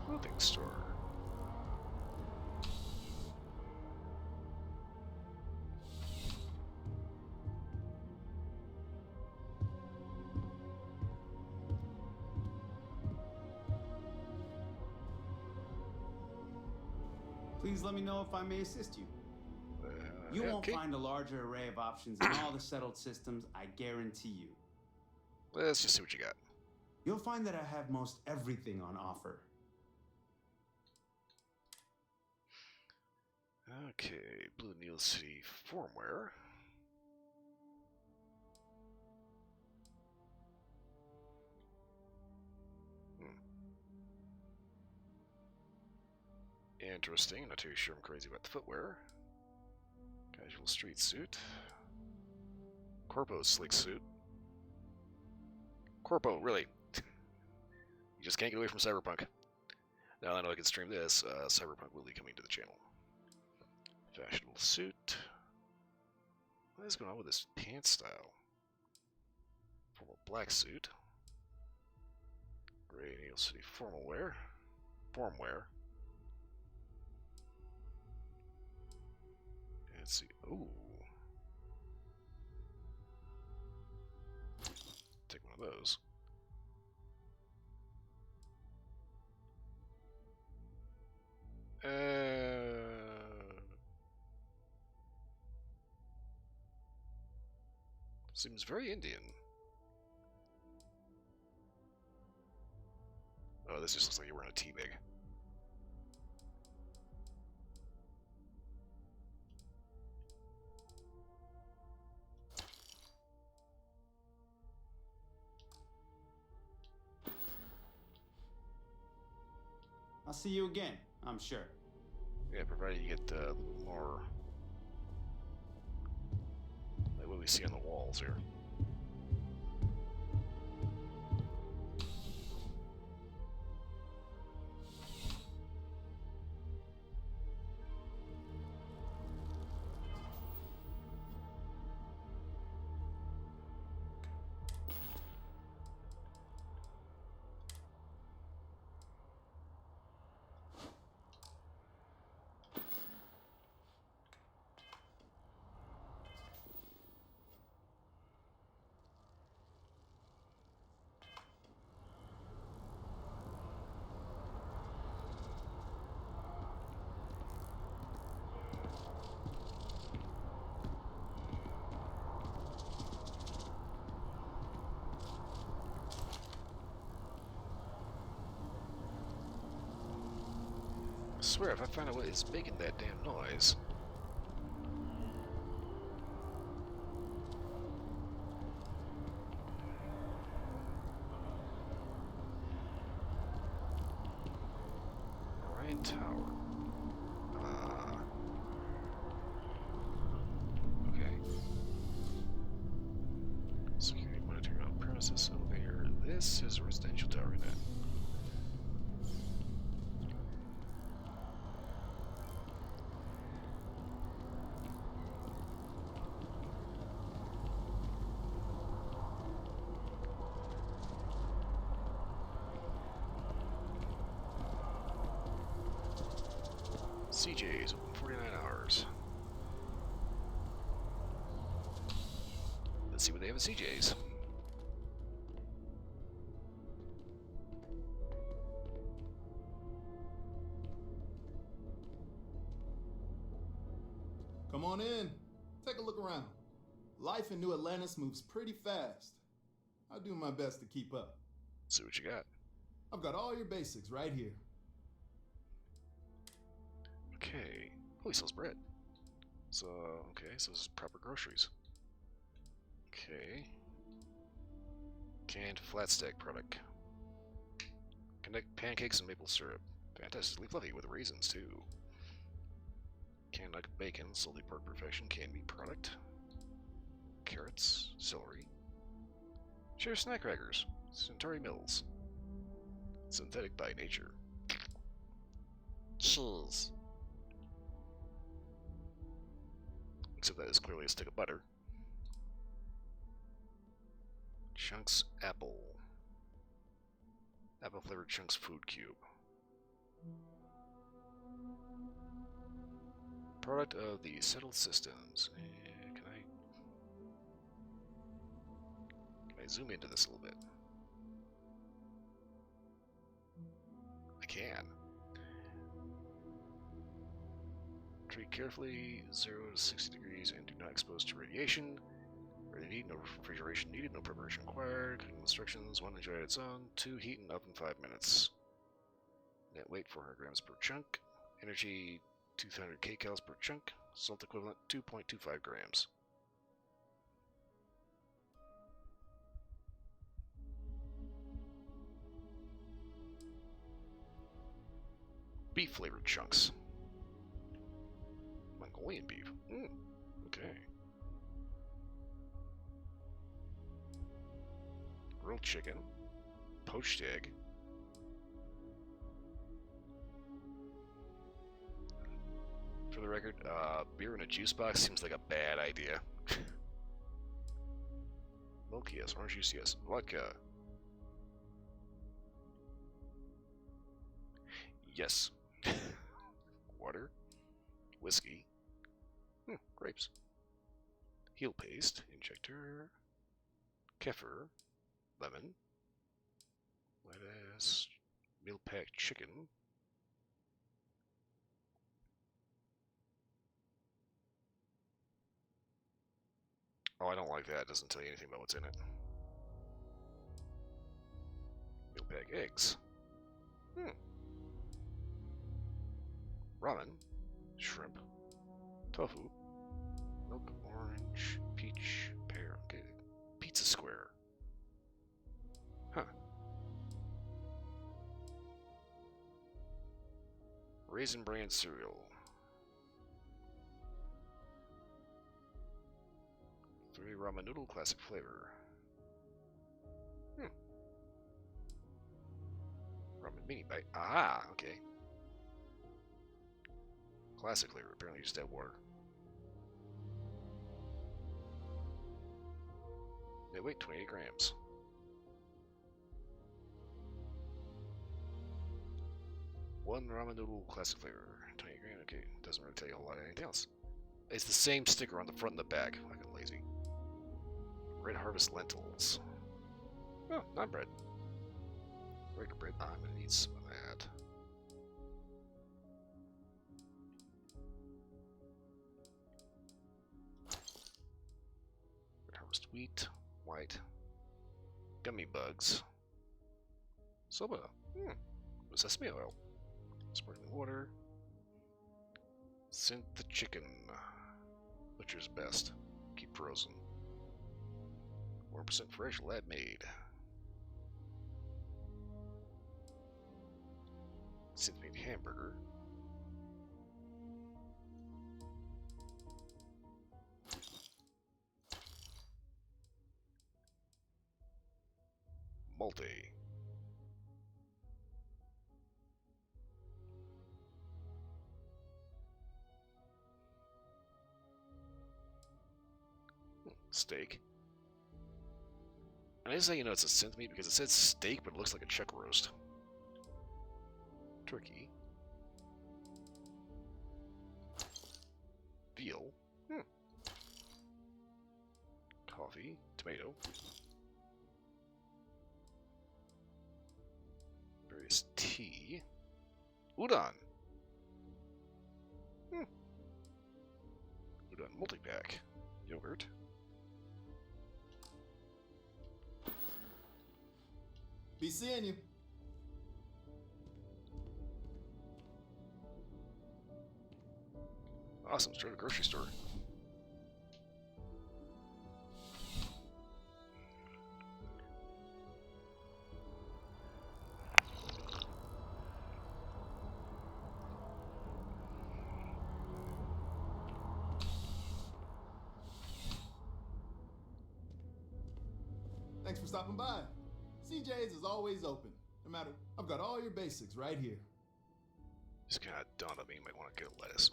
Clothing store. Please let me know if I may assist you. You won't find a larger array of options in all the settled systems, I guarantee you. Let's just see what you got. You'll find that I have most everything on offer. Okay, Blue Neil City firmware. Interesting, not too sure I'm crazy about the footwear. Casual street suit. Corpo slick suit. Corpo, really. You just can't get away from Cyberpunk. Now I know I can stream this, Cyberpunk will be coming to the channel. Fashionable suit. What is going on with this pants style? Formal black suit. Gray Neil City formal wear. Form wear. Let's see. Ooh. Take one of those. Seems very Indian. Oh, this just looks like you're wearing a teabag. I'll see you again, I'm sure. Yeah, provided you get a little bit more like what we see on the walls here. swear if I find out what is making that damn noise. Orion Tower. Okay. Security monitoring on premises elevator. This is a residential tower net. CJ's open 49 hours. Let's see what they have at CJ's. Come on in. Take a look around. Life in New Atlantis moves pretty fast. I'll do my best to keep up. See what you got. I've got all your basics right here. Okay. Oh, he sells bread. So, okay, so this is proper groceries. Okay. Canned flat stack product. Connect pancakes and maple syrup. Fantastically fluffy with raisins, too. Canned nugget bacon, salty pork perfection, canned meat product. Carrots, celery. Share snack crackers. Centauri Mills. Synthetic by nature. Cheese. Except that is clearly a stick of butter. Chunks apple. Apple flavored chunks food cube. Product of the settled systems. Can I zoom into this a little bit? I can. Treat carefully, 0 to 60 degrees, and do not expose to radiation. Ready to heat, no refrigeration needed, no preparation required. Cooking instructions: 1, enjoy its own. 2, heat and up in 5 minutes. Net weight 400 grams per chunk. Energy 200 kcals per chunk. Salt equivalent 2.25 grams. Beef flavored chunks. Mongolian beef. Okay. Grilled chicken. Poached egg. For the record, beer in a juice box seems like a bad idea. Milk, yes. Orange juice, yes. Vodka. Yes. Water. Whiskey. Grapes. Heel paste. Injector. Kefir. Lemon. Lettuce. Meal packed chicken. Oh, I don't like that. It doesn't tell you anything about what's in it. Meal pack eggs. Ramen. Shrimp. Tofu. Milk, orange, peach, pear. Okay. Pizza square. Huh. Raisin bran cereal. 3 ramen noodle classic flavor. Ramen mini bite. Ah, okay. Classic flavor. Apparently you just add water. Net weight 28 grams. One ramen noodle classic flavor. 20 grams. Okay. Doesn't really tell you a whole lot of anything else. It's the same sticker on the front and the back. Fucking lazy. Red Harvest lentils. Oh, not bread. Regular bread. I'm gonna need some of that. Red Harvest wheat. White. Gummy bugs. Soba. Sesame oil. Sparkling water. Synth the chicken. Butcher's best. Keep frozen. 1% fresh, lab made. Synth made hamburger. Multi. Steak. And I just say, you know, it's a synth meat because it says steak, but it looks like a chuck roast. Turkey. Veal. Coffee. Tomato. Various tea. Udon. Udon multi-pack. Yogurt. Be seeing you. Awesome, straight to the grocery store. Thanks for stopping by. CJ's is always open. No matter, I've got all your basics right here. Just kind of dawned on me, you might want to get a lettuce.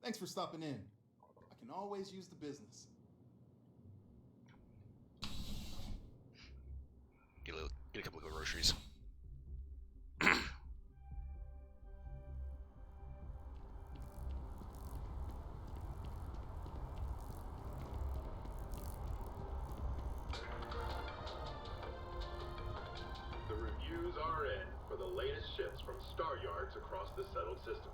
Thanks for stopping in. I can always use the business. Get a couple of groceries. The reviews are in for the latest ships from star yards across the settled systems.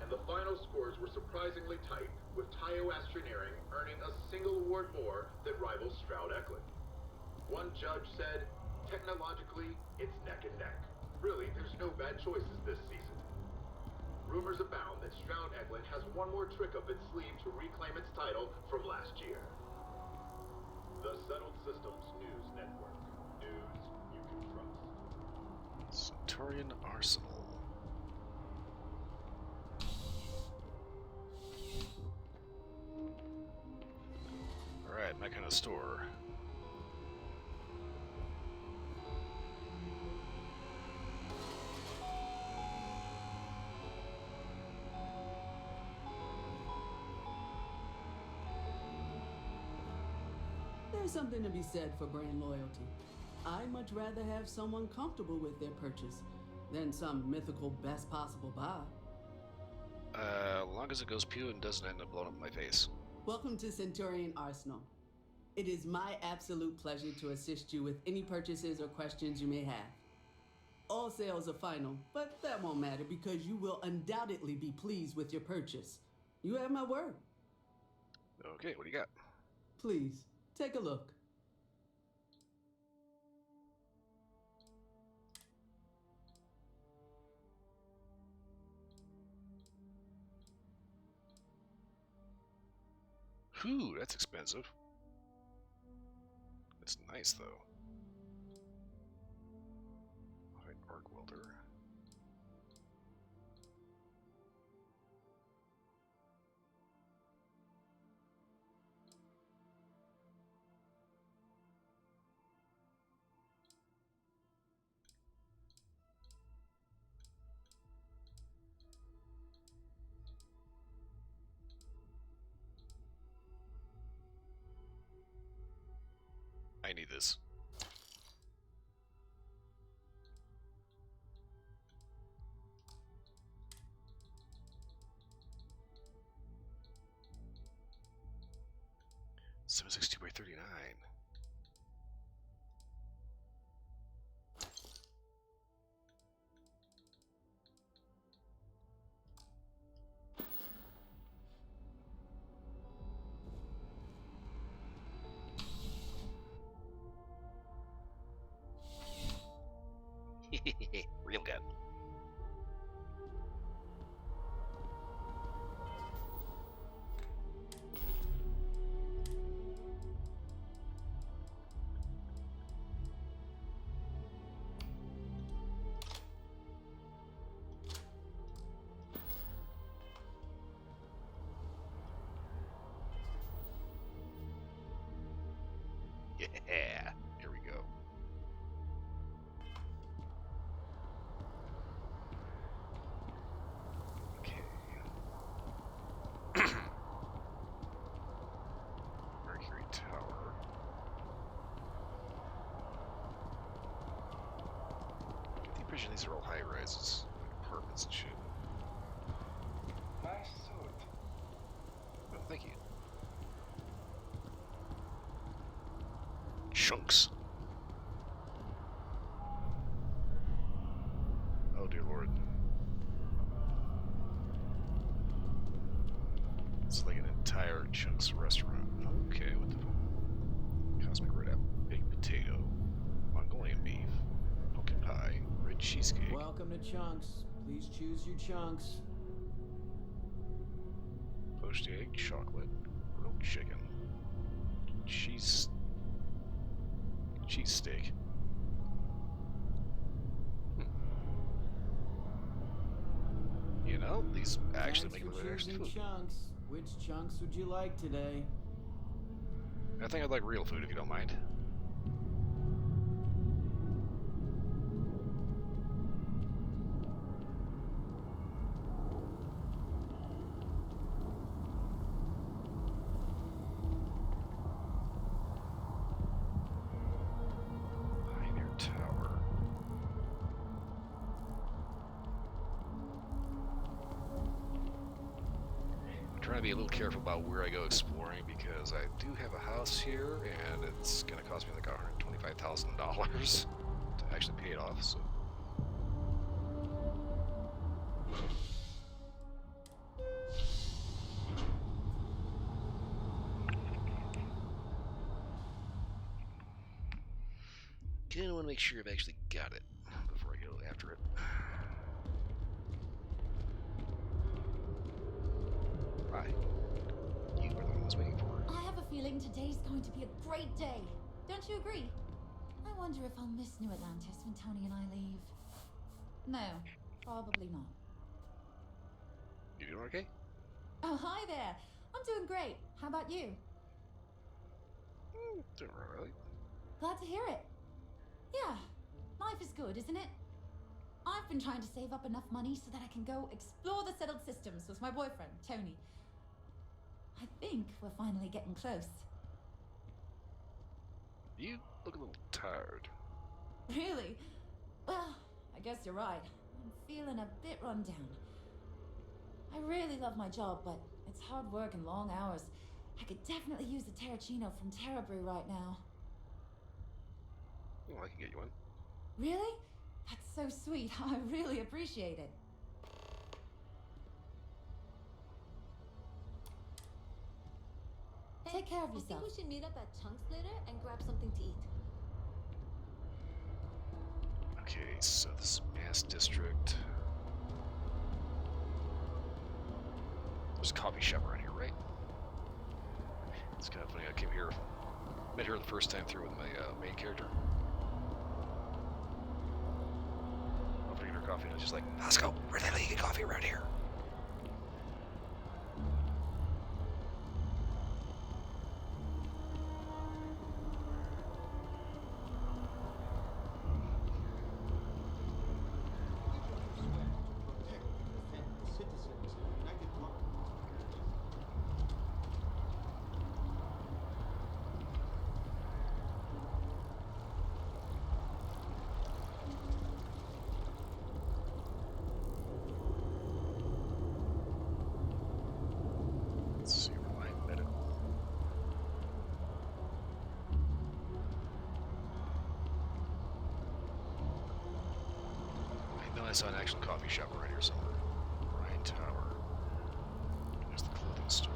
And the final scores were surprisingly tight, with Tayo Astroneering earning a single award more than rival Stroud-Eklund. One judge said, technologically, it's neck and neck. Really, there's no bad choices this season. Rumors abound that Stroud-Eklund has one more trick up its sleeve to reclaim its title from last year. The Settled Systems News Network. News you can trust. Centaurian Arsenal. Alright, my kind of store. There's something to be said for brand loyalty. I'd much rather have someone comfortable with their purchase than some mythical best possible buy. Long as it goes pew and doesn't end up blowing up my face. Welcome to Centaurian Arsenal. It is my absolute pleasure to assist you with any purchases or questions you may have. All sales are final, but that won't matter because you will undoubtedly be pleased with your purchase. You have my word. Okay, what do you got? Please, take a look. Whew, that's expensive. It's nice, though. Alright, arc welder. I need this. 762 by 39. Real gun. Yeah, here we go. Mercury Tower. Get the impression these are all high rises, like apartments and shit. Nice suit. Oh, thank you. Chunks. Oh dear lord. It's like an entire Chunks restaurant. Okay, what the fuck? Cosmic Red Apple, baked potato, Mongolian beef, pumpkin pie, red cheesecake. Welcome to Chunks. Please choose your chunks. Poached egg, chocolate, grilled chicken, cheese steak. You know, these actually Thanks make for really interesting choosing food. chunks. Which chunks would you like today? I think I'd like real food if you don't mind. Pioneer Tower. I'm trying to be a little careful about where I go exploring because I do have a house here and it's going to cost me like $125,000 to actually pay it off, so. Kind of want to make sure I've actually got it before I go after it. Hi. You are the one I was waiting for. I have a feeling today's going to be a great day. Don't you agree? I wonder if I'll miss New Atlantis when Tony and I leave. No, probably not. You doing okay? Oh, hi there. I'm doing great. How about you? Doing alright. Glad to hear it. Yeah, life is good, isn't it? I've been trying to save up enough money so that I can go explore the settled systems with my boyfriend, Tony. I think we're finally getting close. You look a little tired. Really? Well, I guess you're right. I'm feeling a bit run down. I really love my job, but it's hard work and long hours. I could definitely use a Terracino from Terra Brew right now. Well, I can get you one. Really? That's so sweet. I really appreciate it. Take care of yourself. I think we should meet up at Chunks later and grab something to eat. Okay, so this is Mass District. There's a coffee shop around here, right? It's kind of funny. I came here, met her the first time through with my main character. Offering her coffee, and I was just like, let's go. Where the hell you get coffee around here? Let's see, Reliant Medical. I saw an actual coffee shop right here somewhere. Ryan Tower. There's the clothing store.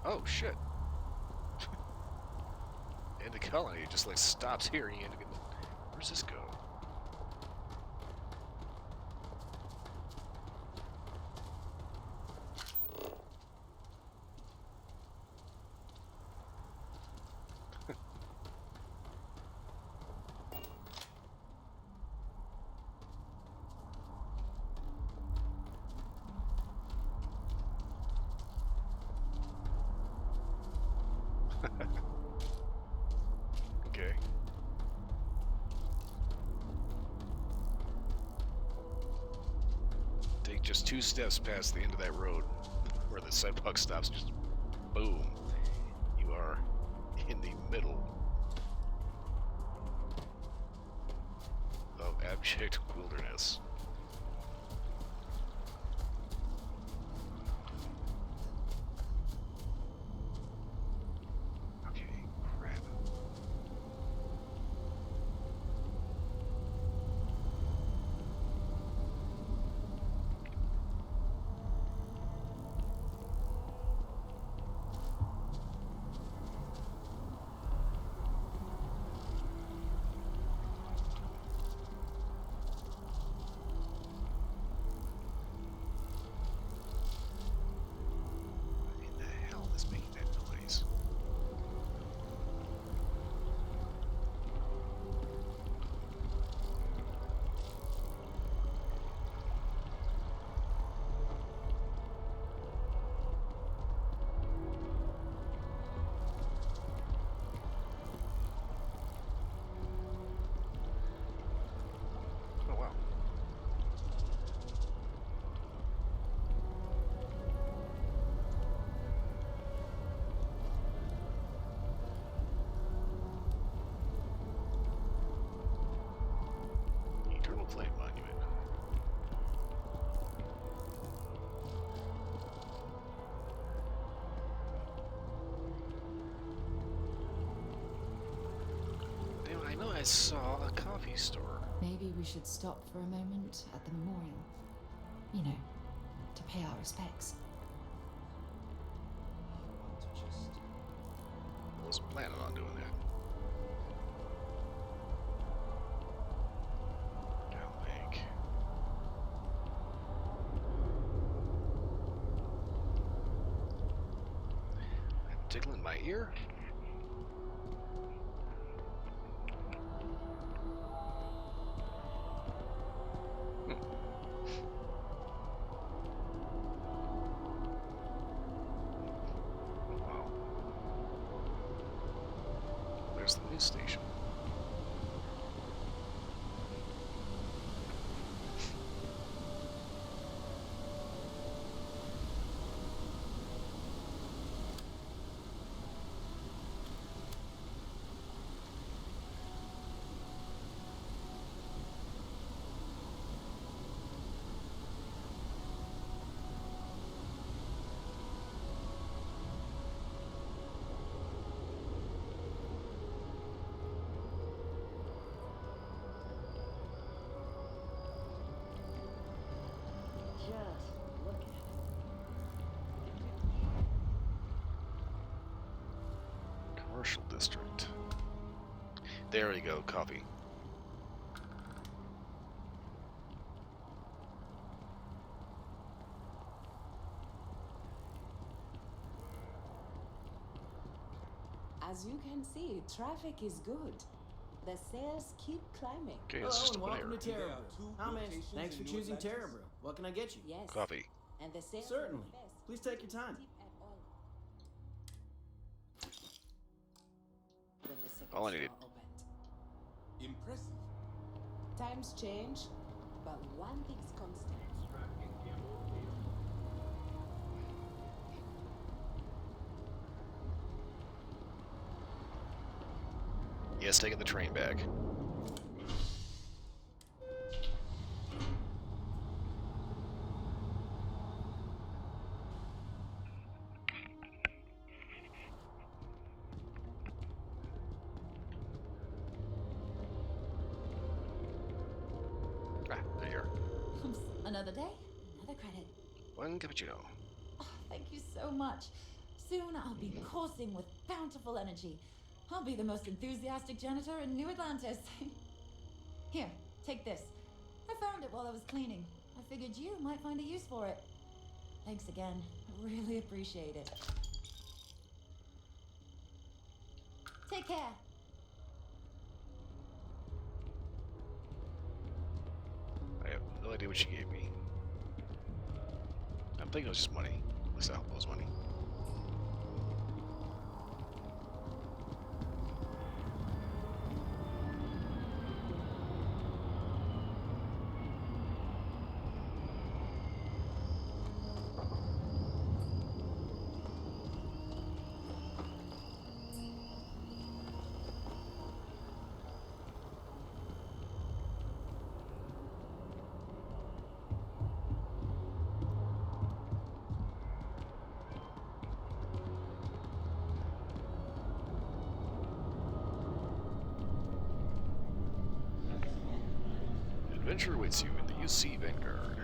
Oh shit. And the colony just like stops here and you end up getting... Where's this go? Okay. Take just 2 steps past the end of that road where the sidewalk stops, just boom. You are in the middle of abject wilderness. Okay, crap. What in the hell is making that noise? Oh wow. Eternal Flame Monument. Damn, I know I saw a coffee store. Maybe we should stop for a moment at the memorial. You know, to pay our respects. I wasn't planning on doing that. AbelK. I'm tickling my ear. Wow. There's the news station. Just look at it. Commercial district. There you go, coffee. As you can see, traffic is good. The sales keep climbing. Okay, it's just Hello a and welcome to banner. Terrabrew. Comments? Thanks for choosing Terrabrew. What can I get you? Yes. Coffee. And the sales Certainly. are the best. Please take your time. Tip at all. When the second All I needed. store opened. Impressive. Times change, but one thing's constant. Yes, taking the train back. Ah, there you are. Another day, another credit. One cappuccino. Oh, thank you so much. Soon I'll be coursing with bountiful energy. I'll be the most enthusiastic janitor in New Atlantis. Here, take this. I found it while I was cleaning. I figured you might find a use for it. Thanks again. I really appreciate it. Take care. I have no idea what she gave me. I'm thinking it was just money. At least I hope it was money. Adventure awaits you in the UC Vanguard.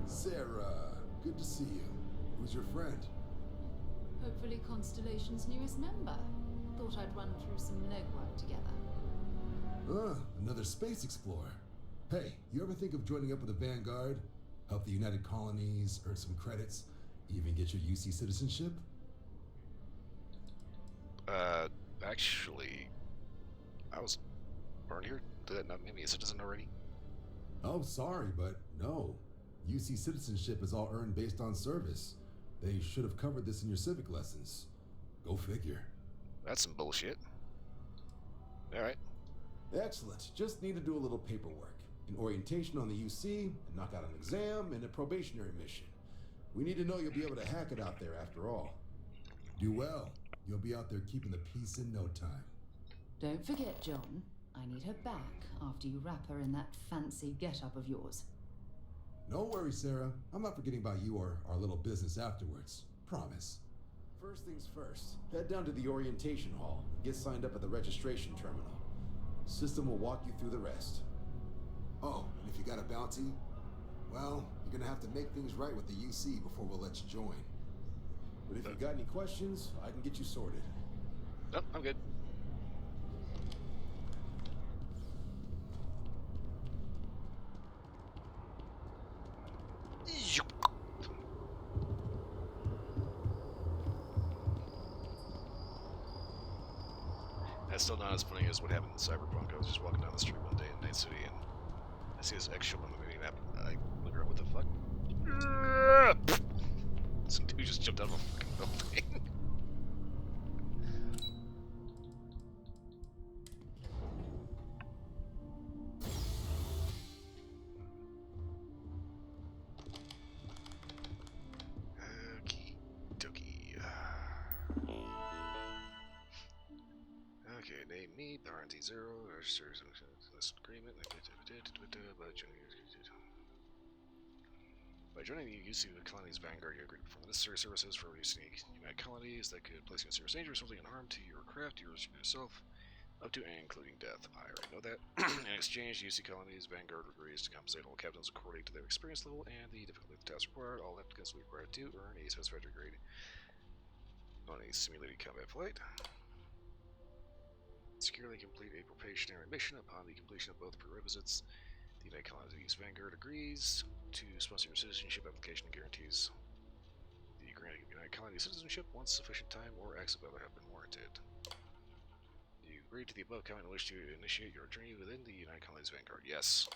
Sarah, good to see you. Who's your friend? Hopefully Constellation's newest member. Thought I'd run through some legwork together. Another space explorer. Hey, you ever think of joining up with the Vanguard? Help the United Colonies, earn some credits, even get your UC citizenship? Actually, I was born here. Did that not make me a citizen already? Oh, sorry, but no. UC citizenship is all earned based on service. They should have covered this in your civic lessons. Go figure. That's some bullshit. Alright. Excellent. Just need to do a little paperwork. An orientation on the UC, knock out an exam, and a probationary mission. We need to know you'll be able to hack it out there after all. Do well. You'll be out there keeping the peace in no time. Don't forget, John. I need her back after you wrap her in that fancy get-up of yours. No worries, Sarah. I'm not forgetting about you or our little business afterwards. Promise. First things first, head down to the orientation hall. Get signed up at the registration terminal. System will walk you through the rest. Oh, and if you got a bounty, well, you're gonna have to make things right with the UC before we'll let you join. But if you got any questions, I can get you sorted. Nope, I'm good. That's still not as funny as what happened in Cyberpunk. I was just walking down the street one day in Night City and I see this X show on the mini map. I look around, what the fuck? Some dude just jumped out of a fucking building. Okie dokie. Okay, name me, Barnzy Zero, registers this agreement. By joining the UC Colonies Vanguard, you agree to perform the necessary services for releasing United Colonies that could place you in serious danger, resulting in harm to your craft, yourself, up to and including death. I already know that. In exchange, UC Colonies Vanguard agrees to compensate all captains according to their experience level and the difficulty of the task required. All applicants will be required to earn a satisfactory grade on a simulated combat flight. Securely complete a probationary mission. Upon the completion of both prerequisites, the United Colonies Vanguard agrees to sponsor your citizenship application and guarantees the granting of United Colonies citizenship once sufficient time or acts of valor have been warranted. You agree to the above comment and wish to initiate your journey within the United Colonies Vanguard. Yes.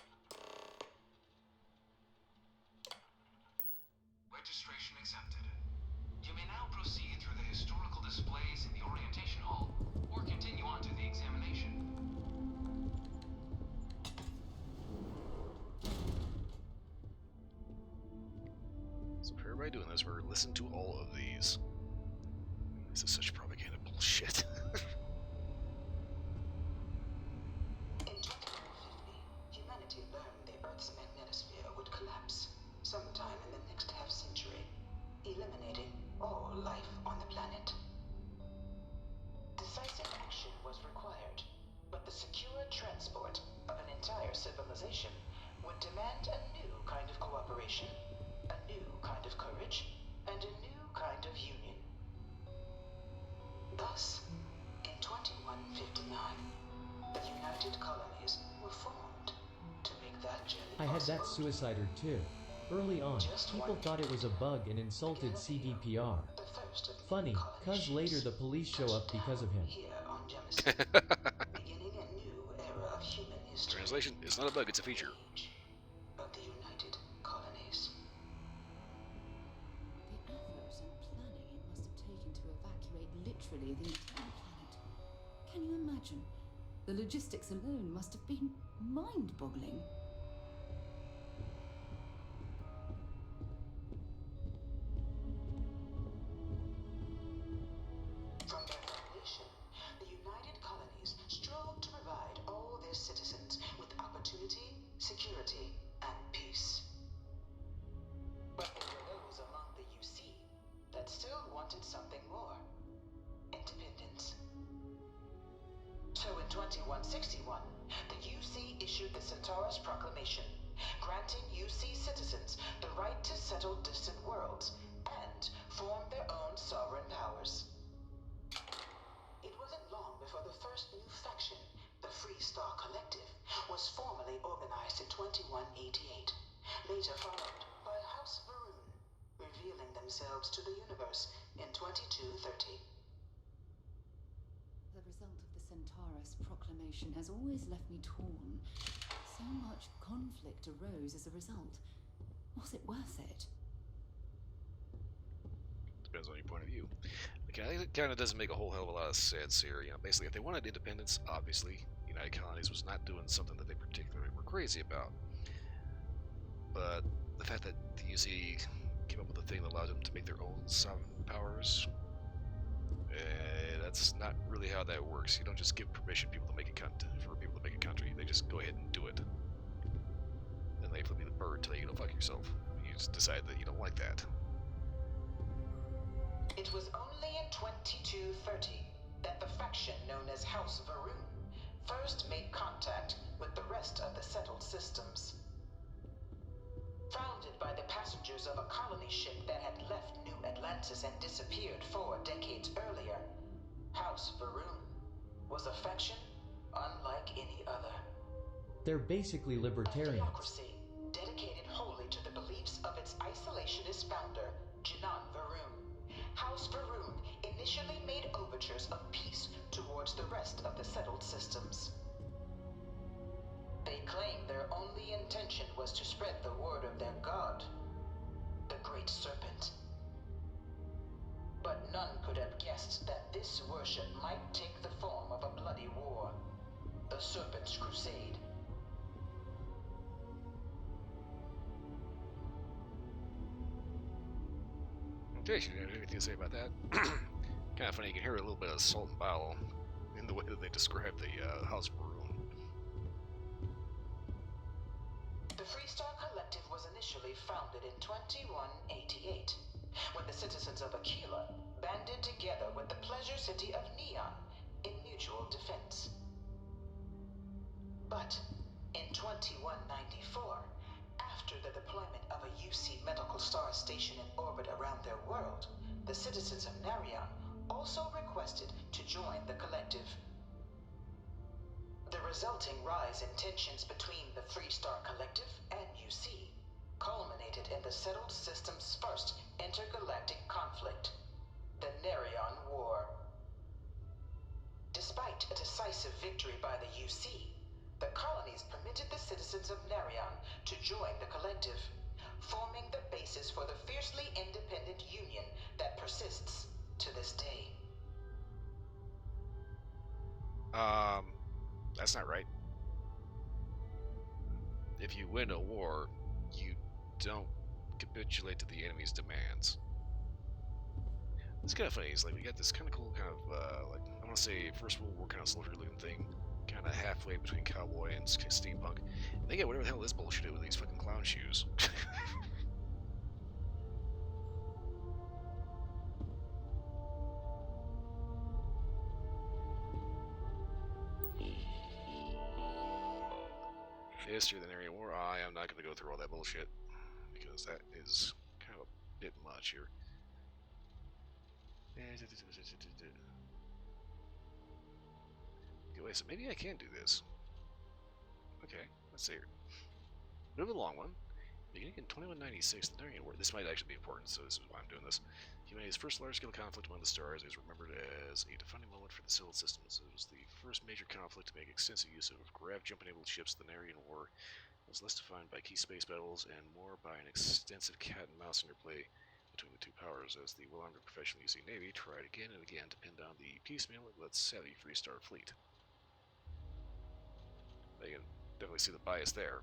Registration accepted. You may now proceed through the historical displays in the orientation hall, or continue on to the examination. So for everybody doing this, we're listening to all of these. This is such propaganda bullshit. In 2150, humanity learned the Earth's magnetosphere would collapse sometime in the next half-century, eliminating all life on the planet. Decisive action was required, but the secure transport of an entire civilization would demand a new kind of cooperation, a new kind of courage, and a new kind of union. Thus, in 2159, the United Colonies were formed to make that journey I had possible. that suicider too. Early on, people thought it was a bug and insulted CDPR. Funny, cuz later the police show up because of him. Beginning a new era of human history. Translation: it's not a bug, it's a feature. Of the United Colonies. The effort and planning it must have taken to evacuate literally the entire planet. Can you imagine? The logistics alone must have been mind-boggling. From their foundation, the United Colonies strove to provide all their citizens with opportunity, security, and peace. But there were those among the UC that still wanted something more. Independence. So in 2161, the UC issued the Centaurus Proclamation, granting UC citizens the right to settle distant worlds and form their own sovereign powers. It wasn't long before the first new faction, the Free Star Collective, was formally organized in 2188, later followed by House Varun, revealing themselves to the universe in 2230. The result of the Centaurus Proclamation has always left me torn. So much conflict arose as a result. Was it worth it? Depends on your point of view. It kind of doesn't make a whole hell of a lot of sense here. Basically, if they wanted independence, obviously, United Colonies was not doing something that they particularly were crazy about. But the fact that the UC came up with a thing that allowed them to make their own sovereign powers, that's not really how that works. You don't just give permission for people to make a country. They just go ahead and do it. Then they flip you the bird, tell you to fuck yourself. You just decide that you don't like that. It was only in 2230 that the faction known as House Varun first made contact with the rest of the settled systems. Founded by the passengers of a colony ship that had left New Atlantis and disappeared 4 decades earlier, House Varun was a faction unlike any other. They're basically A libertarians. theocracy dedicated wholly to the beliefs of its isolationist founder, Janan Varun. House Varun initially made overtures of peace towards the rest of the settled systems. They claimed their only intention was to spread the word of their god, the Great Serpent. But none could have guessed that this worship might take the form of a bloody war, the Serpent's Crusade. Okay, you have anything to say about that? Kind of funny, you can hear a little bit of salt and bile in the way that they describe the House of Varun. The Freestar Collective was initially founded in 2188, when the citizens of Aquila banded together with the pleasure city of Neon in mutual defense. But in 2194, after the deployment of a UC medical star station in orbit around their world, the citizens of Narion also requested to join the collective. The resulting rise in tensions between the Freestar Collective and UC culminated in the settled system's first intergalactic conflict, the Narion War. Despite a decisive victory by the UC, the colonies permitted the citizens of Narion to join the collective, forming the basis for the fiercely independent union that persists to this day. That's not right. If you win a war, you don't capitulate to the enemy's demands. It's kind of funny. It's like we got this kind of cool kind of like I want to say First World War kind of soldier-looking thing, kind of halfway between cowboy and steampunk. And they got whatever the hell this bullshit is with these fucking clown shoes. History of the Aryan War. I am not going to go through all that bullshit because that is kind of a bit much here. Wait, so maybe I can do this. Okay, let's see here. Bit of a long one. Beginning in 2196, the Aryan War. This might actually be important, so this is why I'm doing this. Humanity's first large-scale conflict among the stars is remembered as a defining moment for the civil systems. It was the first major conflict to make extensive use of grav-jump-enabled ships. The Aryan War was less defined by key space battles and more by an extensive cat-and-mouse interplay between the two powers, as the well-armed professional UC Navy tried again and again to pin down the piecemeal but savvy Freestar fleet. You can definitely see the bias there.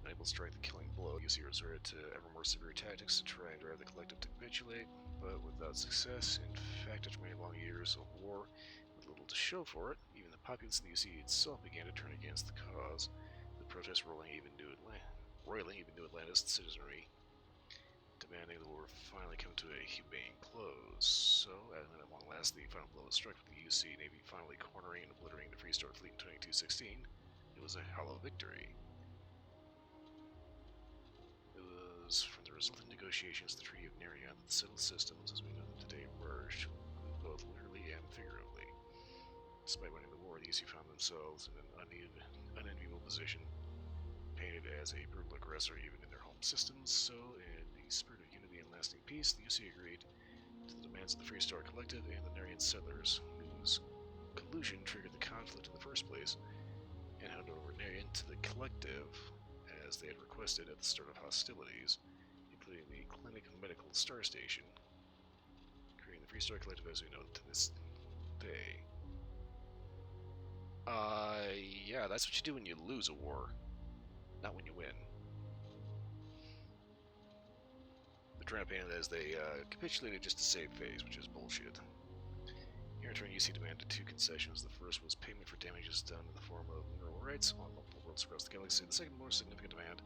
Unable to strike the killing blow, UC resorted to ever more severe tactics to try and drive the collective to capitulate, but without success. In fact, after many long years of war, with little to show for it, even the populace of the UC itself began to turn against the cause, the protests roiling even new Atlantis citizenry, demanding the war finally come to a humane close. So, at long last, the final blow was struck with the UC Navy finally cornering and obliterating the Freestar fleet in 2216. It was a hollow victory. It was from the resulting negotiations of the Treaty of Nerion that the civil systems, as we know them today, emerged, both literally and figuratively. Despite winning the war, the UC found themselves in an unenviable position, painted as a brutal aggressor even in their home systems. So, in the spirit of unity and lasting peace, the UC agreed to the demands of the Freestar Collective and the Nerian settlers, whose collusion triggered the conflict in the first place, and handed over Nerian to the Collective, as they had requested at the start of hostilities, including the Clinic Medical Star Station, creating the Freestar Collective as we know it to this day. Yeah, that's what you do when you lose a war, not when you win. They're trying to paint it as they capitulated just to save face, which is bullshit. In return, UC demanded two concessions. The first was payment for damages done in the form of mineral rights on multiple worlds across the galaxy. The second, more significant demand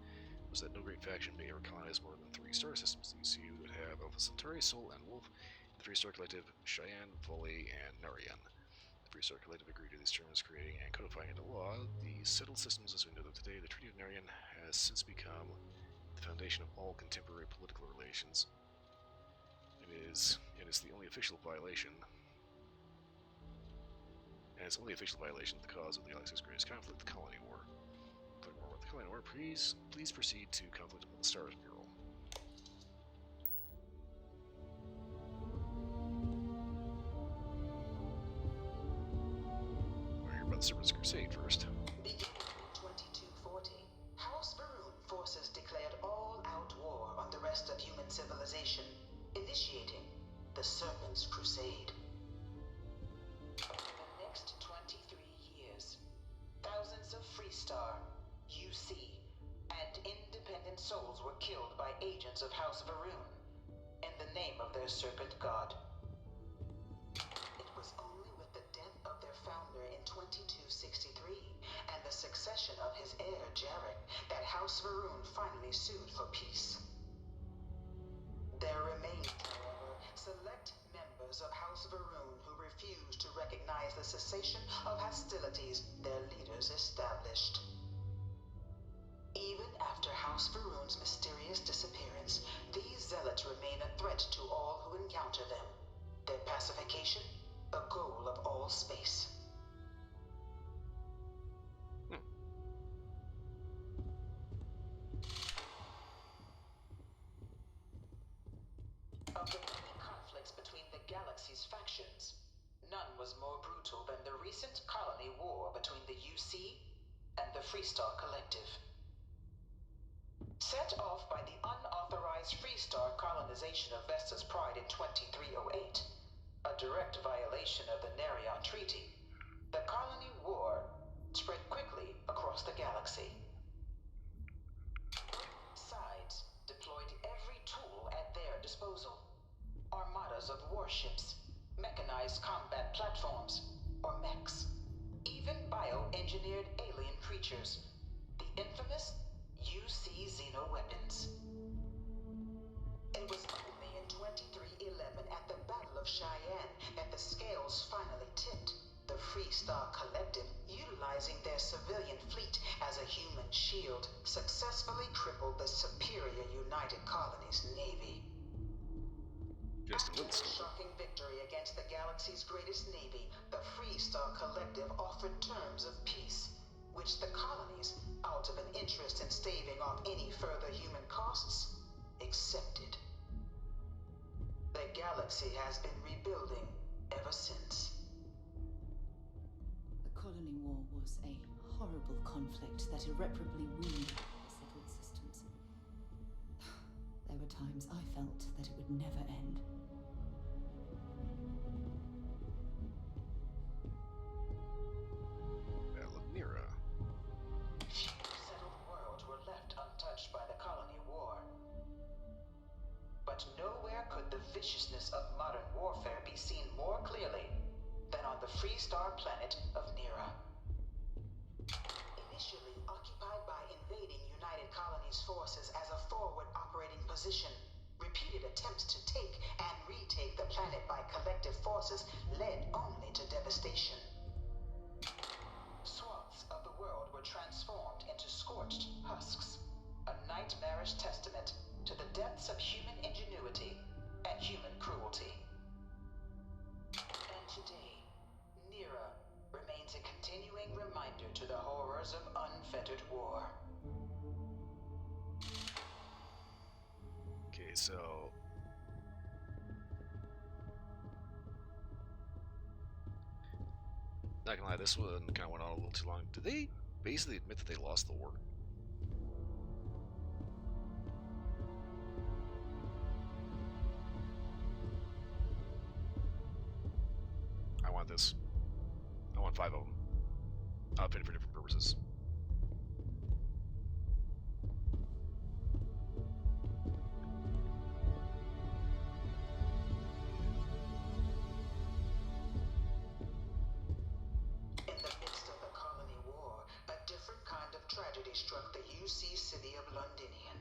was that no great faction may ever colonize more than 3 star systems. The UC would have Alpha Centauri, Sol, and Wolf, the Freestar Collective, Cheyenne, Volley, and Narian. The Freestar Collective agreed to these terms, creating and codifying into law the settled systems as we know them today. The Treaty of Narian has since become the foundation of all contemporary political relations. It is the only official violation. And it's only official violation of the cause of the galaxy's greatest conflict, the Colony War. To learn more about the Colony War, please proceed to Conflict Among the Stars Bureau. We'll hear about the Serpent's Crusade first. Beginning in 2240, House Varun forces declared all-out war on the rest of human civilization, initiating the Serpent's Crusade. For the next 23 years, thousands of Freestar, UC, and independent souls were killed by agents of House Varun in the name of their serpent god. It was only with the death of their founder in 2263 and the succession of his heir, Jarek, that House Varun finally sued for peace. There remained, however, select members of House Varun who refused to recognize the cessation of hostilities their leaders established. Even after House Varun's mysterious disappearance, these zealots remain a threat to all who encounter them. Their pacification, a goal of all space. Of the many conflicts between the galaxy's factions, none was more brutal than the recent colony war between the UC and the Freestar Collective. Set off by the unauthorized Freestar colonization of Vesta's Pride in 2308, a direct violation of the Nerion Treaty, the colony war spread quickly across the galaxy. Both sides deployed every tool at their disposal. engineered alien creatures, the infamous UC Xenoweapons. It was only in 2311 at the Battle of Cheyenne that the scales finally tipped. The Freestar Collective, utilizing their civilian fleet as a human shield, successfully crippled the superior United Colonies Navy. After this shocking victory against the galaxy's greatest navy, the Freestar Collective offered terms of peace, which the colonies, out of an interest in staving off any further human costs, accepted. The galaxy has been rebuilding ever since. The colony war was a horrible conflict that irreparably wounded the settled systems. There were times I felt that it would never end. Battle of Nira. Few settled worlds were left untouched by the colony war. But nowhere could the viciousness of modern warfare be seen more clearly than on the Freestar planet of Nira. Initially occupied by invading United Colonies forces as a forward operating position, repeated attempts to take and retake the planet by collective forces led only to devastation. Swaths of the world were transformed into scorched husks, a nightmarish testament to the depths of human ingenuity and human cruelty. And today, Nira remains a continuing reminder to the horrors of unfettered war. Okay, so not gonna lie, this one kind of went on a little too long. Did they basically admit that they lost the war? I want this. I want 5 of them. Outfitted for different purposes. In the midst of the colony war, a different kind of tragedy struck the UC city of Londinian.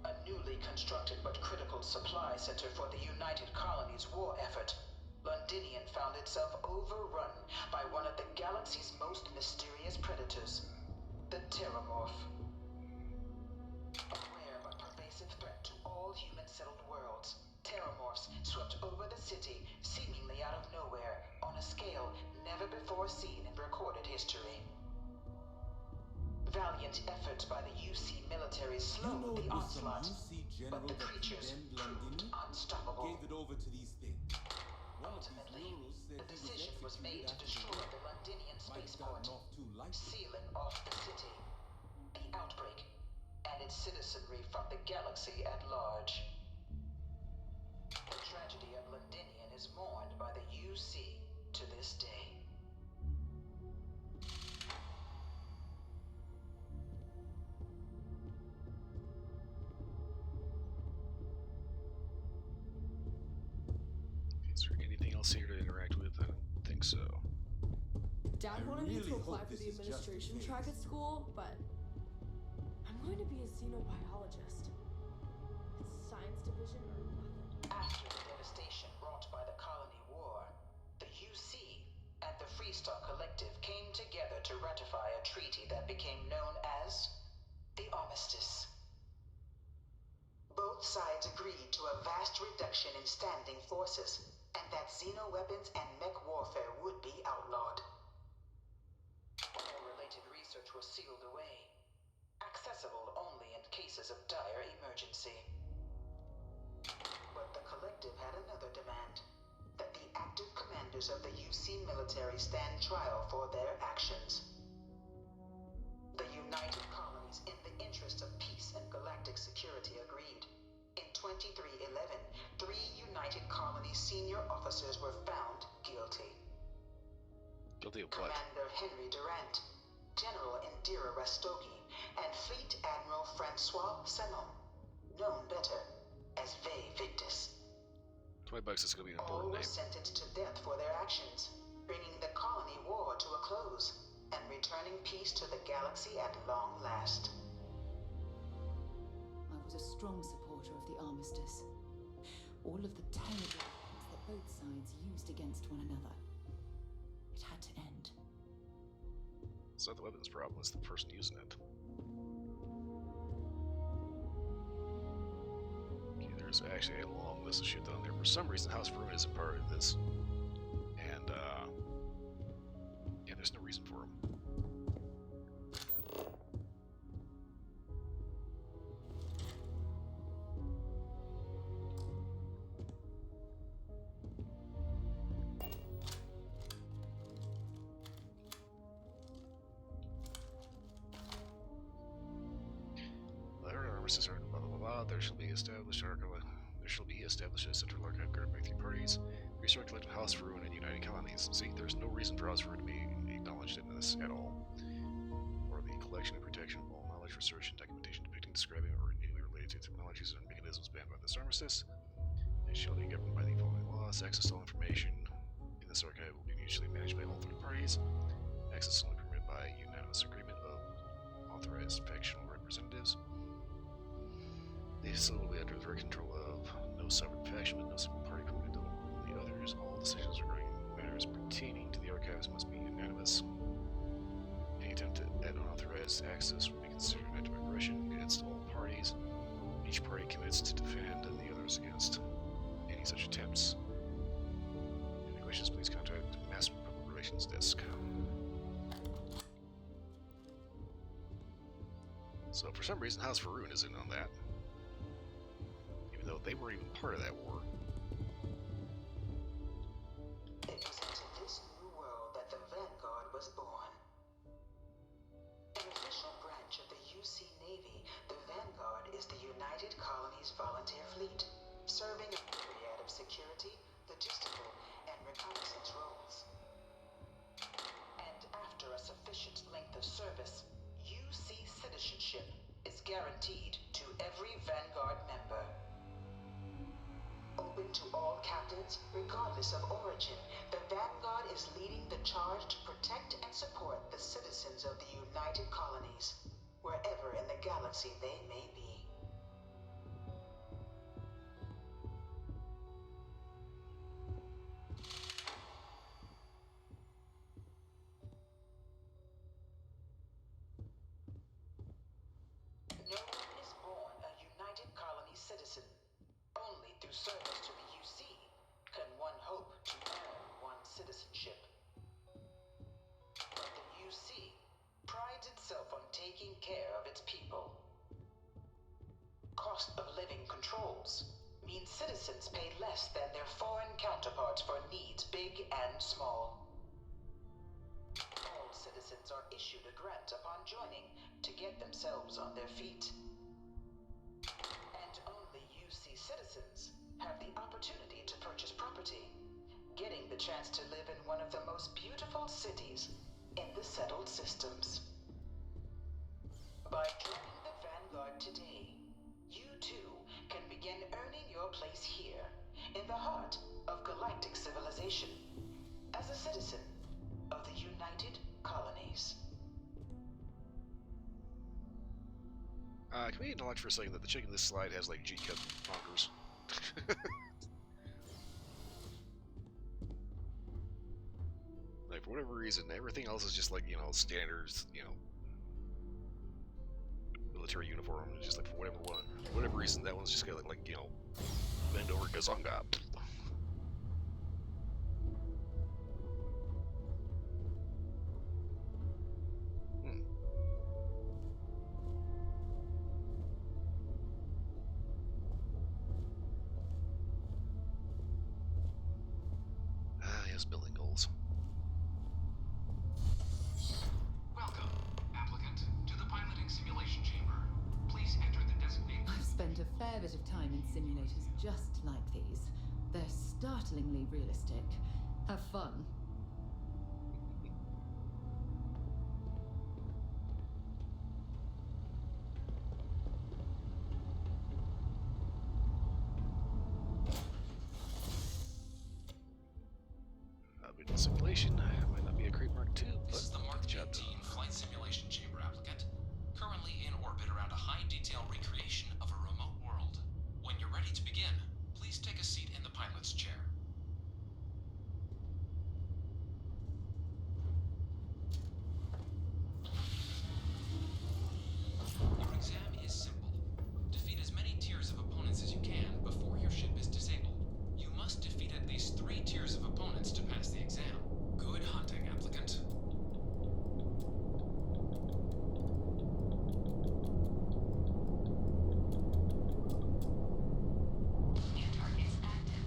A newly constructed but critical supply center for the United Colonies war effort, Londinian found itself overrun by one of the galaxy's most mysterious predators, the Terramorph. A rare but pervasive threat to all human-settled worlds, Terramorphs swept over the city, seemingly out of nowhere, on a scale never before seen in recorded history. Valiant efforts by the UC military slowed the onslaught, but the creatures proved unstoppable. Gave it over to these things. Ultimately, the decision was made to destroy the Londinian spaceport, sealing off the city, the outbreak, and its citizenry from the galaxy at large. The tragedy of Londinian is mourned by the UC to this day. Is there anything else here to interact with? I don't think so. Dad wanted me to apply for the administration track at school, but I'm going to be a xenobiologist. It's science division or nothing. After the devastation wrought by the colony war, the UC and the Freestar Collective came together to ratify a treaty that became known as the Armistice. Both sides agreed to a vast reduction in standing forces, and that xenoweapons and mech warfare would be outlawed. All related research was sealed away, accessible only in cases of dire emergency. But the Collective had another demand, that the active commanders of the UC military stand trial for their actions. The United Colonies, in the interest of peace and galactic security, agreed. In 2311, 3 United Colonies senior officers were found guilty. Guilty of what? Commander Henry Durant, General Indira Rastogi, and Fleet Admiral Francois Sanon, known better as Ve Victus. $20 is going to be an All important were name. sentenced to death for their actions, bringing the colony war to a close. returning peace to the galaxy at long last. I was a strong supporter of the armistice. All of the terrible weapons that both sides used against one another. It had to end. It's not the weapons problem, it's the person using it. Okay, there's actually a long list of shit down there. For some reason, House of Ruin isn't part of this. And, yeah, there's no reason for them. Blah, blah, blah, there shall be established a central archive guarded by 3 parties, Restore Collective House of Ruin and United Colonies. See, there's no reason for House of Ruin to be acknowledged in this at all. Or the collection and protection of all knowledge, research, and documentation depicting, describing, or immediately related to technologies and mechanisms banned by this armistice. It shall be governed by the following laws. Access to all information in this archive will be mutually managed by all 3 parties. Access is only permitted by unanimous agreement of authorized factional representatives. The facility will be under direct control of no sovereign faction with no single party permitted to overrule the others. All decisions regarding matters pertaining to the archives must be unanimous. Any attempt at unauthorized access will be considered an act of aggression against all parties. Each party commits to defend the others against any such attempts. Any questions, please contact Mass Public Relations Desk. So for some reason, House of Ruin is in on that. Though they weren't even part of that war. It was into this new world that the Vanguard was born. An official branch of the UC Navy, the Vanguard is the United Colonies Volunteer Fleet, serving a myriad of security, logistical, and reconnaissance roles. And after a sufficient length of service, UC citizenship is guaranteed to every Vanguard member. Open to all captains, regardless of origin, the Vanguard is leading the charge to protect and support the citizens of the United Colonies, wherever in the galaxy they may be. No one is born a United Colony citizen. Only through service to the UC can one hope to earn one's citizenship. But the UC prides itself on taking care of its people. Cost of living controls mean citizens pay less than their foreign counterparts for needs big and small. All citizens are issued a grant upon joining to get themselves on their feet. And only UC citizens have the opportunity to purchase property, getting the chance to live in one of the most beautiful cities in the settled systems. By joining the Vanguard today, you too can begin earning your place here, in the heart of galactic civilization, as a citizen of the United Colonies. Can we acknowledge for a second that the chick in this slide has like G-cut bonkers? Like, for whatever reason, everything else is just like, you know, standards, you know, military uniform, just like for whatever reason, that one's just got like, you know, bend over Gazonga. Yes, building goals. Welcome, applicant, to the piloting simulation chamber. Please enter the designated... I've spent a fair bit of time in simulators just like these. They're startlingly realistic. Have fun. Simulation might not be a great mark too. This is the Mark 18 Flight Simulation Chamber applicant, currently in orbit around a high-detail recreation of a remote world. When you're ready to begin, please take a seat in the pilot's chair. Your exam is simple. Defeat as many tiers of opponents as you can before your ship is disabled. You must defeat at least 3 tiers of opponents to pass the exam. Good hunting, applicant. New targets active.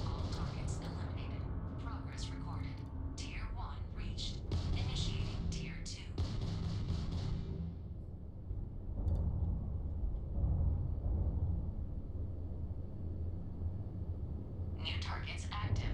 All targets eliminated. Progress recorded. Tier 1 reached. Initiating Tier 2. New targets active.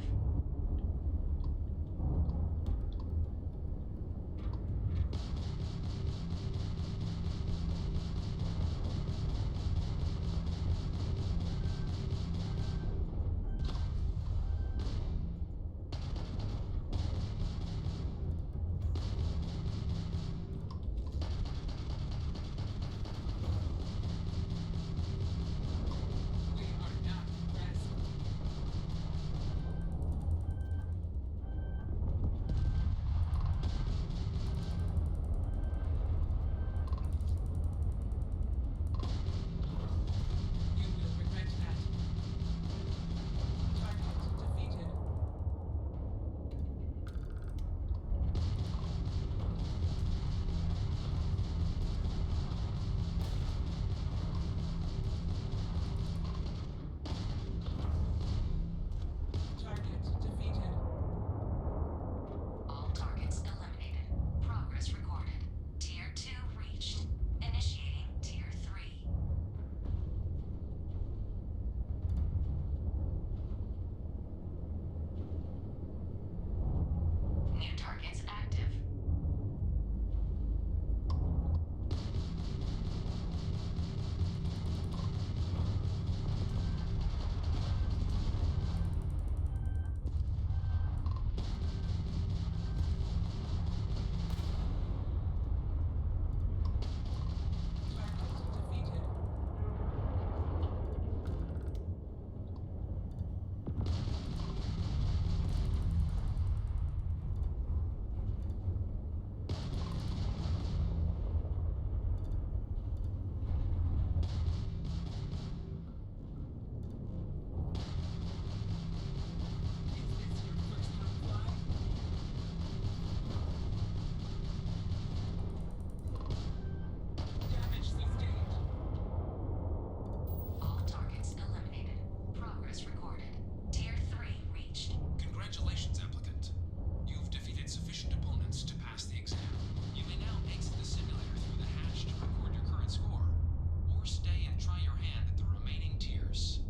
All targets eliminated. Progress recorded. Tier 2 reached. Initiating Tier 3. New targets active. All targets eliminated. Progress recorded. Tier 3 reached. Congratulations, applicant. You've defeated sufficient opponents to pass the exam. You may now exit the simulator through the hatch to record your current score, or stay and try your hand at the remaining tiers.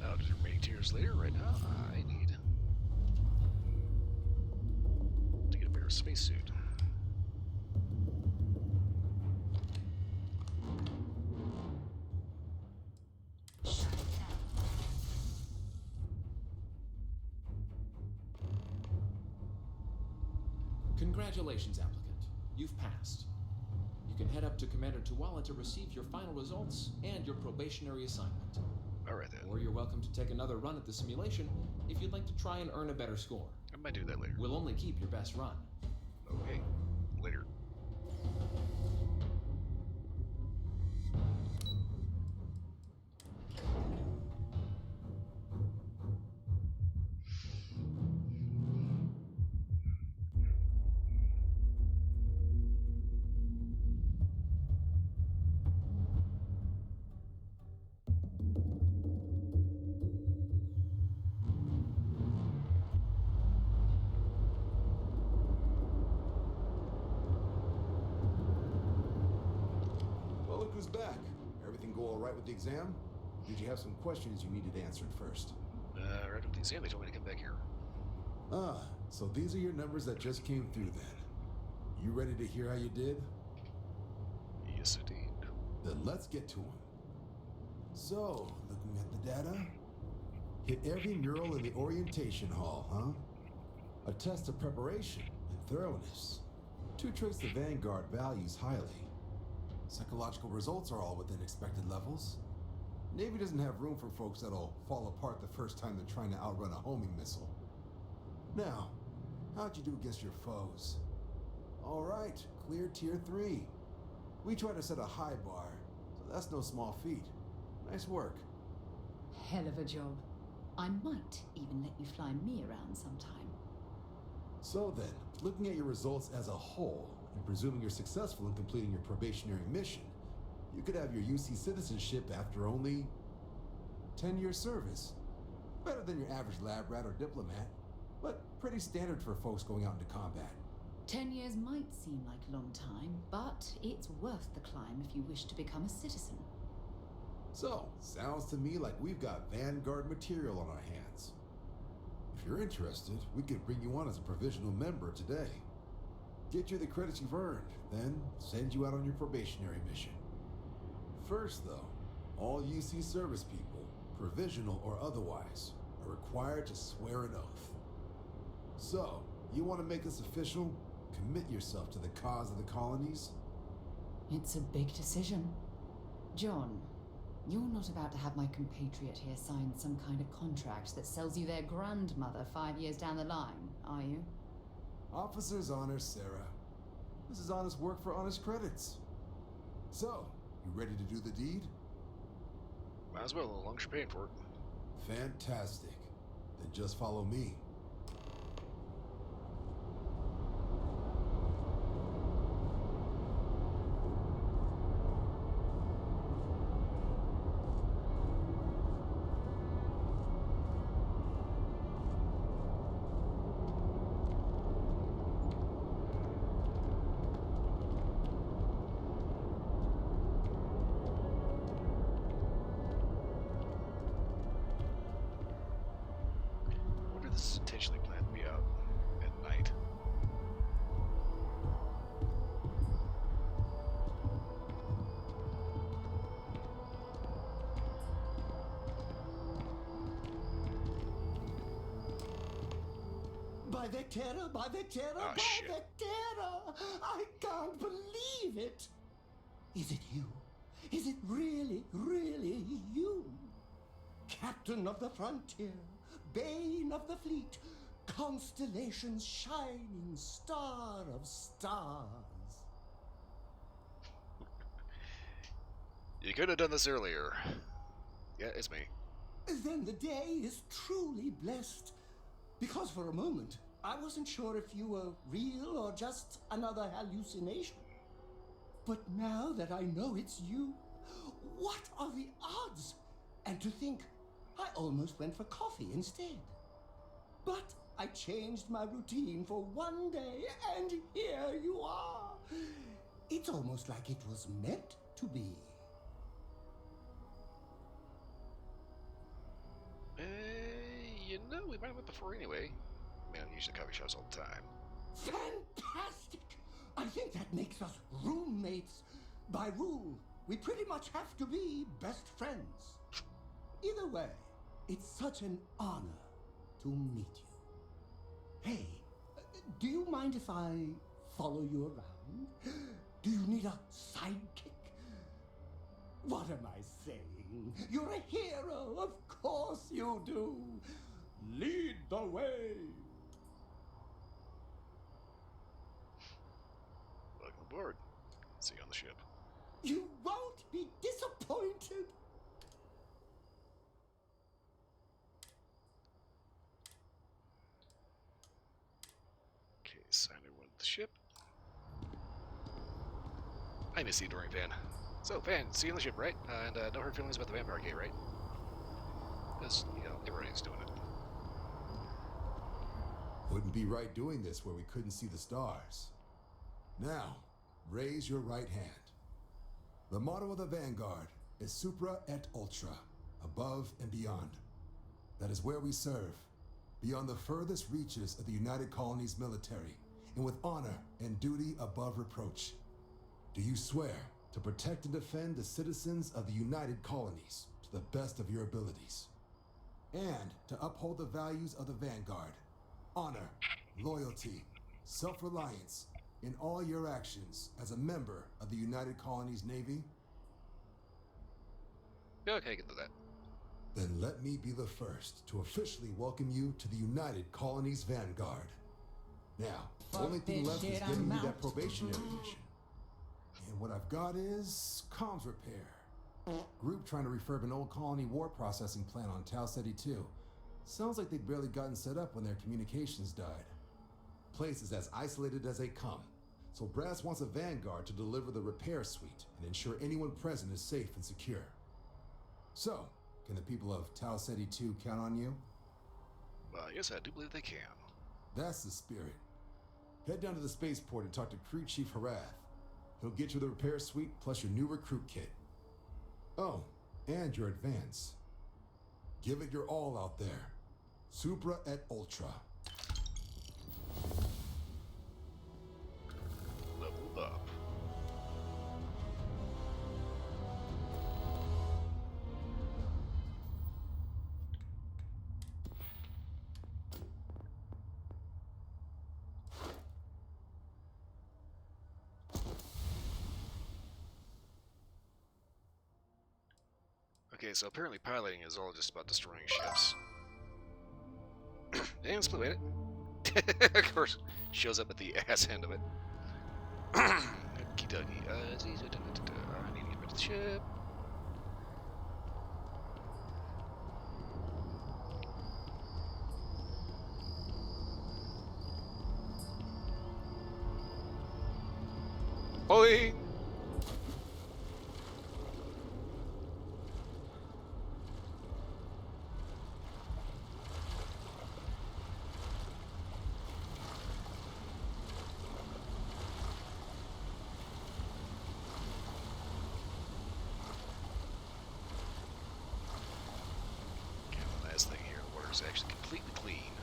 Now, to the remaining tiers later, right now, I need to get a better spacesuit. Congratulations, applicant. You've passed. You can head up to Commander Tuwala to receive your final results and your probationary assignment. Alright then. Or you're welcome to take another run at the simulation if you'd like to try and earn a better score. I might do that later. We'll only keep your best run. Okay. Later. Well, look who's back. Everything go all right with the exam? did you have some questions you needed answered first? Right up the exam, they told me to come back here. Ah, so these are your numbers that just came through then. You ready to hear how you did? Yes, indeed. Then let's get to them. So, looking at the data, hit every mural in the orientation hall, huh? A test of preparation and thoroughness. 2 traits the Vanguard values highly. Psychological results are all within expected levels. Navy doesn't have room for folks that'll fall apart the first time they're trying to outrun a homing missile. Now, how'd you do against your foes? All right, clear tier 3. We try to set a high bar, so that's no small feat. Nice work. Hell of a job. I might even let you fly me around sometime. So then, looking at your results as a whole, and presuming you're successful in completing your probationary mission, you could have your UC citizenship after only 10 years service. Better than your average lab rat or diplomat, but pretty standard for folks going out into combat. 10 years might seem like a long time, but it's worth the climb if you wish to become a citizen. So, sounds to me like we've got Vanguard material on our hands. If you're interested, we could bring you on as a provisional member today. Get you the credits you've earned, then send you out on your probationary mission. First, though, all UC service people, provisional or otherwise, are required to swear an oath. So, you want to make this official? Commit yourself to the cause of the colonies? It's a big decision. John, you're not about to have my compatriot here sign some kind of contract that sells you their grandmother 5 years down the line, are you? Officer's honor, Sarah. This is honest work for honest credits. So, you ready to do the deed? Might as well, as long as you're paying for it. Fantastic. Then just follow me. This is intentionally planned to be out at night. By the terror, by the terror, oh, by shit. the terror! I can't believe it! Is it you? Is it really, really you? Captain of the frontier, bane of the fleet, constellation's shining star of stars. You could have done this earlier. Yeah, it's me. Then the day is truly blessed. Because for a moment, I wasn't sure if you were real or just another hallucination. But now that I know it's you, what are the odds? And to think, I almost went for coffee instead. But I changed my routine for one day, and here you are. It's almost like it was meant to be. You know, we might have went before anyway. I mean, I use the coffee shops all the time. Fantastic! I think that makes us roommates. By rule, we pretty much have to be best friends. Either way, it's such an honor to meet you. Hey, do you mind if I follow you around? Do you need a sidekick? What am I saying? You're a hero, of course you do. Lead the way. Welcome aboard. See you on the ship. You won't be disappointed. Okay, sign everyone to the ship. I miss you during Van. So, Van, see you on the ship, right? And no hard feelings about the vampire gate, right? Because, you know, everybody's doing it. Wouldn't be right doing this where we couldn't see the stars. Now, raise your right hand. The motto of the Vanguard is Supra et Ultra. above and beyond. That is where we serve, beyond the furthest reaches of the United Colonies military, and with honor and duty above reproach. Do you swear to protect and defend the citizens of the United Colonies to the best of your abilities, and to uphold the values of the Vanguard, honor, loyalty, self-reliance, in all your actions as a member of the United Colonies Navy? Yeah, okay, I can do that. Then let me be the first to officially welcome you to the United Colonies Vanguard. Now, the only thing left is getting you that probationary mission. And what I've got is comms repair. Group trying to refurb an old colony war processing plant on Tau Ceti 2. Sounds like they'd barely gotten set up when their communications died. Place is as isolated as they come, so Brass wants a Vanguard to deliver the repair suite and ensure anyone present is safe and secure. So, can the people of Tau Ceti 2 count on you? Yes, I do believe they can. That's the spirit. Head down to the spaceport and talk to Crew Chief Harath. He'll get you the repair suite plus your new recruit kit. Oh, and your advance. Give it your all out there. Supra et Ultra. Leveled up. Okay, so apparently piloting is all just about destroying ships. And split, wait it. Of course, shows up at the ass end of it. Okie dokie. I need to get back to the ship. Oi! Thing here, the water is actually completely clean.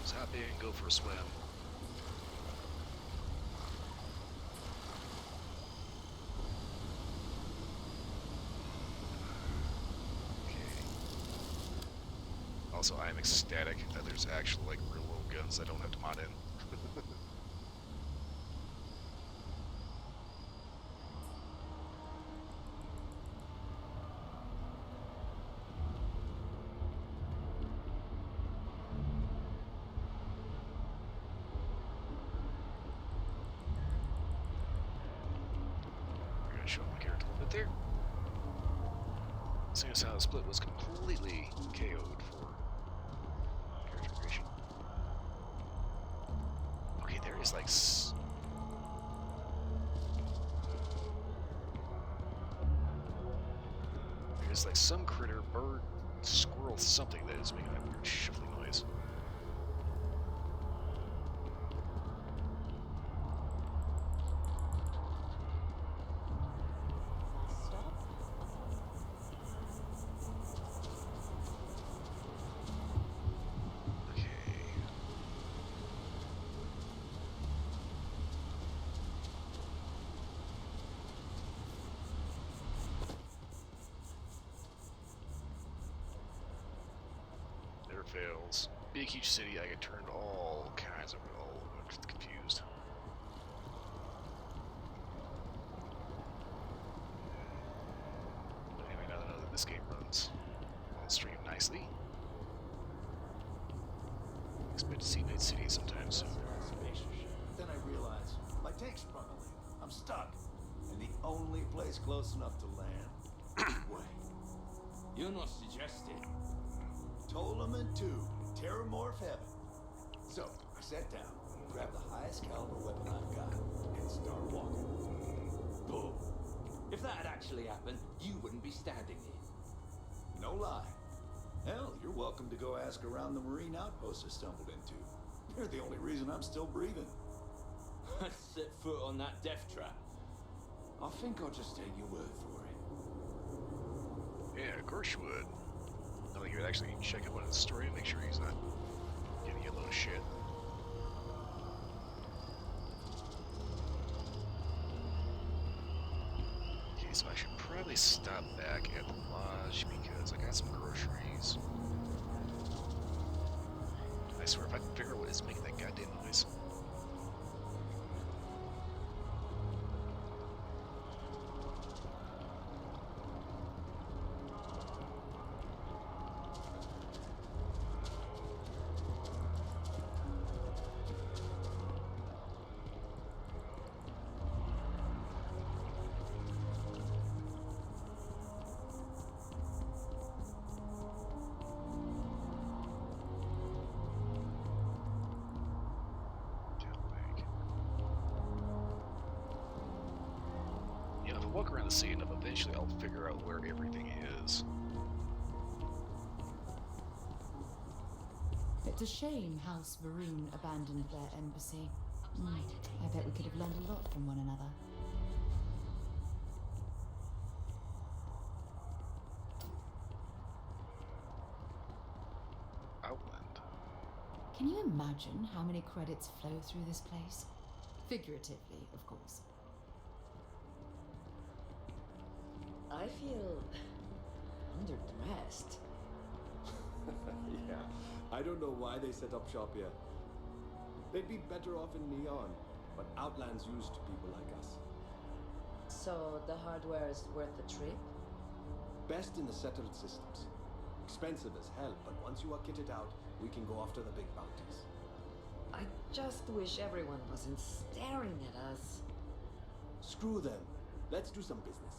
Just hop in, go for a swim. Okay. Also, I am ecstatic that there's actual, like, real world guns I don't have to mod in. Show my character a little bit there. Seeing as how the split was completely KO'd for character creation. Okay, there is like there's like some critter, bird, squirrel, something that is making that weird shuffling noise. Fails. Being a huge city, I get turned all kinds of confused. But anyway, now that I know that this game runs on stream nicely, expect to see Night City sometime soon. Then I realized my tank's sprung a leak. I'm stuck, and the only place close enough to land. Wait, You're not suggesting. Ptolemy 2, Terramorph Heaven. So, I sat down, grabbed the highest caliber weapon I've got, and start walking. Boom. If that had actually happened, you wouldn't be standing here. No lie. Hell, you're welcome to go ask around the Marine outpost I stumbled into. They're the only reason I'm still breathing. Set foot on that death trap. I think I'll just take your word for it. Yeah, of course you would. I think you would actually check up on his story and make sure he's not giving you a load of shit. Okay, so I should probably stop back at the lodge because I got some groceries. I swear, if I can figure out what is making that goddamn noise. Walk around the scene enough, eventually I'll figure out where everything is. It's a shame House Varun abandoned their embassy. I bet we could have learned a lot from one another. Outland. Can you imagine how many credits flow through this place? Figuratively, of course. I feel underdressed. Yeah, I don't know why they set up shop here. They'd be better off in Neon, but Outland's used to people like us. So the hardware is worth the trip? Best in the settled systems. Expensive as hell, but once you are kitted out, we can go after the big bounties. I just wish everyone wasn't staring at us. Screw them. Let's do some business.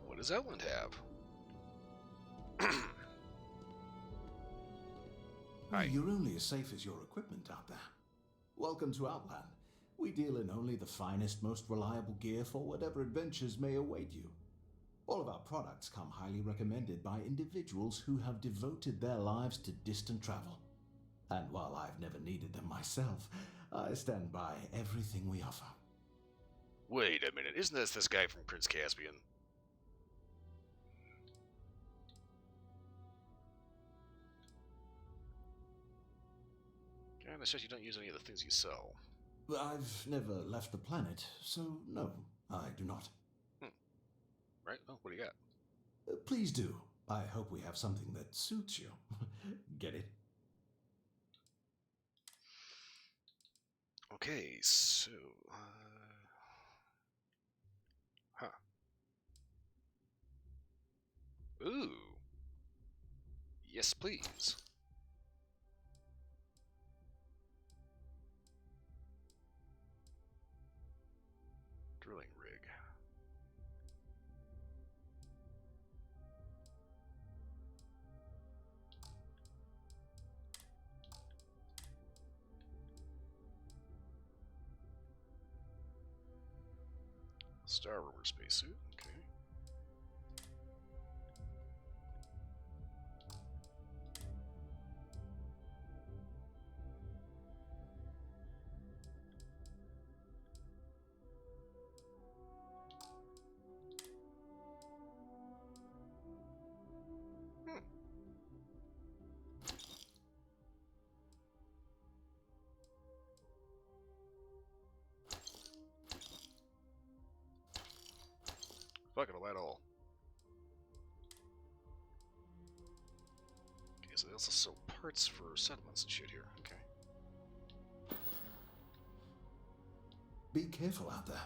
What does Outland have? Hi. You're only as safe as your equipment out there. Welcome to Outland. We deal in only the finest, most reliable gear for whatever adventures may await you. All of our products come highly recommended by individuals who have devoted their lives to distant travel. And while I've never needed them myself, I stand by everything we offer. Wait a minute, isn't this guy from Prince Caspian? Kinda says you don't use any of the things you sell. I've never left the planet, so no, I do not. Right? Oh, what do you got? Please do. I hope we have something that suits you. Get it? Okay, so... Huh. Ooh. Yes, please. Drilling rig. Star Rover spacesuit, okay. Fuck it, I'll add all. Okay, so they also sell parts for settlements and shit here. Okay. Be careful out there.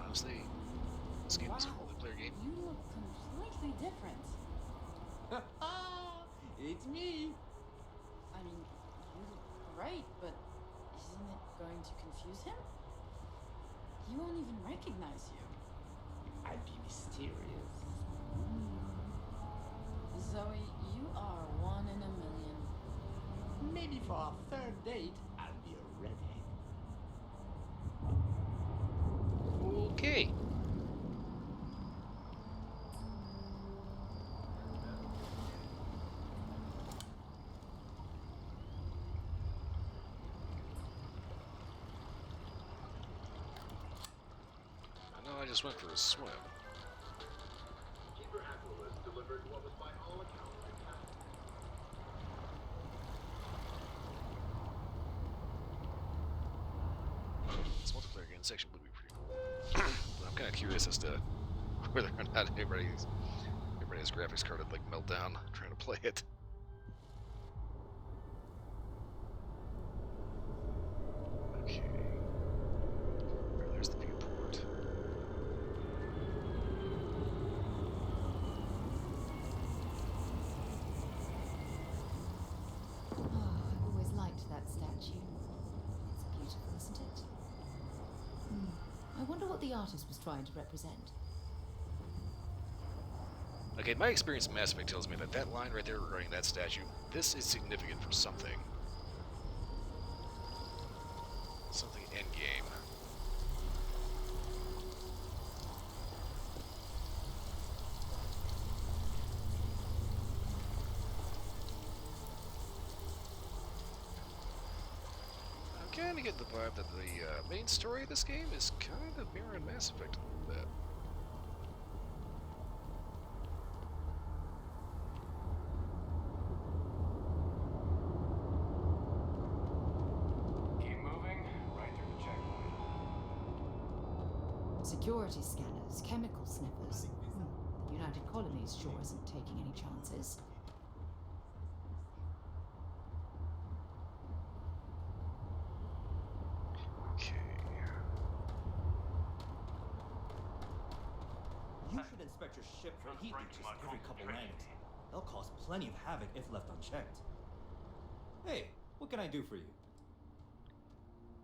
Honestly, this game is a multiplayer game. You look completely different. It's me. I mean, you look great, but isn't it going to confuse him? He won't even recognize you. I'd be mysterious. Zoe, you are one in a million. Maybe for our third date, I'll be a redhead. just went for a swim. Keeper Aquilus delivered what was by all accounts a captain. This multiplayer game section would be pretty cool. But I'm kind of curious as to whether or not everybody's graphics card would like melt down trying to play it. Okay. There's the viewport. Oh, I've always liked that statue. It's beautiful, isn't it? I wonder what the artist was trying to represent. Okay, my experience in Mass Effect tells me that that line right there regarding that statue, this is significant for something. Something endgame. I'm kind of getting the vibe that the main story of this game is kind of mirroring Mass Effect a little bit. Security scanners, chemical sniffers. The United Colonies sure isn't taking any chances. Okay. You should inspect your ship for heat leeches every couple landings. They'll cause plenty of havoc if left unchecked. Hey, what can I do for you?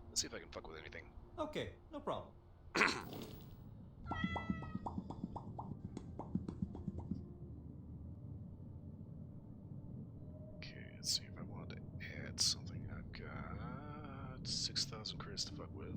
Let's see if I can fuck with anything. Okay, no problem. Okay, let's see if I wanted to add something. I've got 6,000 credits to fuck with.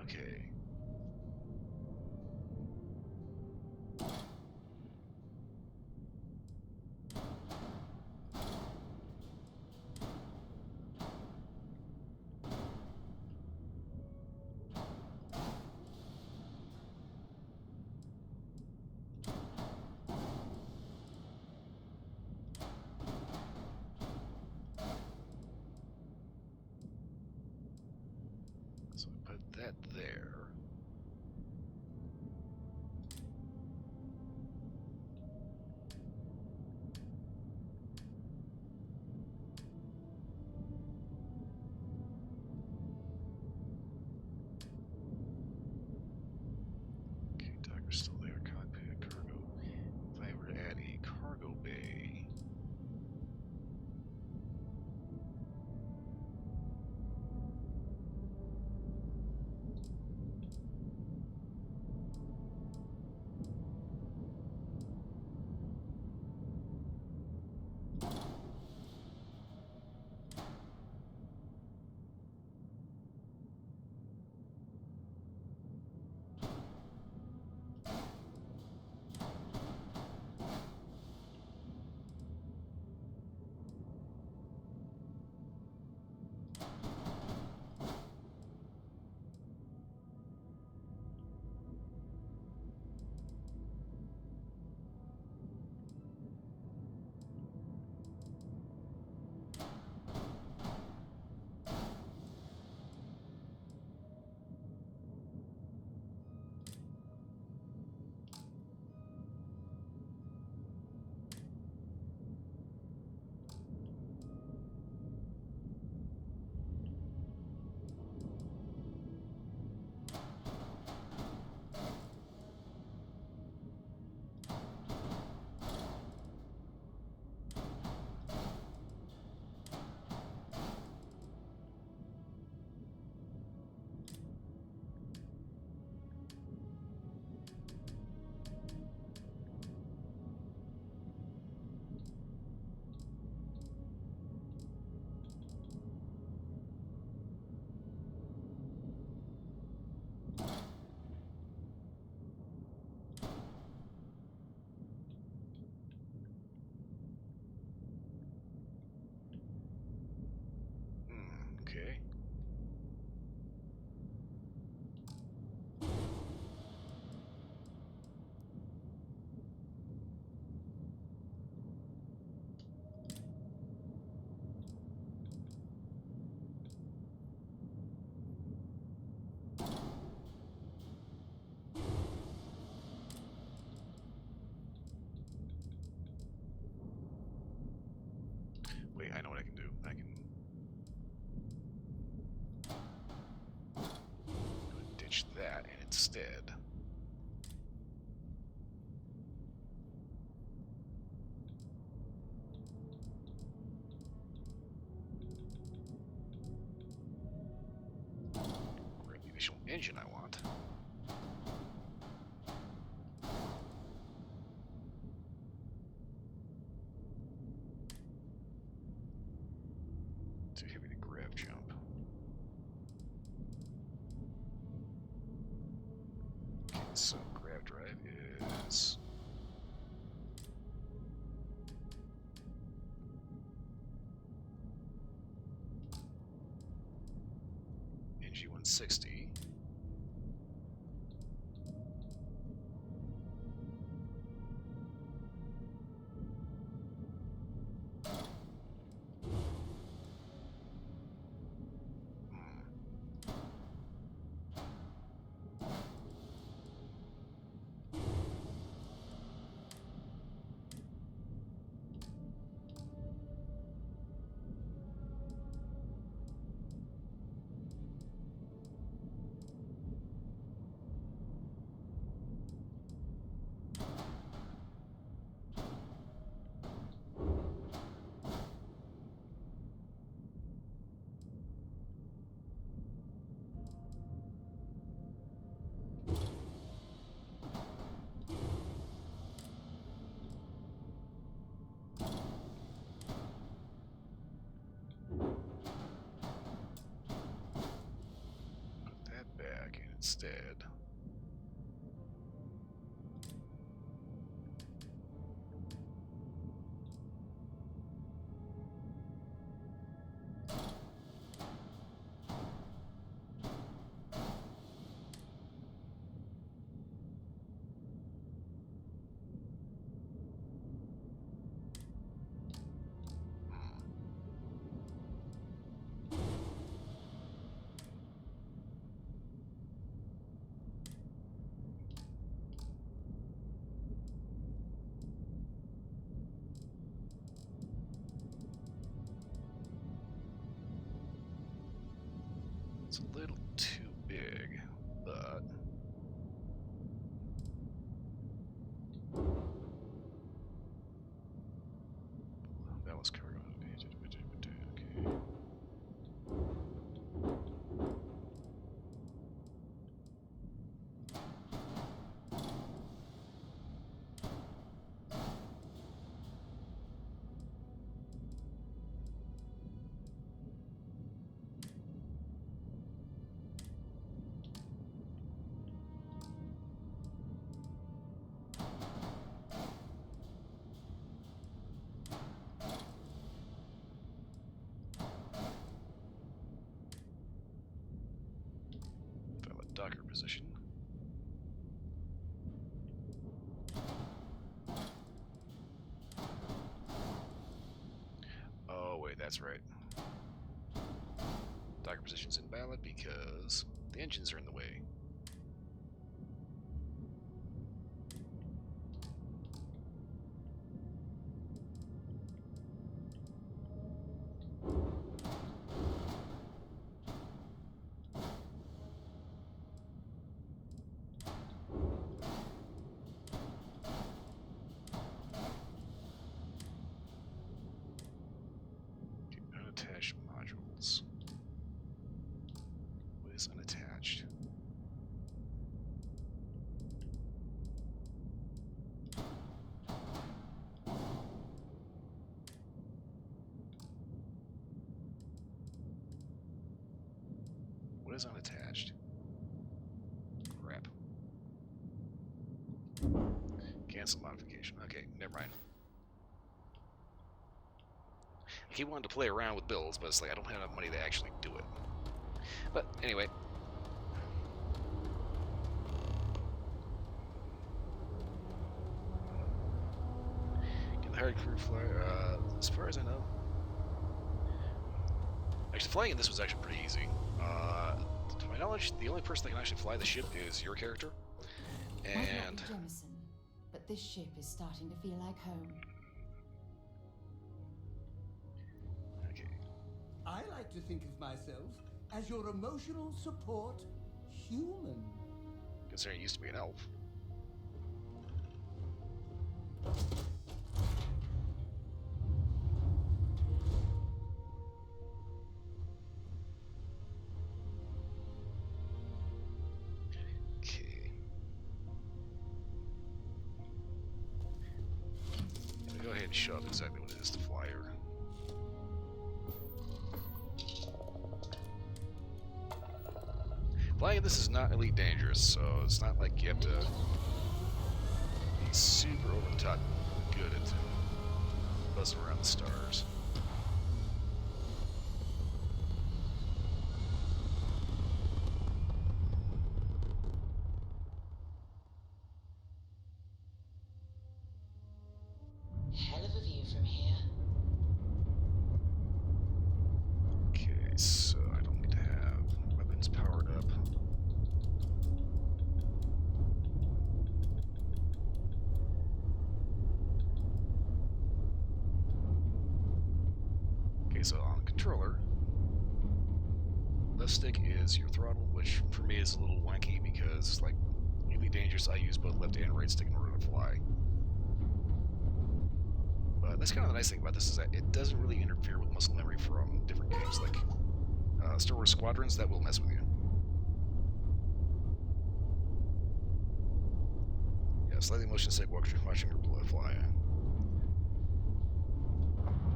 Okay. So I put that there. Okay, docker's still there. Cockpit, cargo. If I were to add a cargo bay. Wait, I know what I can do. I can ditch that, and instead grab the additional engine I want. Too heavy to grab jump. Okay, so grab drive is NG160. Back instead. It's a little too big, but that was cargo. Okay. Docker position. Oh wait, that's right. Docker position's invalid because the engines are in the way. Unattached modules. What is unattached? What is unattached? Crap. Cancel modification. Okay, never mind. I keep wanting to play around with builds, but it's like I don't have enough money to actually do it. But anyway. Get the hired crew flyer. As far as I know. Actually, flying in this was actually pretty easy. To my knowledge, the only person that can actually fly the ship is your character. And Might not be Jemison, but this ship is starting to feel like home. I like to think of myself as your emotional support human. Considering he used to be an elf. Okay. Go ahead and show up exactly what it is to fly her. Flying this is not elite dangerous, so it's not like you have to be super over the top good at buzzing around the stars. Hell of a view from here. Okay, so I don't need to have weapons powered up. Okay, so on the controller, left stick is your throttle, which for me is a little wanky because, like, really dangerous. I use both left and right stick in order to fly. But that's kind of the nice thing about this is that it doesn't really interfere with muscle memory from different games, like Star Wars Squadrons. That will mess with you. Yeah, slightly motion sick watching her fly.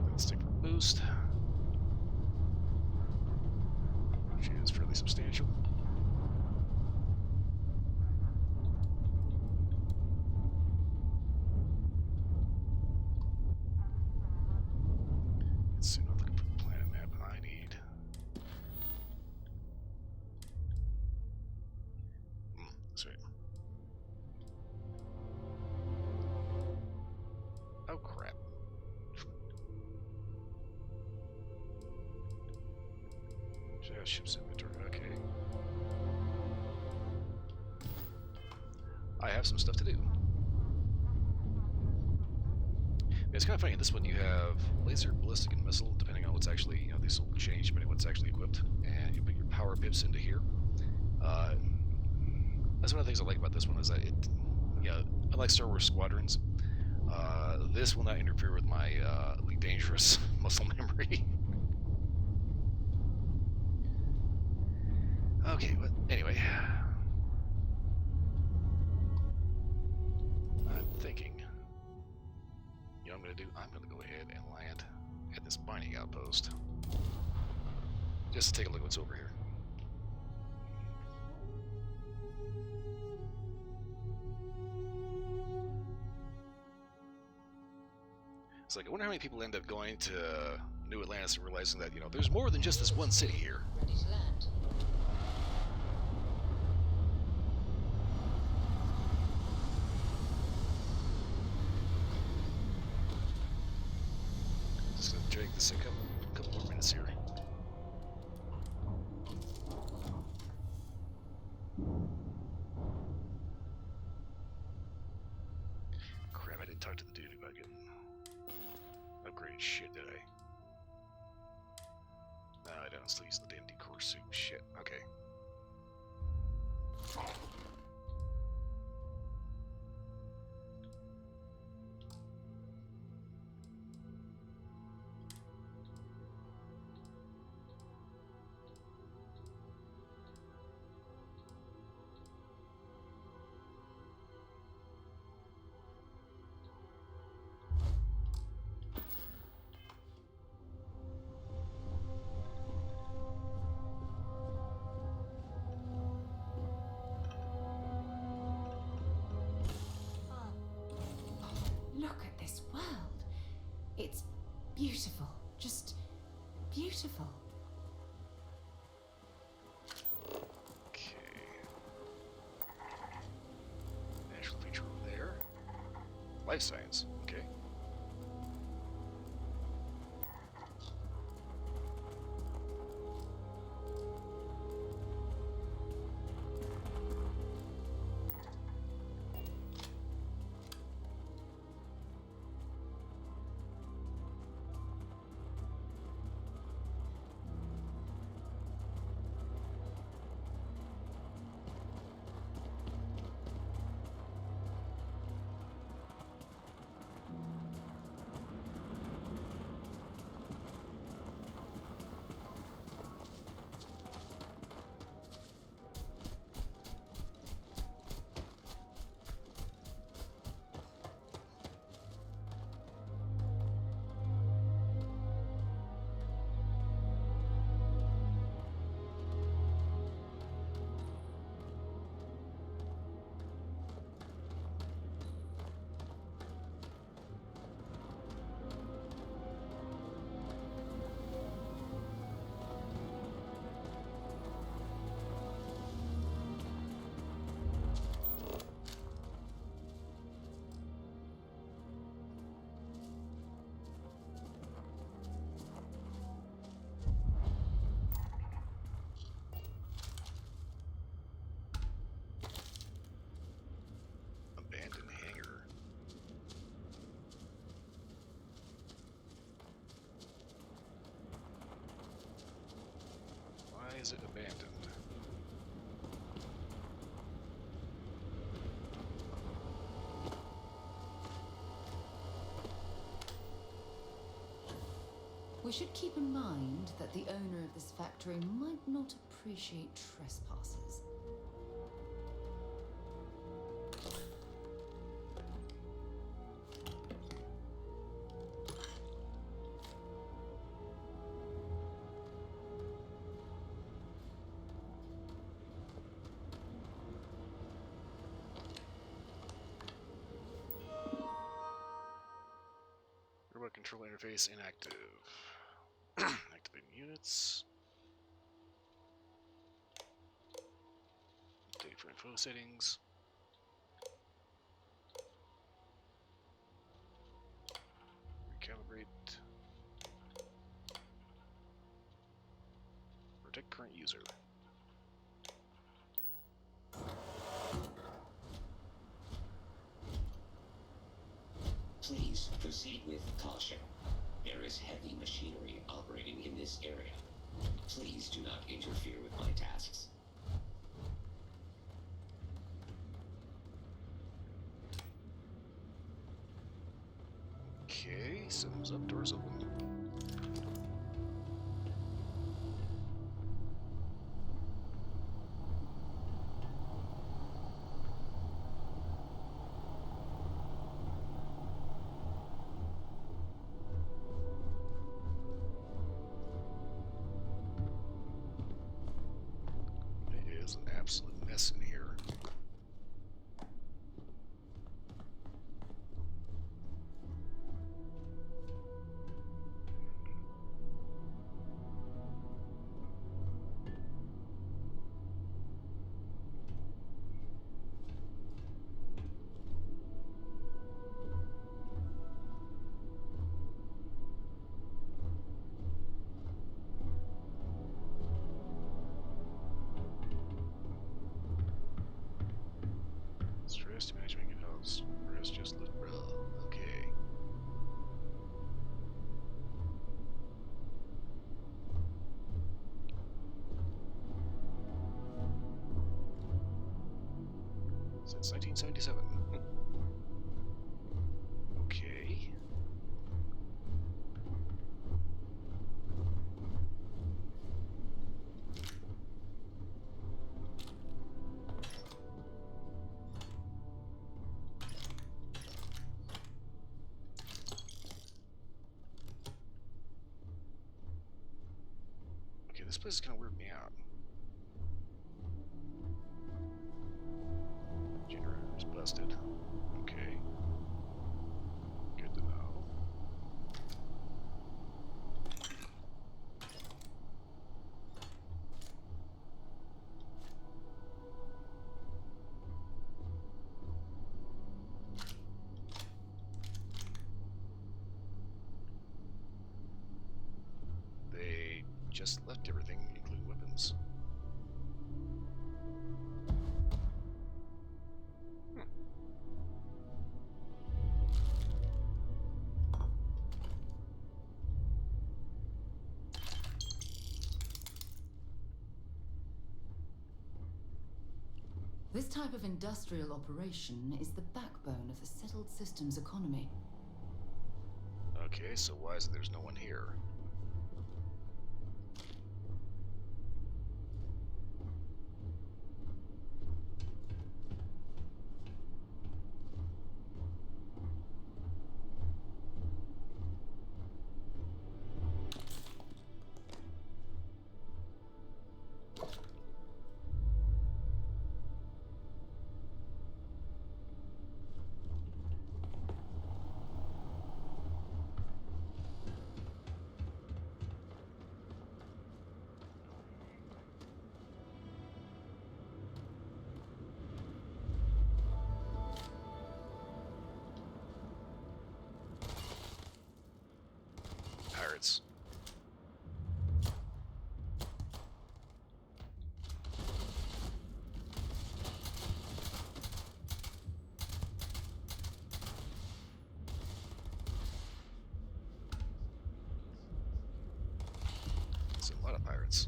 Left stick for boost, which is fairly substantial. Soon I'm looking for the planet map I need. That's right. Oh crap. Should have ship's inventory, okay. I have some stuff to do. It's kind of funny, in this one you have laser, ballistic, and missile, depending on what's actually, you know, these will change depending on what's actually equipped, and you put your power pips into here. That's one of the things I like about this one, is that it, yeah, unlike Star Wars Squadrons, this will not interfere with my Elite Dangerous muscle memory. Okay, but anyway. I'm thinking, you know what I'm going to do? I'm going to go ahead and land at this mining outpost. Just to take a look at what's over here. It's like, I wonder how many people end up going to New Atlantis and realizing that, you know, there's more than just this one city here. Ready to land. Just gonna drag this a couple more minutes here. Crap, I didn't talk to the dude about getting upgraded shit, did I? No, I don't. I'm still using the damn decor suit. Shit. Okay. Look at this world. It's beautiful. Just beautiful. Okay. Natural feature over there. Life science. Okay. Is it abandoned? We should keep in mind that the owner of this factory might not appreciate trespassers. Robot control interface inactive. Activating units. Update for info settings. Recalibrate. Protect current user. Please proceed with caution. There is heavy machinery operating in this area. Please do not interfere with my tasks. Okay, systems up, doors open. It is an absolute mess in here. Stress management can help. Stress just look rough. Okay. Since 1977. Okay. Okay, this place is gonna weird me out. Generator is busted. Okay. Good to know. They just left everything, including weapons. This type of industrial operation is the backbone of the settled systems economy. Okay, so why is it there's no one here? Pirates. There's a lot of pirates.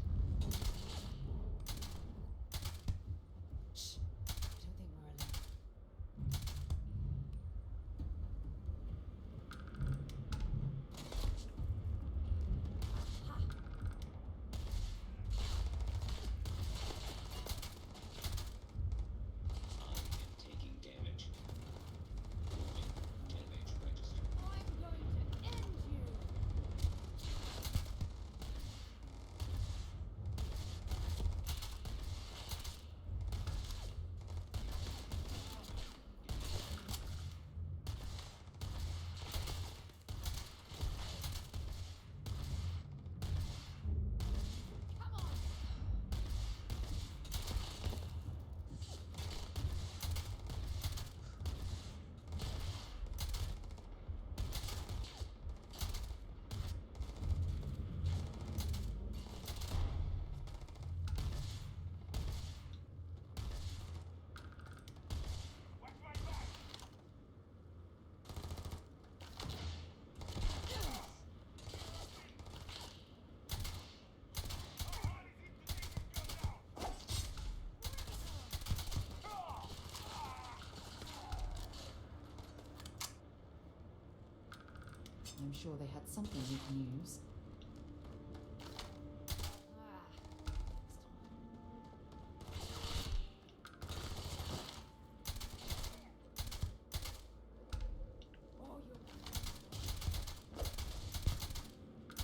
I'm sure they had something we can use.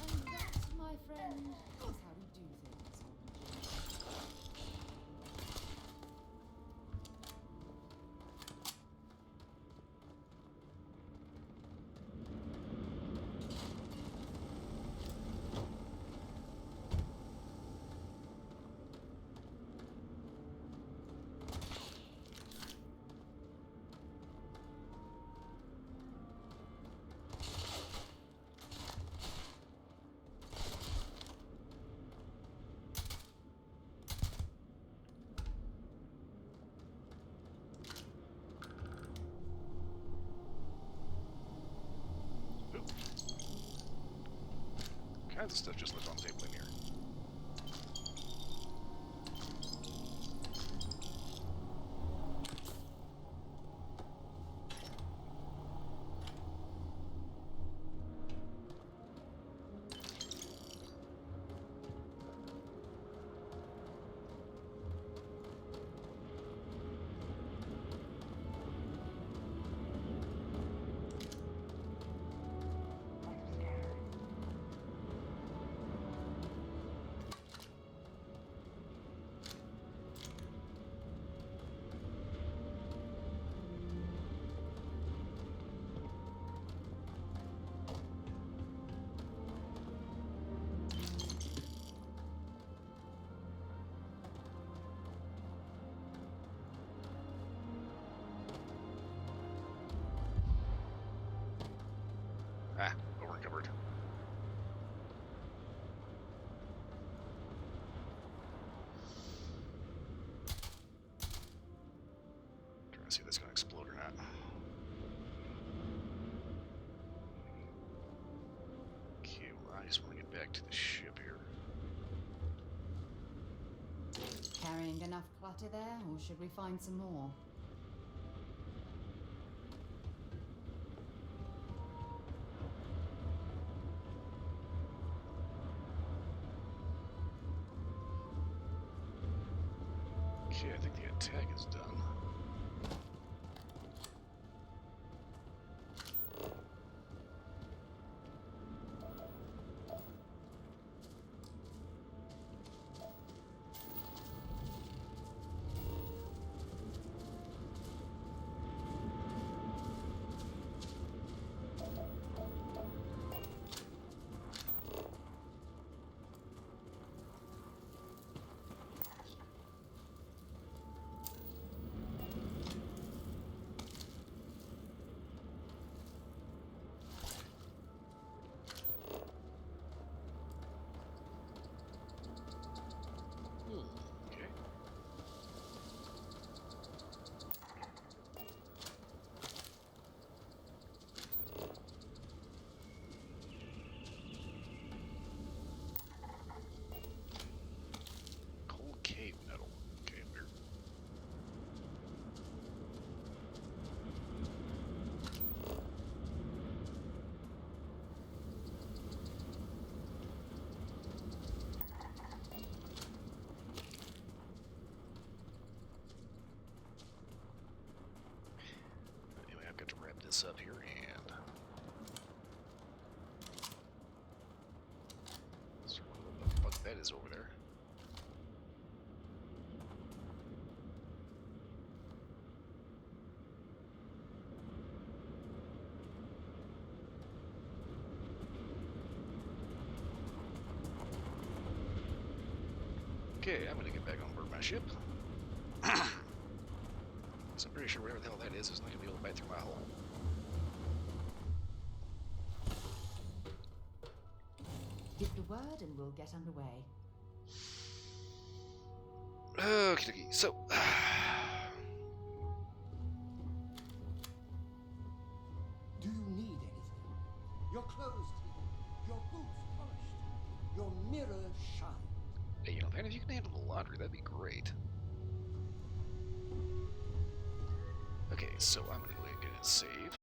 And that, my friend, is how we do things on Kinds of stuff just left on the table in here. Ah, overcovered. Trying to see if that's gonna explode or not. Okay, well, I just want to get back to the ship here. Carrying enough clutter there, or should we find some more? Okay, I think the attack is done. Okay. Cold cave metal. Okay, weird. Anyway, I've got to wrap this up here and sort of what the fuck that is over there. Okay, I'm gonna get back on board my ship. So I'm pretty sure whatever the hell that is not gonna be able to bite through my hull. Give the word and we'll get underway. Okay, so Do you need anything? Your clothes clean, your boots polished, your mirror shine. hey, you know, man, if you can handle the laundry, that'd be great. Okay, so I'm gonna go ahead and save.